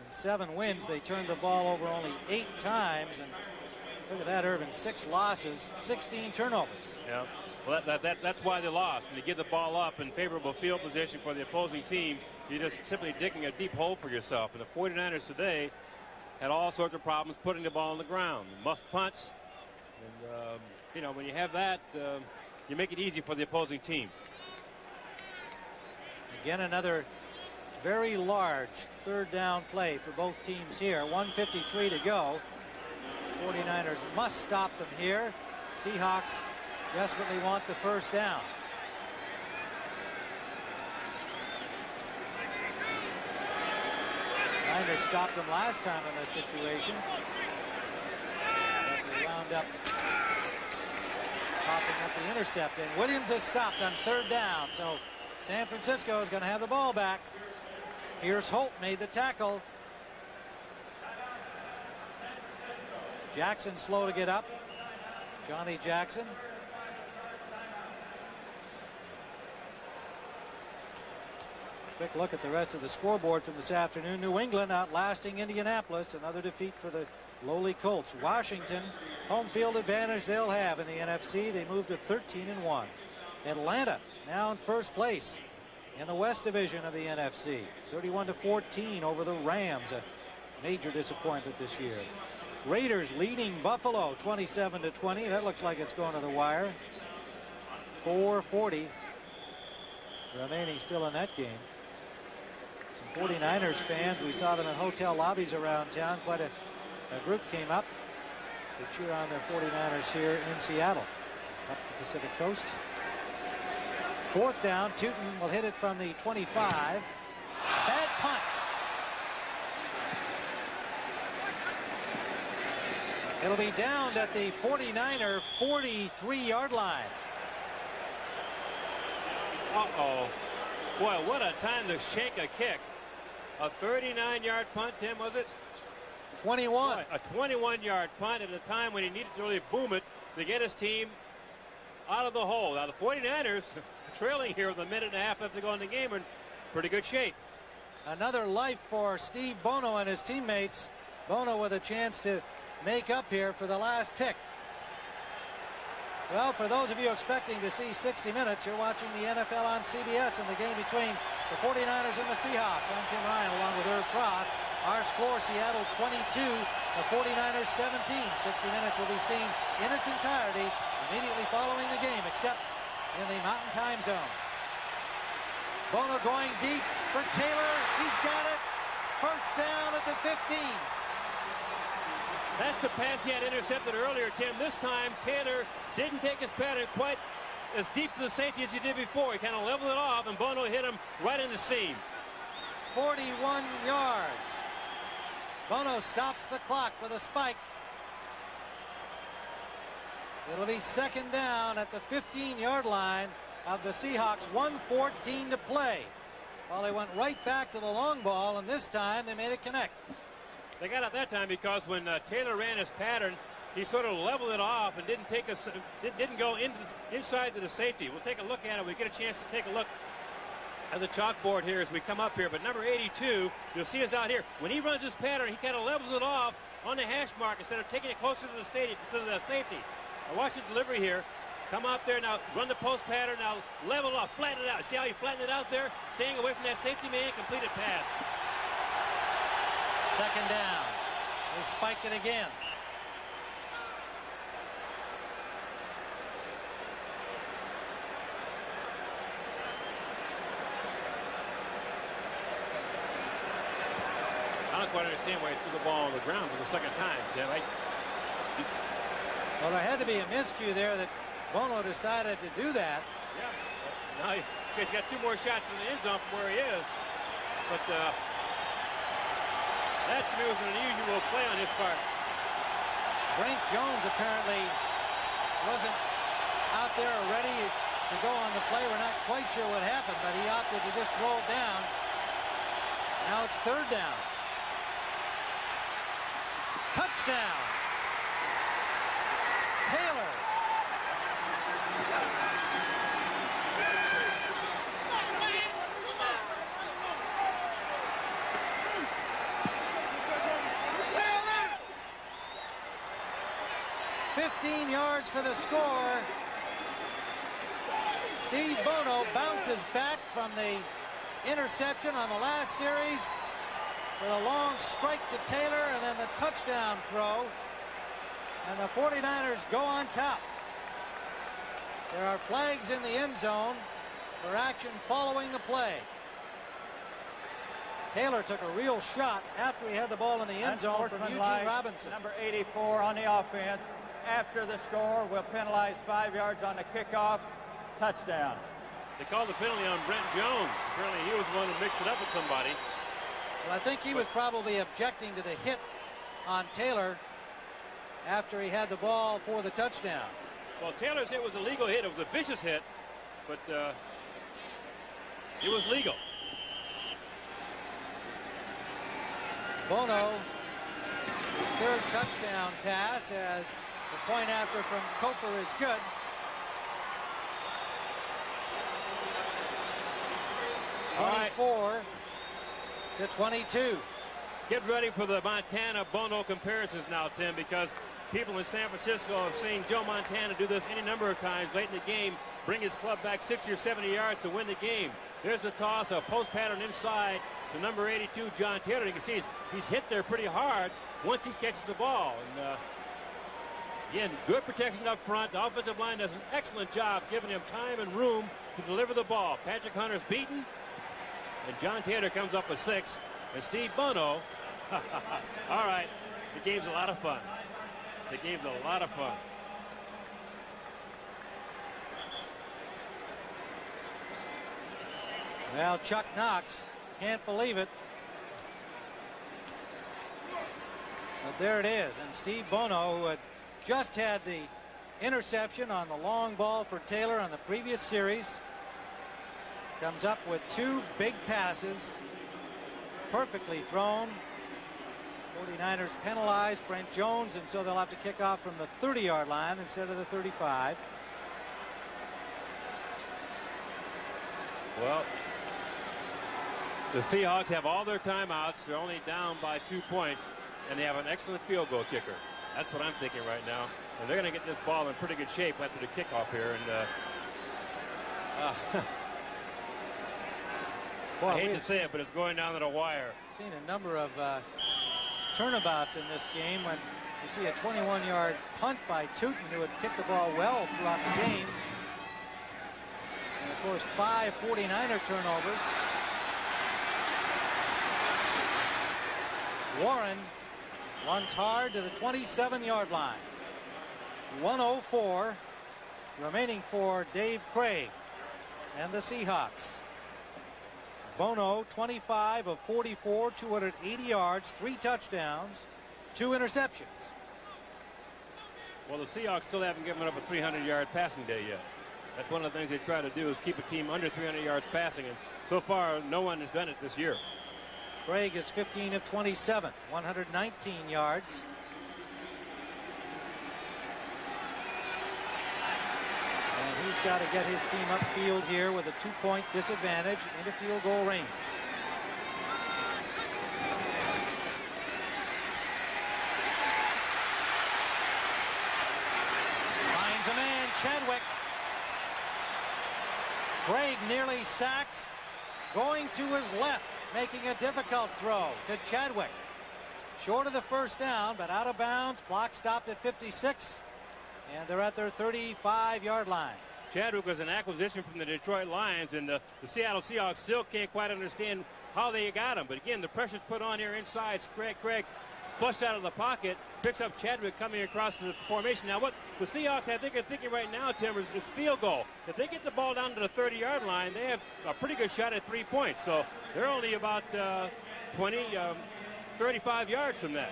In 7 wins, they turned the ball over only 8 times. And look at that, Irvin, 6 losses, 16 turnovers. Yeah, well, that's why they lost. When you give the ball up in favorable field position for the opposing team, you're just simply digging a deep hole for yourself. And the 49ers today had all sorts of problems putting the ball on the ground. Muff punts. And, you know, when you have that, you make it easy for the opposing team. Again, another very large 3rd down play for both teams here. 1:53 to go. 49ers must stop them here. Seahawks desperately want the 1st down. Niners stopped them last time in this situation. But they wound up popping up the intercept. And Williams has stopped on 3rd down. So San Francisco is going to have the ball back. Here's Holt, made the tackle. Jackson slow to get up. Johnny Jackson. Quick look at the rest of the scoreboard from this afternoon. New England outlasting Indianapolis. Another defeat for the lowly Colts. Washington, home field advantage they'll have in the NFC. They move to 13-1. Atlanta now in 1st place in the West Division of the NFC. 31-14 over the Rams. A major disappointment this year. Raiders leading Buffalo 27-20. That looks like it's going to the wire. 4:40 remaining still in that game. Some 49ers fans, we saw them in hotel lobbies around town. Quite a group came up to cheer on their 49ers here in Seattle, up the Pacific Coast. 4th down, Tootin will hit it from the 25. Bad punt. It'll be downed at the 49er 43-yard line. Uh-oh. Boy, what a time to shake a kick. A 39-yard punt, Tim, was it? 21. Boy, a 21-yard punt at a time when he needed to really boom it to get his team out of the hole. Now, the 49ers trailing here with a minute and a half left to go in the game are in pretty good shape. Another life for Steve Bono and his teammates. Bono with a chance to make up here for the last pick. Well, for those of you expecting to see 60 minutes, you're watching the NFL on CBS in the game between the 49ers and the Seahawks. I'm Tim Ryan along with Herb Cross. Our score, Seattle 22, the 49ers 17. 60 minutes will be seen in its entirety immediately following the game, except in the Mountain Time Zone. Bono going deep for Taylor. He's got it. First down at the 15. That's the pass he had intercepted earlier, Tim. This time, Taylor didn't take his pattern quite as deep to the safety as he did before. He kind of leveled it off, and Bono hit him right in the seam. 41 yards. Bono stops the clock with a spike. It'll be second down at the 15-yard line of the Seahawks. 1:14 to play. Well, they went right back to the long ball, and this time they made it connect. They got it that time because when Taylor ran his pattern, he sort of leveled it off and didn't go inside to the safety. We'll take a look at it. We get a chance to take a look at the chalkboard here as we come up here. But number 82, you'll see us out here. When he runs his pattern, he kind of levels it off on the hash mark instead of taking it closer to the safety. Now watch the delivery here. Come out there now, run the post pattern. Now level it off, flatten it out. See how he flattened it out there? Staying away from that safety man, completed pass. Second down. They spike it again. I don't quite understand why he threw the ball on the ground for the second time, Tim. Well, there had to be a miscue there that Bono decided to do that. Yeah. Now he's got two more shots in the end zone from where he is. But that to me was an unusual play on his part. Brent Jones apparently wasn't out there ready to go on the play. We're not quite sure what happened, but he opted to just throw it down. Now it's third down. Touchdown. Taylor. $15 yards for the score. Steve Bono bounces back from the interception on the last series with a long strike to Taylor and then the touchdown throw. And the 49ers go on top. There are flags in the end zone for action following the play. Taylor took a real shot after he had the ball in the end zone from Eugene Robinson. Number 84 on the offense. After the score, will penalize 5 yards on the kickoff. Touchdown. They called the penalty on Brent Jones. Apparently he was the one who mixed it up with somebody. Well, I think he was probably objecting to the hit on Taylor after he had the ball for the touchdown. Well, Taylor's hit was a legal hit. It was a vicious hit, but it was legal. Bono, his third touchdown pass, as the point after from Kofer is good. All right. 24 to 22. Get ready for the Montana-Bono comparisons now, Tim, because people in San Francisco have seen Joe Montana do this any number of times late in the game, bring his club back 60 or 70 yards to win the game. There's a toss, a post pattern inside to number 82, John Taylor. You can see he's hit there pretty hard once he catches the ball. And again, good protection up front. The offensive line does an excellent job giving him time and room to deliver the ball. Patrick Hunter's beaten, and John Taylor comes up with 6. And Steve Bono, all right, the game's a lot of fun. The game's a lot of fun. Well, Chuck Knox, can't believe it. But there it is. And Steve Bono, who had just had the interception on the long ball for Taylor on the previous series, comes up with 2 big passes, perfectly thrown. 49ers penalized Brent Jones, and so they'll have to kick off from the 30-yard line instead of the 35. Well, the Seahawks have all their timeouts. They're only down by 2 points, and they have an excellent field goal kicker. That's what I'm thinking right now. And they're going to get this ball in pretty good shape after the kickoff here. And I hate to say it, but it's going down to the wire. Seen a number of turnabouts in this game when you see a 21-yard punt by Tootin, who had kicked the ball well throughout the game. And of course, 5 49er turnovers. Warren runs hard to the 27-yard line. 1:04 remaining for Dave Craig and the Seahawks. Bono, 25 of 44, 280 yards, 3 touchdowns, 2 interceptions. Well, the Seahawks still haven't given up a 300-yard passing day yet. That's one of the things they try to do, is keep a team under 300 yards passing, and so far no one has done it this year. Craig is 15 of 27, 119 yards. And he's got to get his team upfield here with a 2-point disadvantage into field goal range. Finds a man, Chadwick. Craig nearly sacked, going to his left, making a difficult throw to Chadwick. Short of the first down, but out of bounds. Clock stopped at 56, and they're at their 35-yard line. Chadwick was an acquisition from the Detroit Lions, and the Seattle Seahawks still can't quite understand how they got him. But again, the pressure's put on here inside. Craig flushed out of the pocket, picks up Chadwick coming across the formation. Now, what the Seahawks, I think, are thinking right now, Tim, is field goal. If they get the ball down to the 30-yard line, they have a pretty good shot at 3 points. So they're only about 35 yards from that.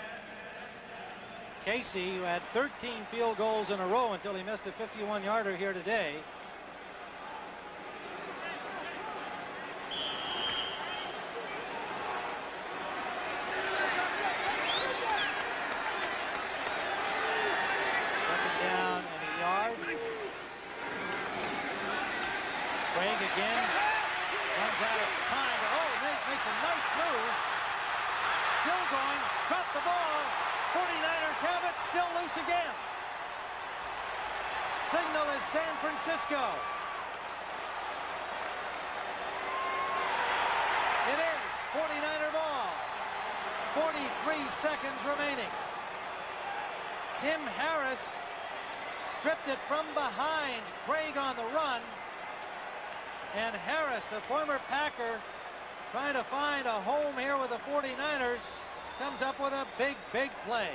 Casey, who had 13 field goals in a row until he missed a 51-yarder here today. Second down and a yard. Craig again runs out of time. Oh, Nate makes a nice move. Still going, dropped the ball. 49ers have it, still loose again. Signal is San Francisco. It is 49er ball. 43 seconds remaining. Tim Harris stripped it from behind. Craig on the run. And Harris, the former Packer, trying to find a home here with the 49ers, comes up with a big play.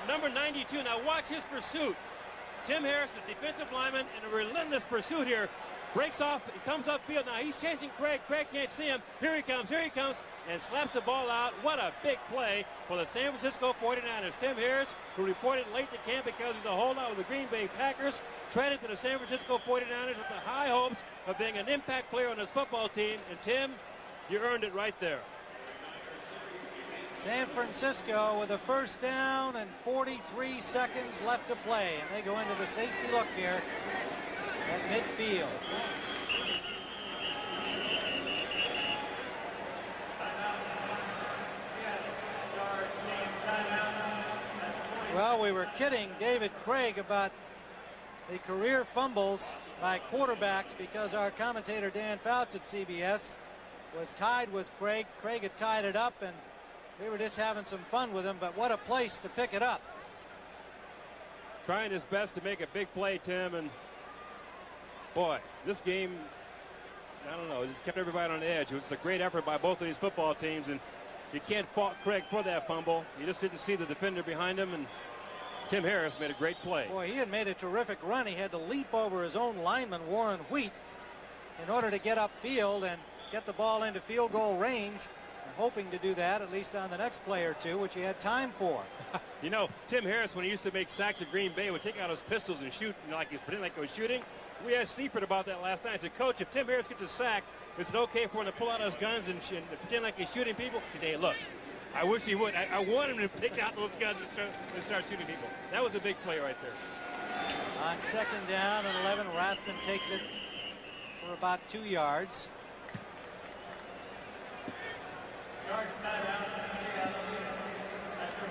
Number 92. Now watch his pursuit. Tim Harris, the defensive lineman, in a relentless pursuit here, breaks off and comes upfield. Now he's chasing Craig. Craig can't see him. Here he comes, and slaps the ball out. What a big play for the San Francisco 49ers. Tim Harris, who reported late to camp because he's a holdout with the Green Bay Packers, traded to the San Francisco 49ers with the high hopes of being an impact player on this football team. And Tim, you earned it right there. San Francisco with a first down and 43 seconds left to play. And they go into the safety look here at midfield. Well, we were kidding David Craig about the career fumbles by quarterbacks because our commentator Dan Fouts at CBS was tied with Craig. Craig had tied it up, and we were just having some fun with him, but what a place to pick it up. Trying his best to make a big play, Tim, and boy, this game, I don't know, it just kept everybody on edge. It was a great effort by both of these football teams, and you can't fault Craig for that fumble. You just didn't see the defender behind him, and Tim Harris made a great play. Boy, he had made a terrific run. He had to leap over his own lineman, Warren Wheat, in order to get upfield and get the ball into field goal range. Hoping to do that at least on the next play or two, which he had time for. You know, Tim Harris, when he used to make sacks at Green Bay, would take out his pistols and shoot, you know, like he's pretending like he was shooting. We asked Seifert about that last night. I said, Coach, if Tim Harris gets a sack, is it okay for him to pull out his guns and pretend like he's shooting people? He said, hey, look, I wish he would. I want him to pick out those guns and start shooting people. That was a big play right there. On second down and 11, Rathman takes it for about 2 yards.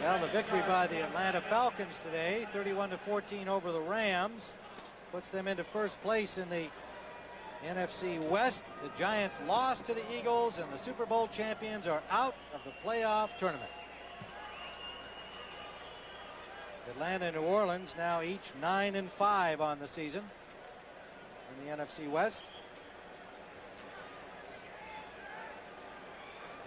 Well, the victory by the Atlanta Falcons today, 31-14 over the Rams, puts them into first place in the NFC West. The Giants lost to the Eagles, and the Super Bowl champions are out of the playoff tournament. Atlanta and New Orleans now each 9-5 on the season in the NFC West.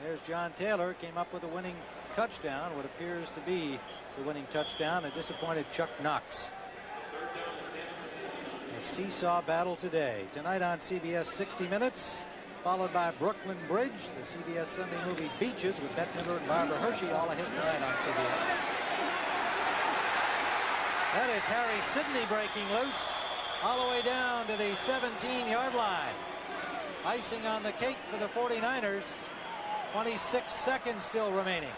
There's John Taylor, came up with a winning touchdown, what appears to be the winning touchdown, a disappointed Chuck Knox. A seesaw battle today. Tonight on CBS 60 Minutes, followed by Brooklyn Bridge, the CBS Sunday movie Beaches with Bette Midler and Barbara Hershey, all ahead tonight on CBS. That is Harry Sidney breaking loose all the way down to the 17-yard line. Icing on the cake for the 49ers. 26 seconds still remaining.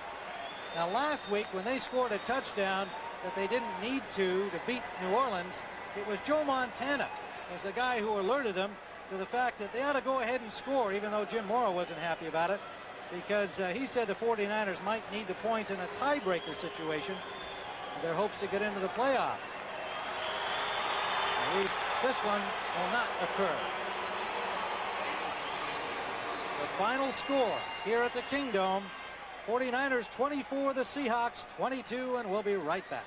Now, last week when they scored a touchdown that they didn't need to beat New Orleans, it was Joe Montana was the guy who alerted them to the fact that they ought to go ahead and score, even though Jim Morrow wasn't happy about it, because he said the 49ers might need the points in a tiebreaker situation in their hopes to get into the playoffs. This one will not occur. The final score here at the Kingdome, 49ers 24, the Seahawks 22, and we'll be right back.